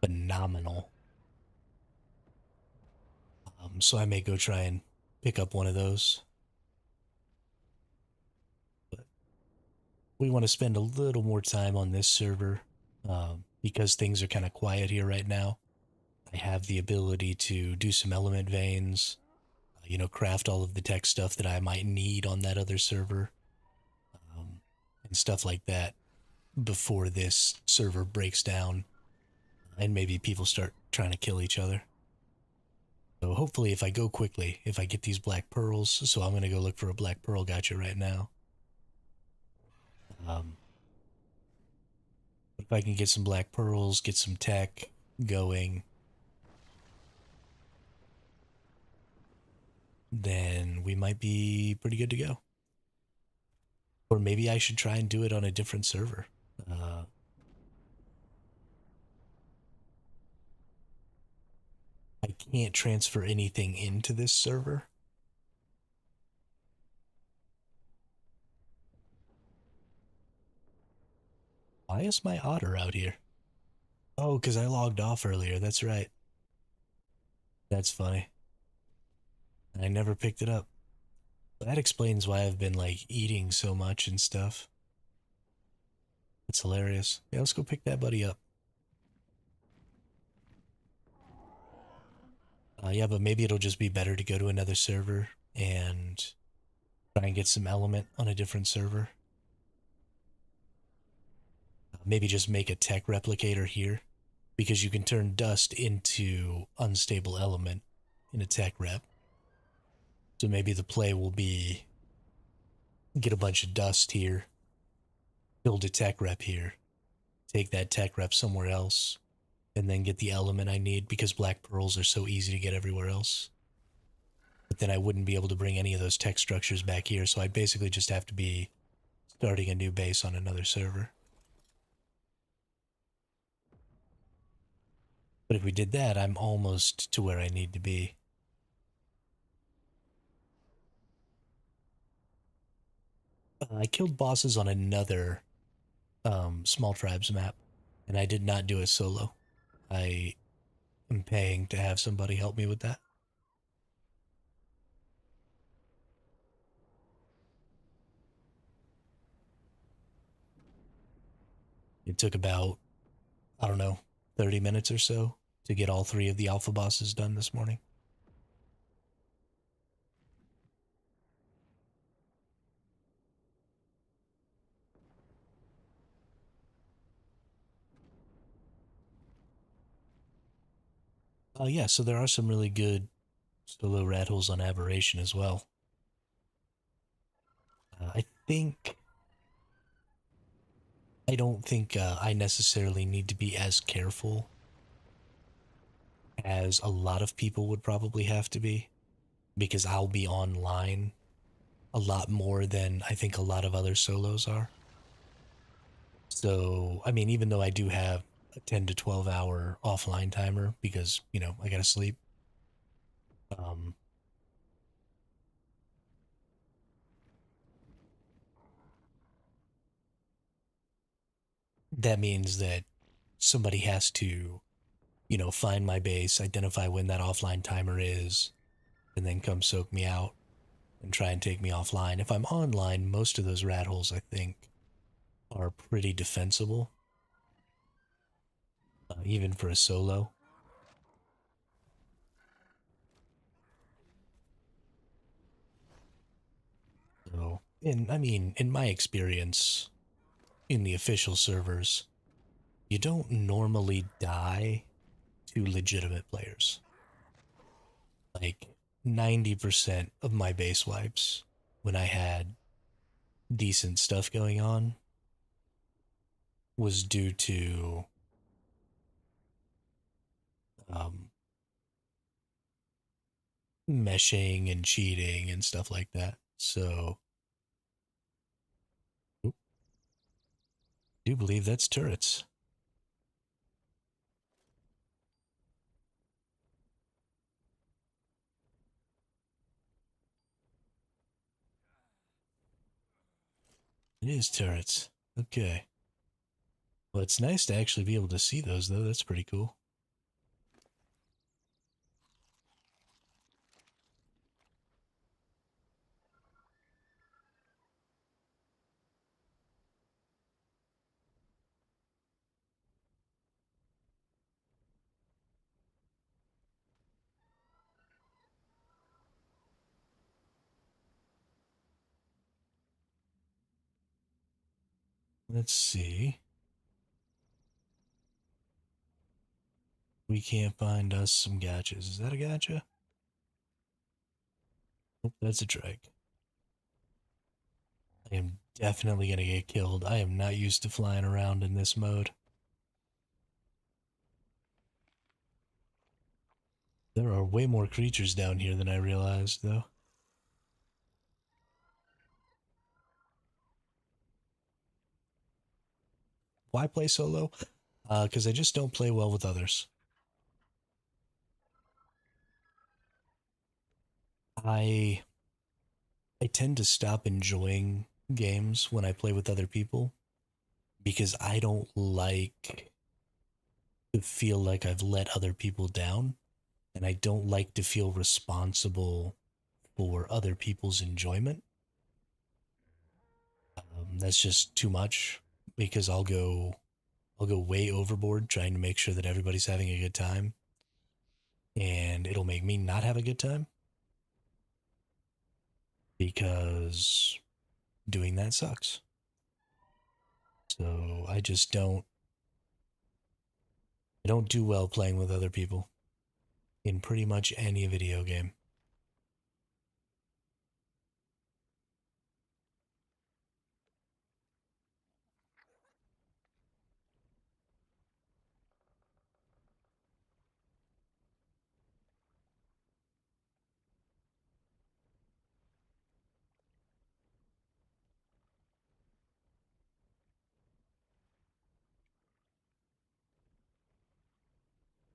phenomenal. So I may go try and pick up one of those. But we want to spend a little more time on this server because things are kind of quiet here right now. I have the ability to do some element veins, craft all of the tech stuff that I might need on that other server, and stuff like that before this server breaks down and maybe people start trying to kill each other. So hopefully if I go quickly, if I get these black pearls, so I'm going to go look for a black pearl gotcha right now. If I can get some black pearls, get some tech going, then we might be pretty good to go. Or maybe I should try and do it on a different server. I can't transfer anything into this server. Why is my otter out here? Oh, because I logged off earlier. That's right. That's funny. I never picked it up. That explains why I've been like eating so much and stuff. It's hilarious. Yeah, let's go pick that buddy up. Yeah, but maybe it'll just be better to go to another server and try and get some element on a different server. Maybe just make a tech replicator here because you can turn dust into unstable element in a tech rep. So maybe the play will be get a bunch of dust here, build a tech rep here, take that tech rep somewhere else, and then get the element I need because black pearls are so easy to get everywhere else. But then I wouldn't be able to bring any of those tech structures back here, so I'd basically just have to be starting a new base on another server. But if we did that, I'm almost to where I need to be. I killed bosses on another small tribes map, and I did not do it solo. I am paying to have somebody help me with that. It took about, I don't know, 30 minutes or so to get all three of the alpha bosses done this morning. Yeah, so there are some really good solo rat holes on Aberration as well. I don't think I necessarily need to be as careful as a lot of people would probably have to be because I'll be online a lot more than I think a lot of other solos are. So, I mean, even though I do have a 10 to 12 hour offline timer because, I gotta sleep, um, that means that somebody has to, find my base, identify when that offline timer is, and then come soak me out and try and take me offline. If I'm online, most of those rat holes, I think, are pretty defensible, even for a solo. So, I mean, in my experience, in the official servers, you don't normally die to legitimate players. Like 90% of my base wipes when I had decent stuff going on was due to um, meshing and cheating and stuff like that. So, I do believe that's turrets. It is turrets. Okay. Well, it's nice to actually be able to see those, though. That's pretty cool. Let's see. We can't find us some gotchas. Is that a gotcha? Nope, that's a drag. I am definitely gonna get killed. I am not used to flying around in this mode. There are way more creatures down here than I realized, though. Why play solo? Because I just don't play well with others. I I tend to stop enjoying games when I play with other people because I don't like to feel like I've let other people down, and I don't like to feel responsible for other people's enjoyment. That's just too much because I'll go way overboard trying to make sure that everybody's having a good time, and it'll make me not have a good time because doing that sucks. So I don't do well playing with other people in pretty much any video game.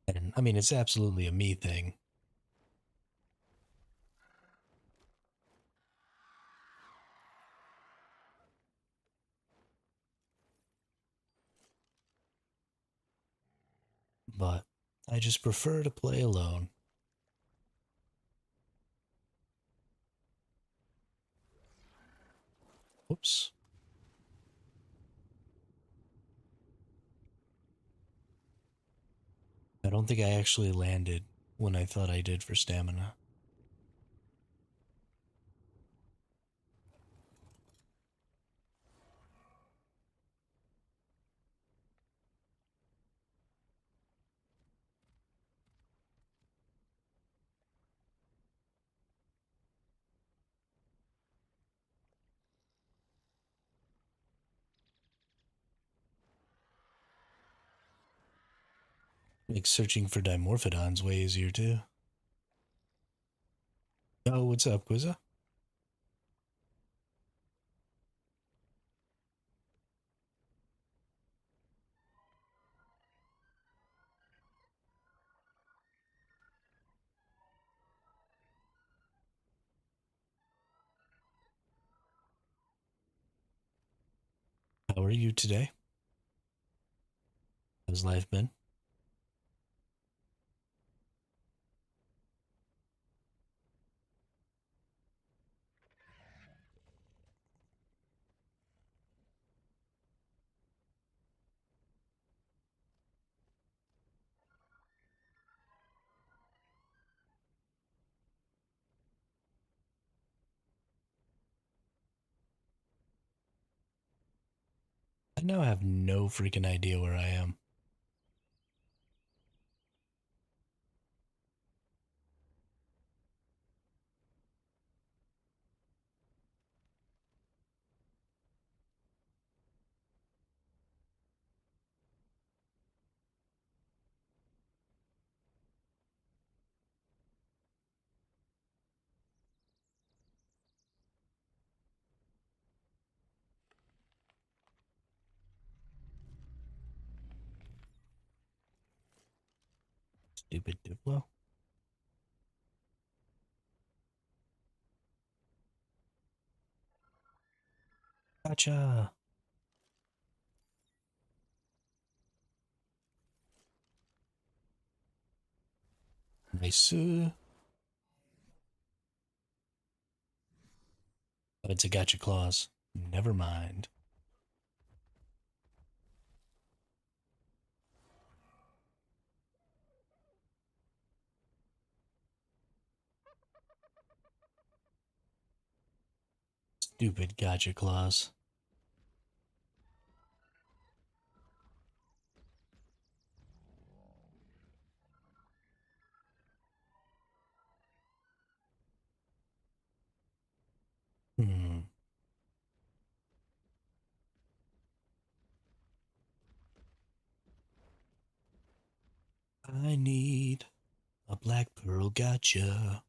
And I mean, it's absolutely a me thing, but I just prefer to play alone. Whoops. I don't think I actually landed when I thought I did for stamina. Makes searching for dimorphodons way easier too. Oh, what's up, Quizza? How are you today? How's life been? I now have no freaking idea where I am. Stupid Diplo. Gotcha. Nice. Oh, it's a gotcha clause. Never mind. Stupid gotcha clause. Hmm. I need a black pearl gotcha.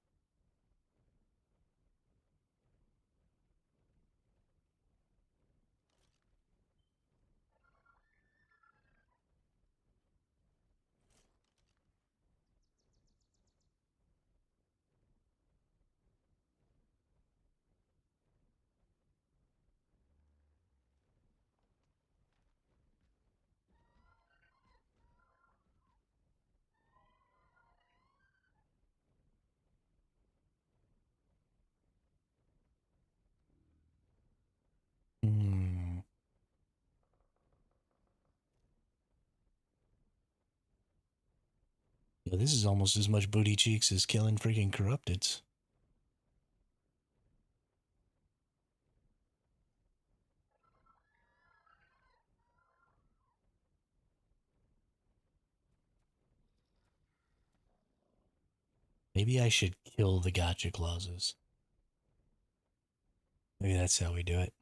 Yo, this is almost as much booty cheeks as killing freaking corrupteds. Maybe I should kill the gotcha clauses. Maybe that's how we do it.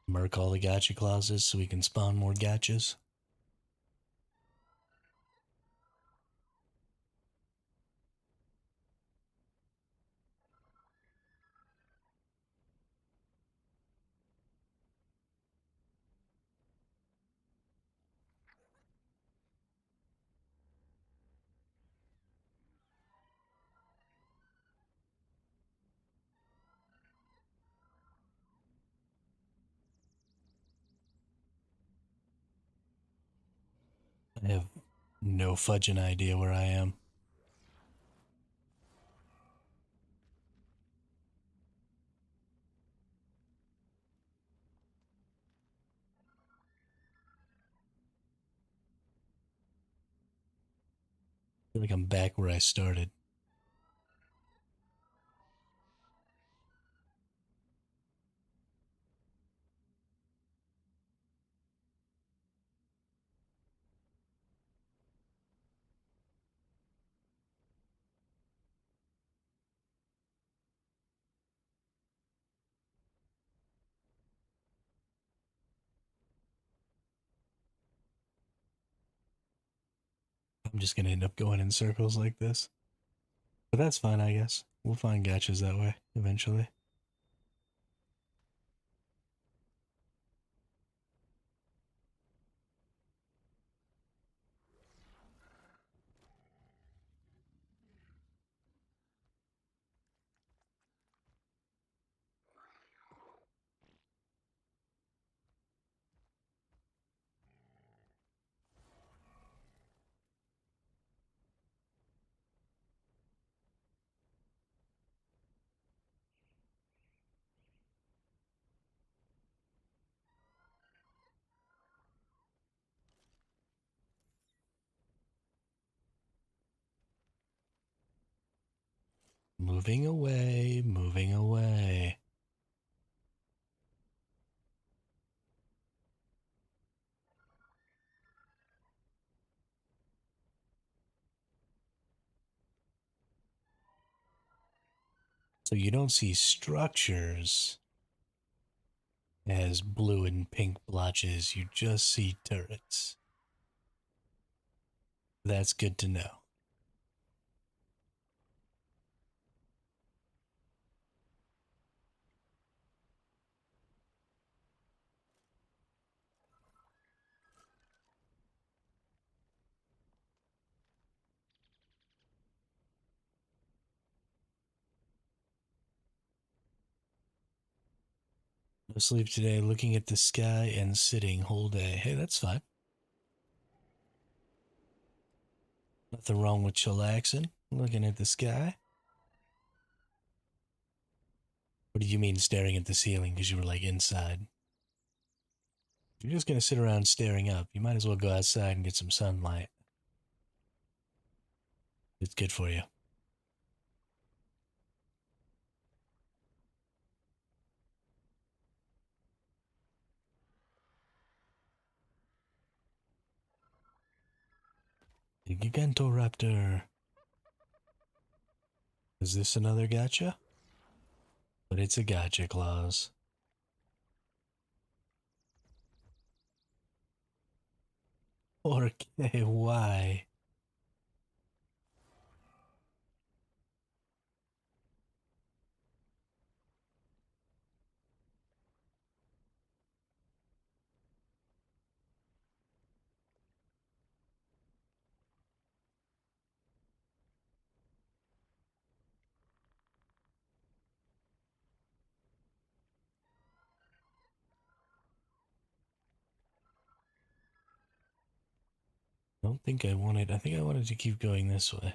Murk all the gotcha clauses so we can spawn more gotchas. I have no fudging idea where I am. I feel like I'm back where I started. I'm just gonna end up going in circles like this. But that's fine, I guess. We'll find gotchas that way, eventually. Moving away, moving away. So you don't see structures as blue and pink blotches, you just see turrets. That's good to know. No sleep today, looking at the sky and sitting whole day. Hey, that's fine. Nothing wrong with chillaxing, looking at the sky. What do you mean staring at the ceiling because you were like inside? If you're just gonna sit around staring up, you might as well go outside and get some sunlight. It's good for you. The Gigantoraptor. Is this another gotcha? But it's a gotcha clause. Okay, why? I don't think I wanted. I think I wanted to keep going this way.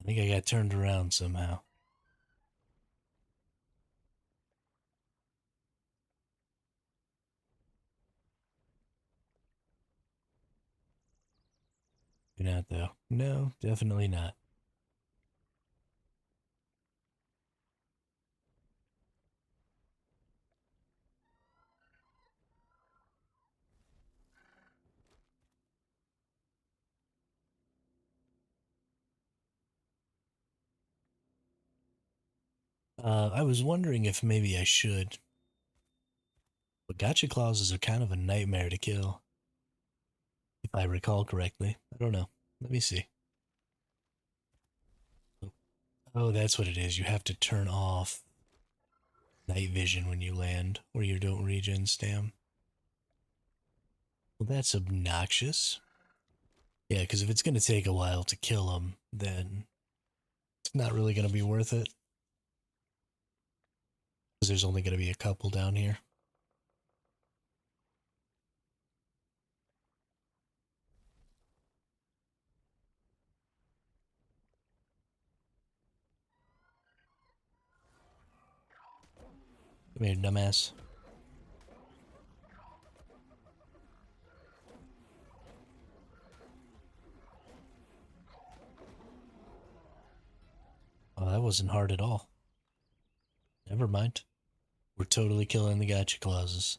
I think I got turned around somehow. Probably not, though. No, definitely not. I was wondering if maybe I should, but gotcha clauses are kind of a nightmare to kill, if I recall correctly. I don't know. Let me see. Oh, that's what it is. You have to turn off night vision when you land, or you don't regen stam. Well, that's obnoxious. Yeah, because if it's going to take a while to kill them, then it's not really going to be worth it. Because there's only going to be a couple down here. Come here, dumbass. Oh, that wasn't hard at all. Never mind. We're totally killing the gotcha clauses.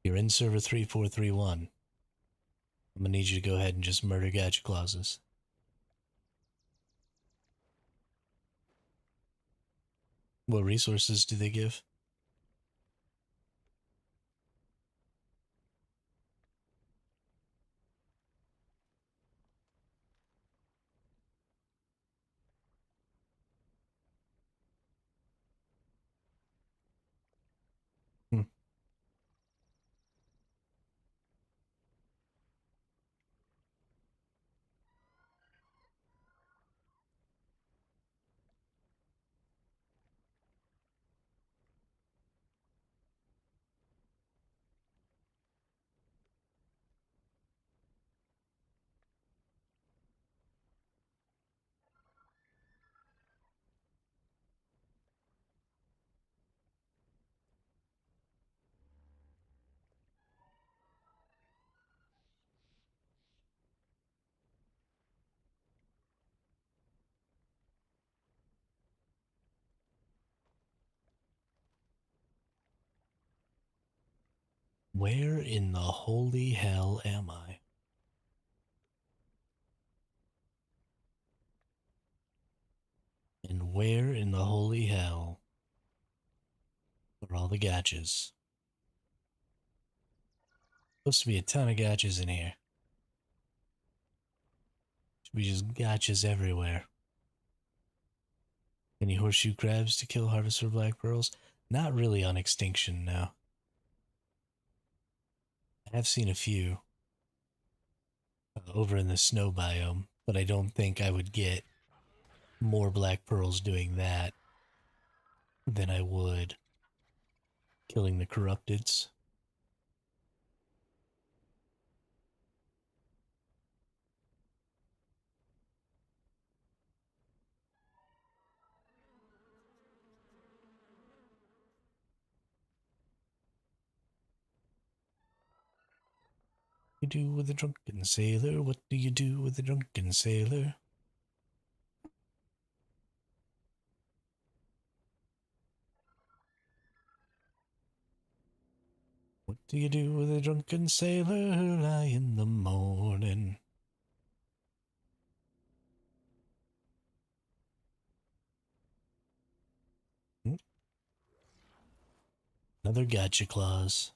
You're in server 3431. I'm gonna need you to go ahead and just murder gotcha clauses. What resources do they give? Hmm. Where in the holy hell am I? And where in the holy hell are all the gotchas? Supposed to be a ton of gotchas in here. Should be just gotchas everywhere. Any horseshoe crabs to kill harvest for black pearls? Not really on extinction now. I have seen a few over in the snow biome, but I don't think I would get more black pearls doing that than I would killing the corrupteds. What do you do with a drunken sailor? What do you do with a drunken sailor? What do you do with a drunken sailor early in the morning? Hmm? Another gotcha clause.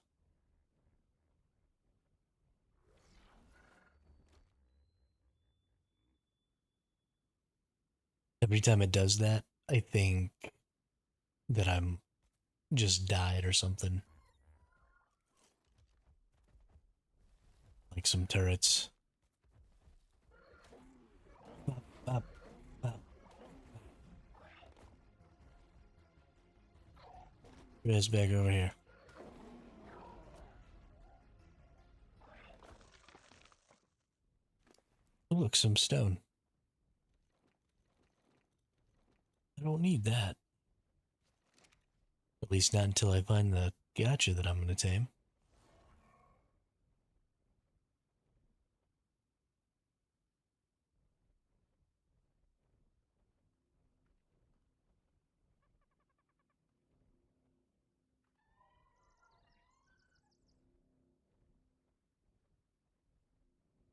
Every time it does that, I think that I'm just died or something. Like some turrets. Bop, bop, bop. Res back over here. Ooh, look, some stone. I don't need that. At least not until I find the gacha that I'm going to tame.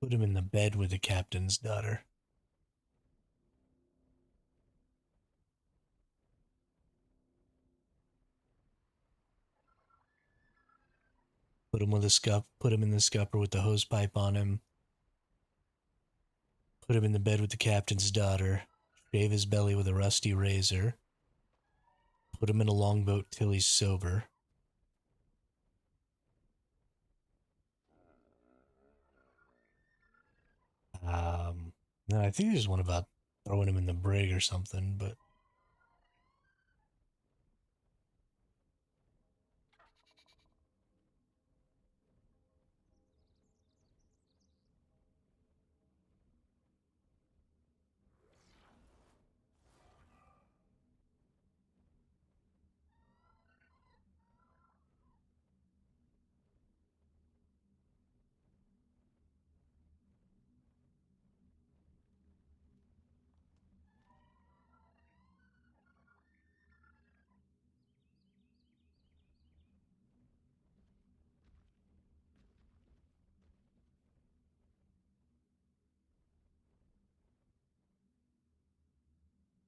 Put him in the bed with the captain's daughter. Put him in the scupper with the hose pipe on him. Put him in the bed with the captain's daughter. Shave his belly with a rusty razor. Put him in a longboat till he's sober. No, I think there's one about throwing him in the brig or something, but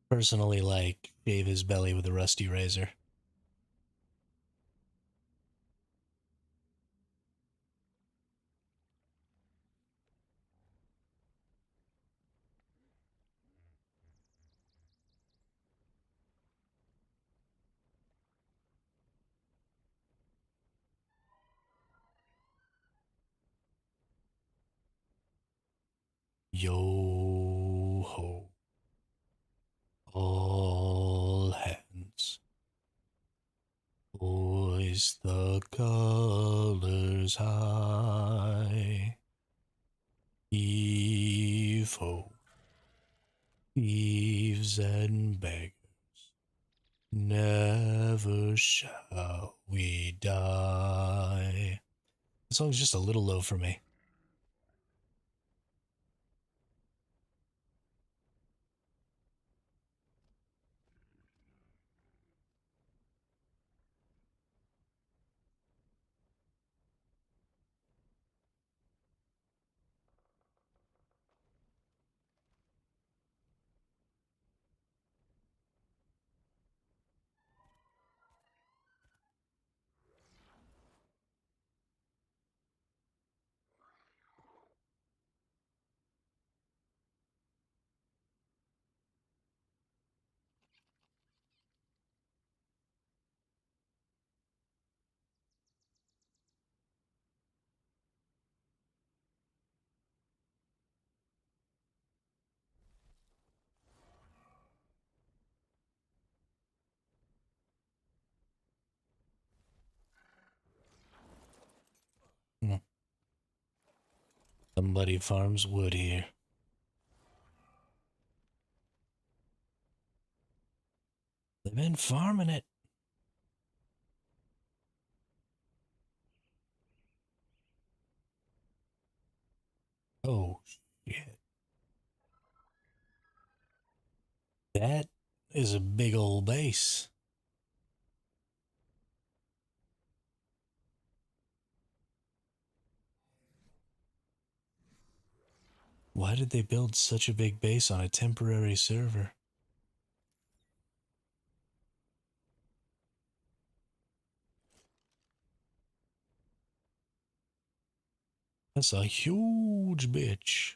personally, like, shave his belly with a rusty razor. Yo ho. All hands. Hoist the colors high. Heave ho. Thieves and beggars. Never shall we die. The song's just a little low for me. Hmm. Somebody farms wood here. They've been farming it. Oh, shit. That is a big old base. Why did they build such a big base on a temporary server? That's a huge bitch.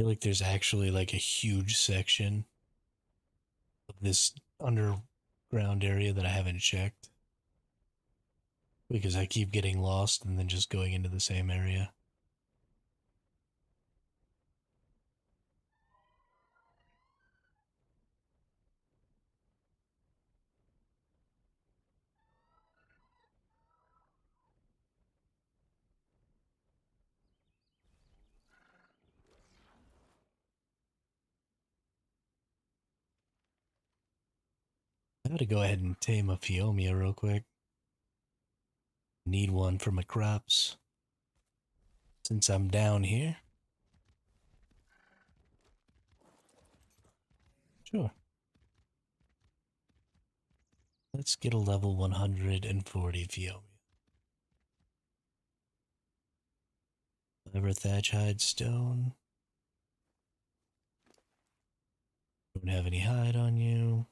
feel like there's actually like a huge section of this underground area that I haven't checked because I keep getting lost and then just going into the same area. I gotta go ahead and tame a Phiomia real quick. Need one for my crops. Since I'm down here. Sure. Let's get a level 140 Phiomia. Fiber thatch hide stone. Don't have any hide on you.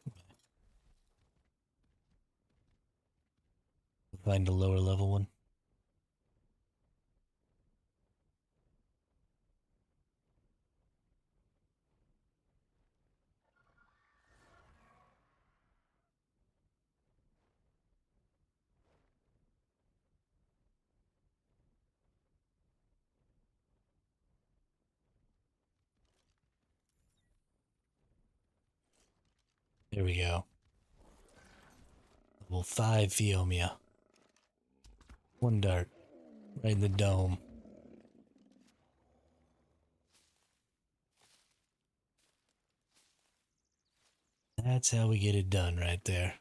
Find a lower level one. There we go. Level 5 Phiomia. One dart. Right in the dome. That's how we get it done right there.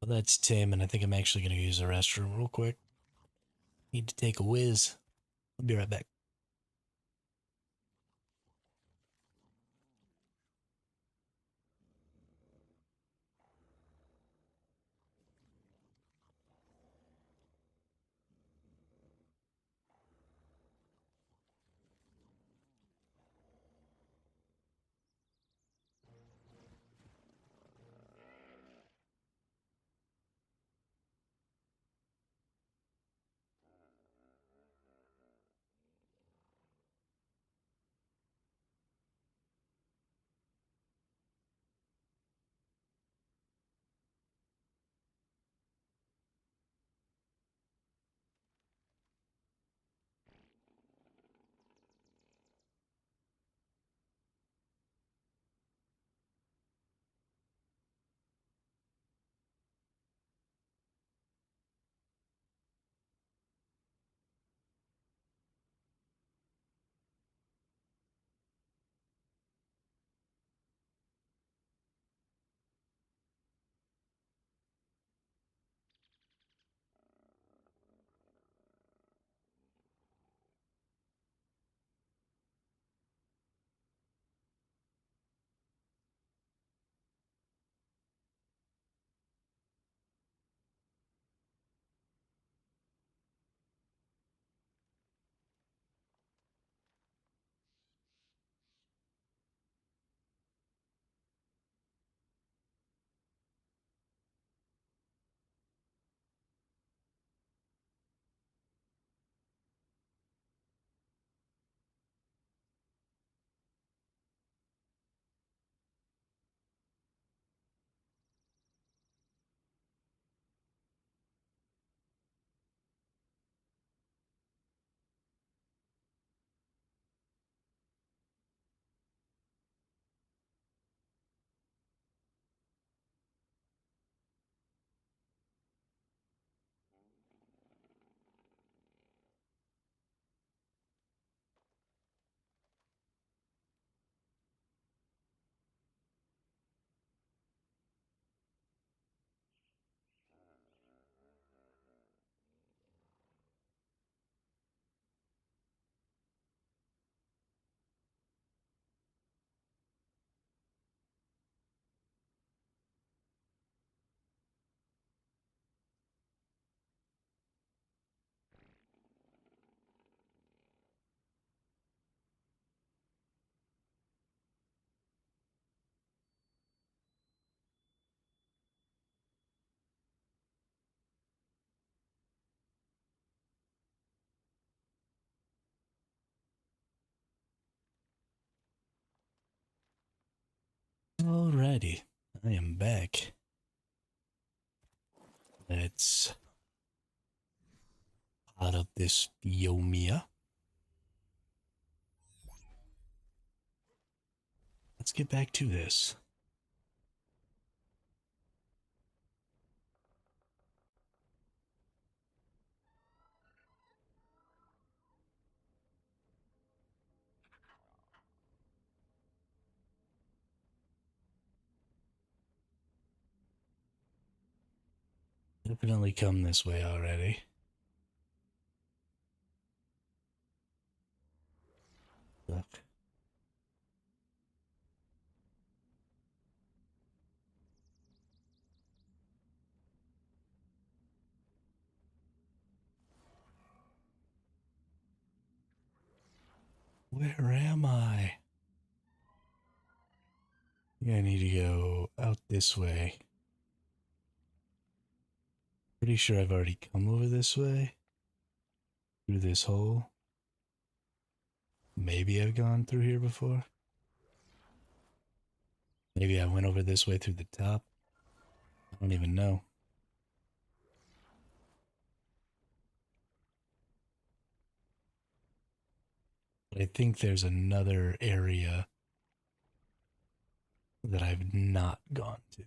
Well, that's Tim, and I think I'm actually going to use the restroom real quick. Need to take a whiz. I'll be right back. Alrighty, I am back. Let's pot up this Yomia. Let's get back to this. Definitely come this way already. Look. Where am I? I need to go out this way. Pretty sure I've already come over this way. Through this hole. Maybe I've gone through here before. Maybe I went over this way through the top. I don't even know. But I think there's another area that I've not gone to.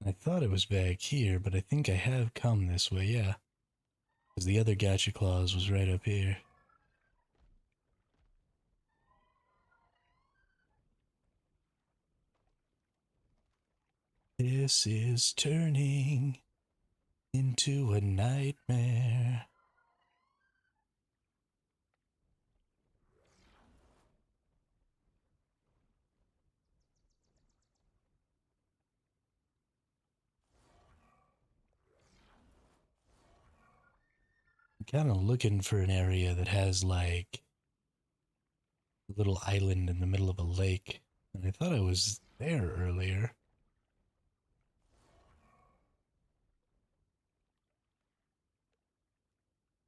I thought it was back here, but I think I have come this way, yeah. Because the other gacha clause was right up here. This is turning into a nightmare. I'm kind of looking for an area that has like a little island in the middle of a lake. And I thought I was there earlier.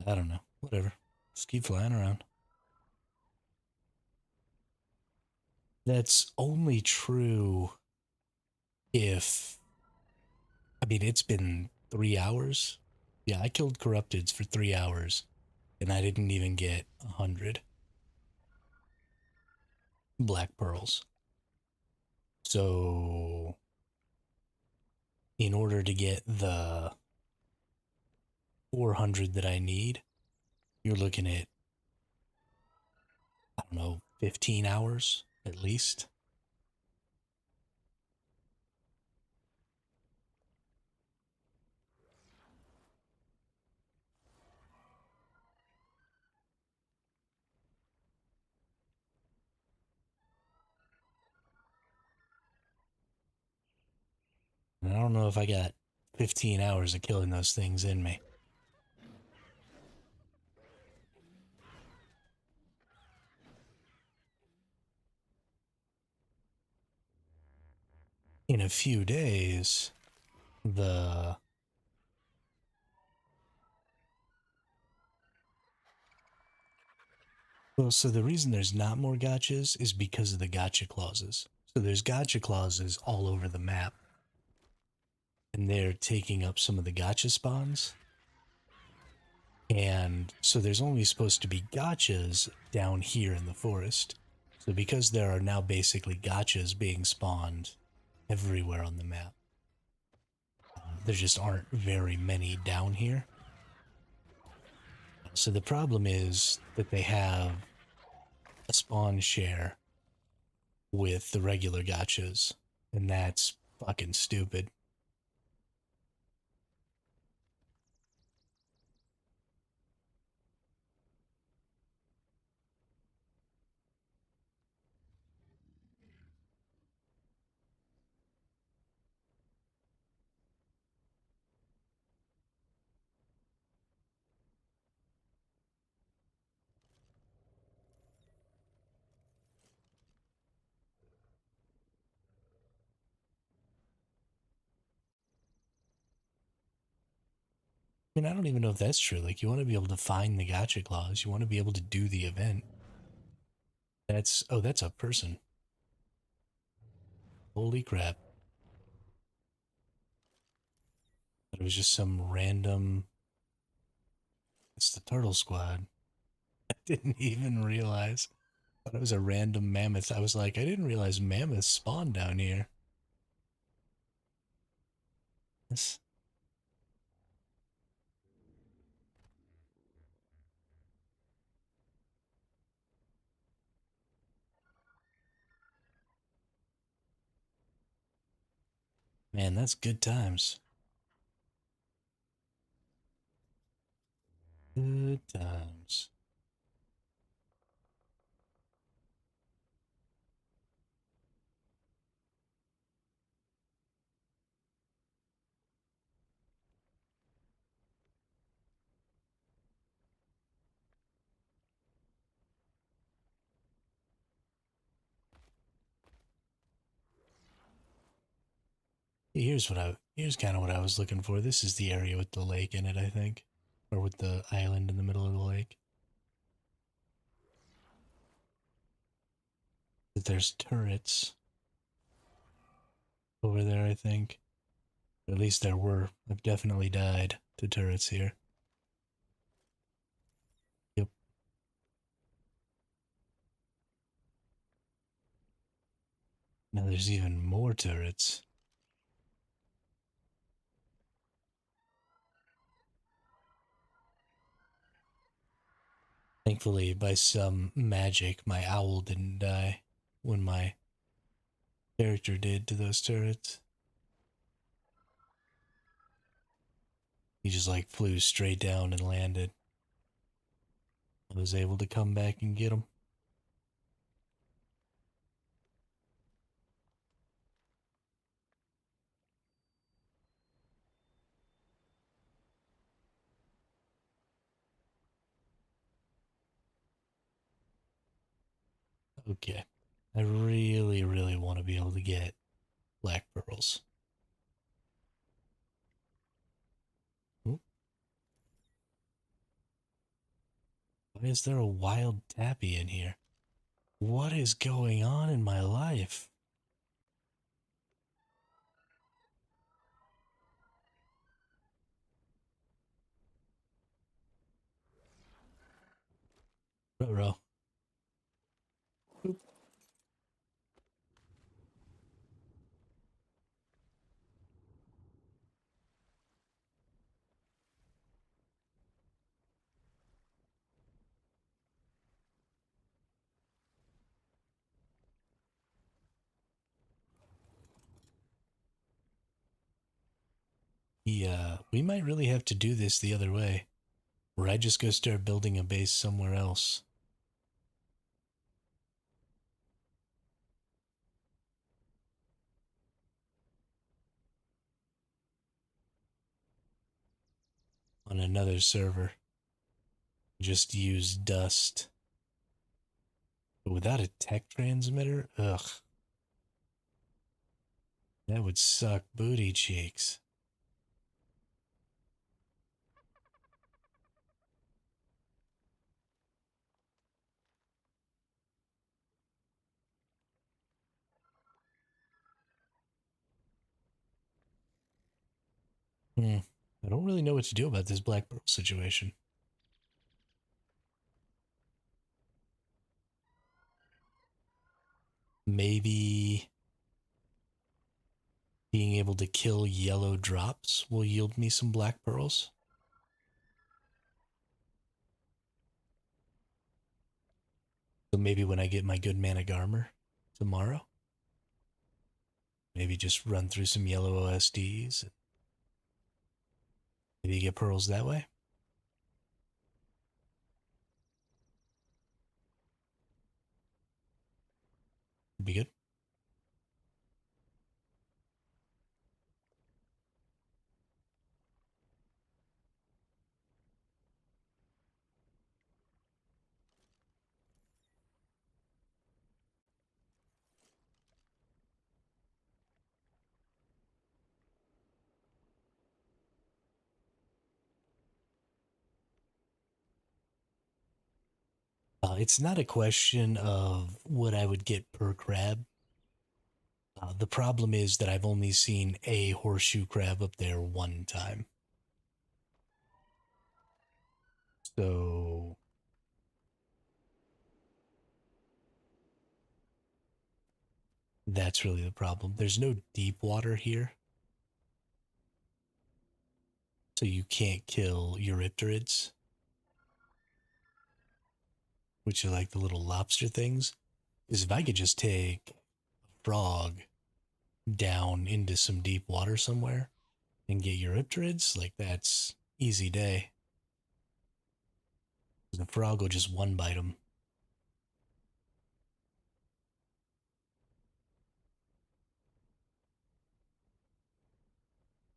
I don't know. Whatever. Just keep flying around. That's only true if. I mean, it's been 3 hours. Yeah, I killed corrupteds for 3 hours, and I didn't even get 100 black pearls. So, in order to get the 400 that I need, you're looking at, I don't know, 15 hours at least. And I don't know if I got 15 hours of killing those things in me. In a few days, the well, so the reason there's not more gotchas is because of the gotcha clauses. So there's gotcha clauses all over the map, and they're taking up some of the gotcha spawns. And so there's only supposed to be gotchas down here in the forest. So because there are now basically gotchas being spawned everywhere on the map, there just aren't very many down here. So the problem is that they have a spawn share with the regular gotchas, and that's fucking stupid. I mean, I don't even know if that's true. Like, you want to be able to find the gotcha clause. You want to be able to do the event. That's, oh, that's a person. Holy crap. It was just some random, it's the turtle squad. I didn't even realize. I thought it was a random mammoth. I was like, I didn't realize mammoths spawn down here. This, man, that's good times. Good times. Here's kind of what I was looking for. This is the area with the lake in it, I think. Or with the island in the middle of the lake. But there's turrets over there, I think. At least there were. I've definitely died to turrets here. Yep. Now there's even more turrets. Thankfully, by some magic, my owl didn't die when my character did to those turrets. He just like flew straight down and landed. I was able to come back and get him. Okay. I really, really want to be able to get black pearls. Oop, why is there a wild tappy in here? What is going on in my life? Bro. Yeah, we might really have to do this the other way, where I just go start building a base somewhere else. On another server. Just use dust. But without a tech transmitter? Ugh. That would suck booty cheeks. Hmm. I don't really know what to do about this Black Pearl situation. Maybe being able to kill yellow drops will yield me some black pearls. So maybe when I get my good manic armor tomorrow, maybe just run through some yellow OSDs. Maybe get pearls that way. Would be good. It's not a question of what I would get per crab. The problem is that I've only seen a horseshoe crab up there one time. So that's really the problem. There's no deep water here, so you can't kill eurypterids, which are like the little lobster things. Because if I could just take a frog down into some deep water somewhere and get eurypterids, like that's easy day. The frog will just one bite them.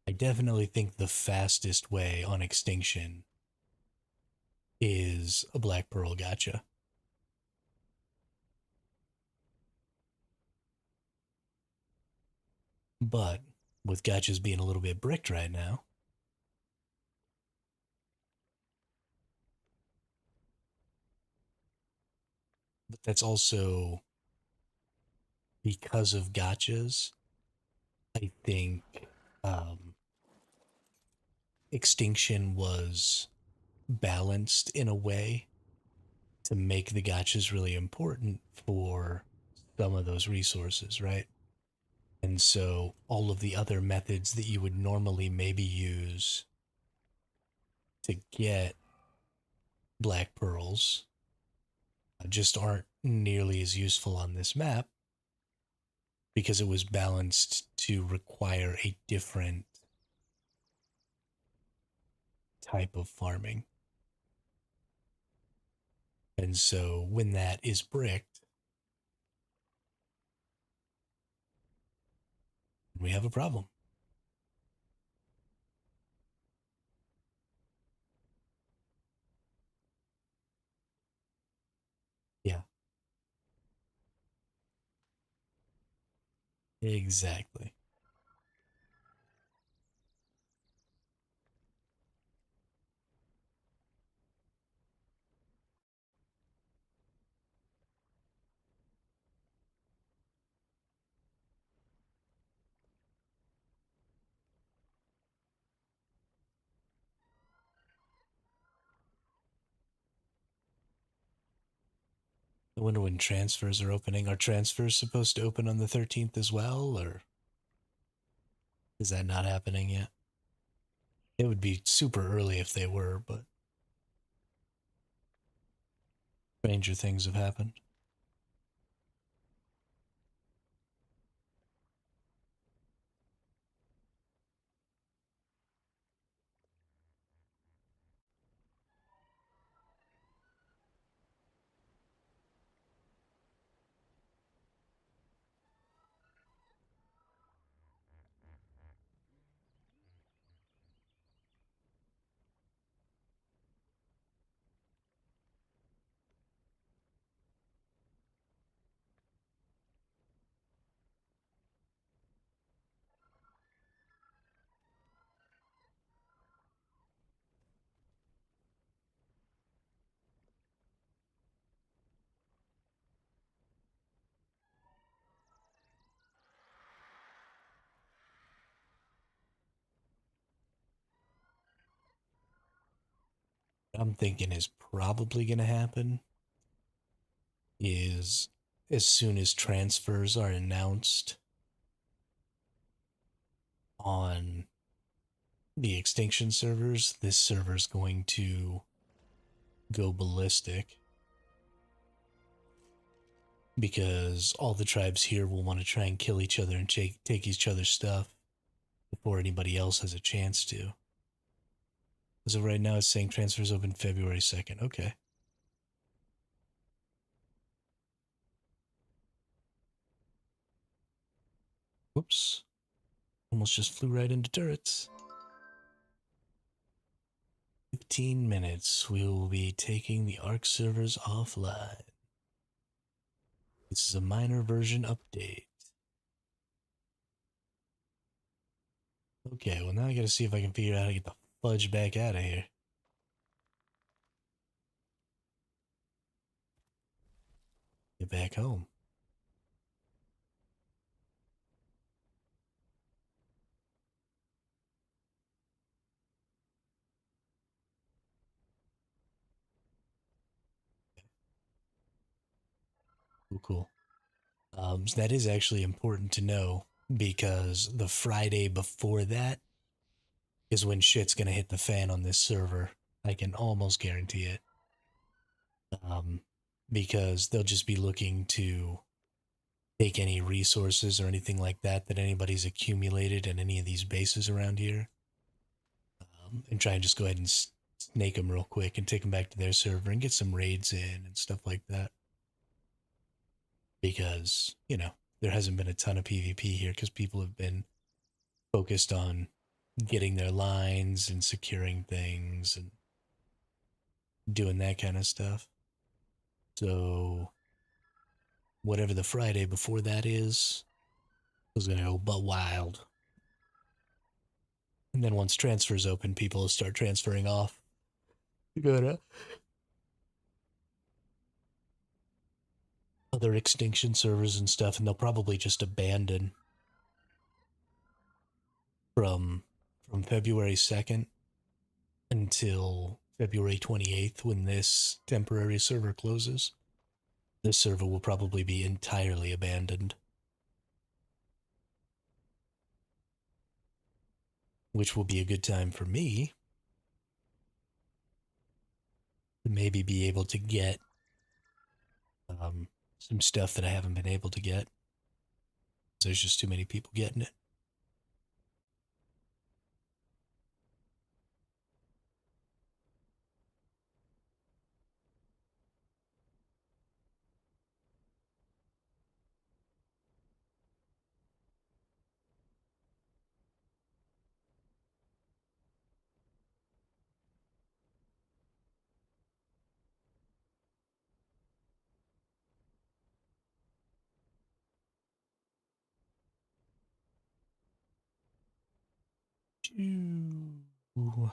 I definitely think the fastest way on extinction is a black pearl gotcha. But with gotchas being a little bit bricked right now, but that's also because of gotchas. I think um, extinction was balanced in a way to make the gotchas really important for some of those resources, right? And so all of the other methods that you would normally maybe use to get black pearls just aren't nearly as useful on this map because it was balanced to require a different type of farming. And so when that is bricked, we have a problem. Yeah, exactly. I wonder when transfers are opening. Are transfers supposed to open on the 13th as well, or is that not happening yet? It would be super early if they were, but stranger things have happened. I'm thinking is probably going to happen is as soon as transfers are announced on the extinction servers, this server's going to go ballistic because all the tribes here will want to try and kill each other and take each other's stuff before anybody else has a chance to. As of right now, it's saying transfers open February 2nd. Okay. Whoops. Almost just flew right into turrets. 15 minutes. We will be taking the ARK servers offline. This is a minor version update. Okay, well now I gotta see if I can figure out how to get the fudge back out of here. back home. Cool, cool. So that is actually important to know because the Friday before that is when shit's gonna hit the fan on this server. I can almost guarantee it. Um, because they'll just be looking to take any resources or anything like that that anybody's accumulated in any of these bases around here, and try and just go ahead and snake them real quick and take them back to their server and get some raids in and stuff like that. Because, there hasn't been a ton of PvP here because people have been focused on getting their lines and securing things and doing that kind of stuff. So, whatever the Friday before that is going to go but wild. And then once transfers open, people will start transferring off to go to other extinction servers and stuff, and they'll probably just abandon from February 2nd until February 28th when this temporary server closes. This server will probably be entirely abandoned, which will be a good time for me to maybe be able to get some stuff that I haven't been able to get. There's just too many people getting it. Ooh. Ooh.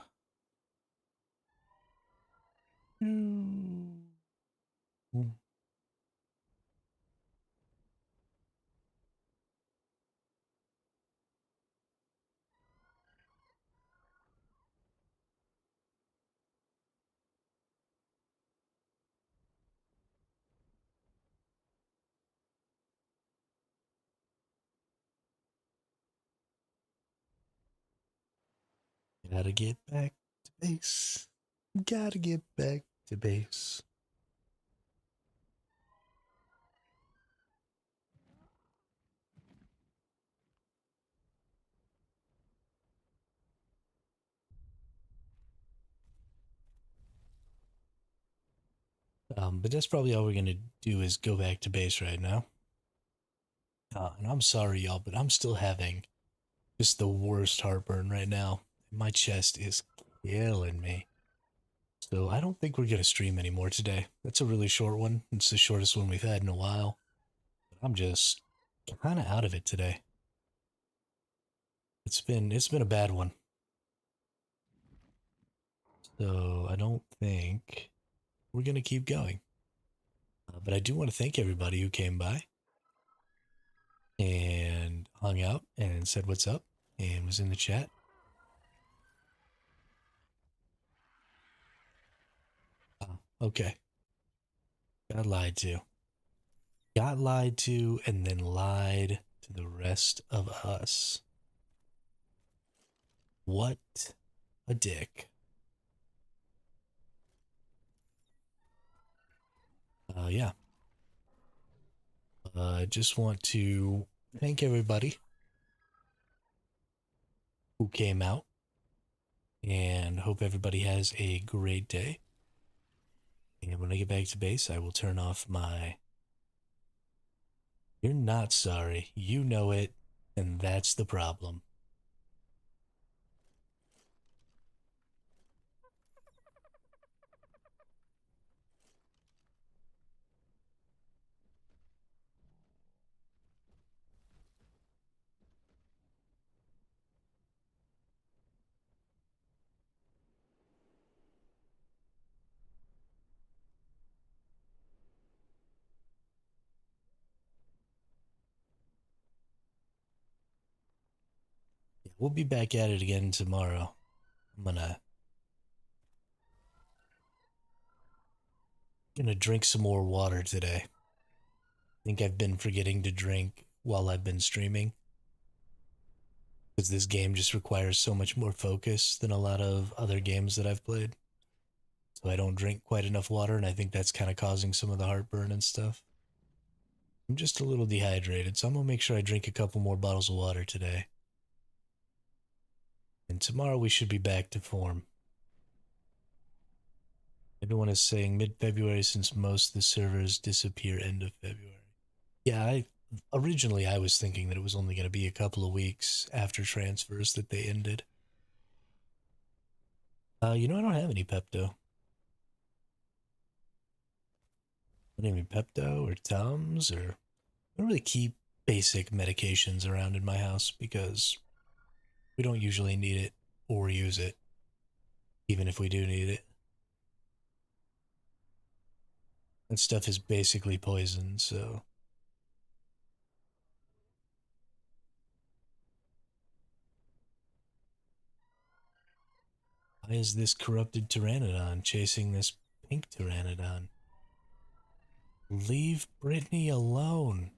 Gotta get back to base. Gotta get back to base. But that's probably all we're gonna do is go back to base right now. And I'm sorry, y'all, but I'm still having just the worst heartburn right now. My chest is killing me. So I don't think we're gonna stream anymore today. That's a really short one. It's the shortest one we've had in a while. I'm just kind of out of it today. It's been a bad one. So I don't think we're gonna keep going. But I do want to thank everybody who came by and hung out and said what's up and was in the chat. Okay. Got lied to. Got lied to and then lied to the rest of us. What a dick. Yeah. I just want to thank everybody who came out and hope everybody has a great day. And when I get back to base, I will turn off my. You're not sorry. You know it. And that's the problem. We'll be back at it again tomorrow. I'm gonna drink some more water today. I think I've been forgetting to drink while I've been streaming because this game just requires so much more focus than a lot of other games that I've played. So I don't drink quite enough water, and I think that's kind of causing some of the heartburn and stuff. I'm just a little dehydrated, so I'm gonna make sure I drink a couple more bottles of water today. And tomorrow we should be back to form. Everyone is saying mid-February since most of the servers disappear end of February. Yeah, originally I was thinking that it was only going to be a couple of weeks after transfers that they ended. I don't have any Pepto. I don't have any Pepto or Tums or I don't really keep basic medications around in my house because we don't usually need it or use it, even if we do need it. That stuff is basically poison, so. Why is this corrupted pteranodon chasing this pink pteranodon? Leave Brittany alone.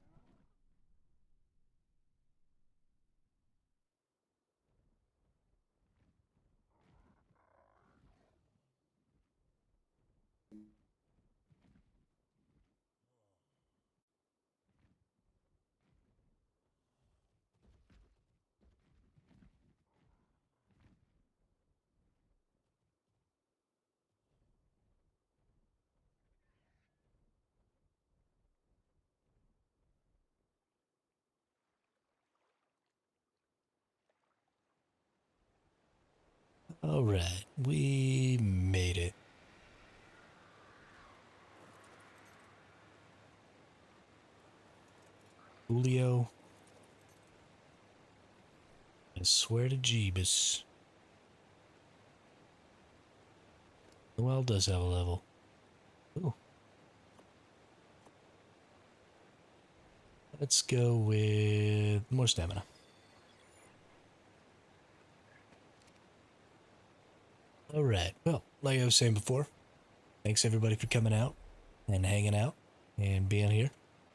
Alright, we made it. Julio. I swear to Jeebus. The well does have a level. Ooh. Let's go with more stamina. Alright, well, like I was saying before, thanks everybody for coming out and hanging out and being here.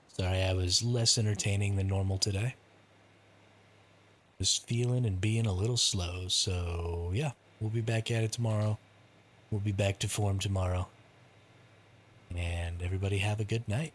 Sorry I was less entertaining than normal today. Just feeling and being a little slow, so yeah, we'll be back at it tomorrow. We'll be back to form tomorrow. And everybody have a good night.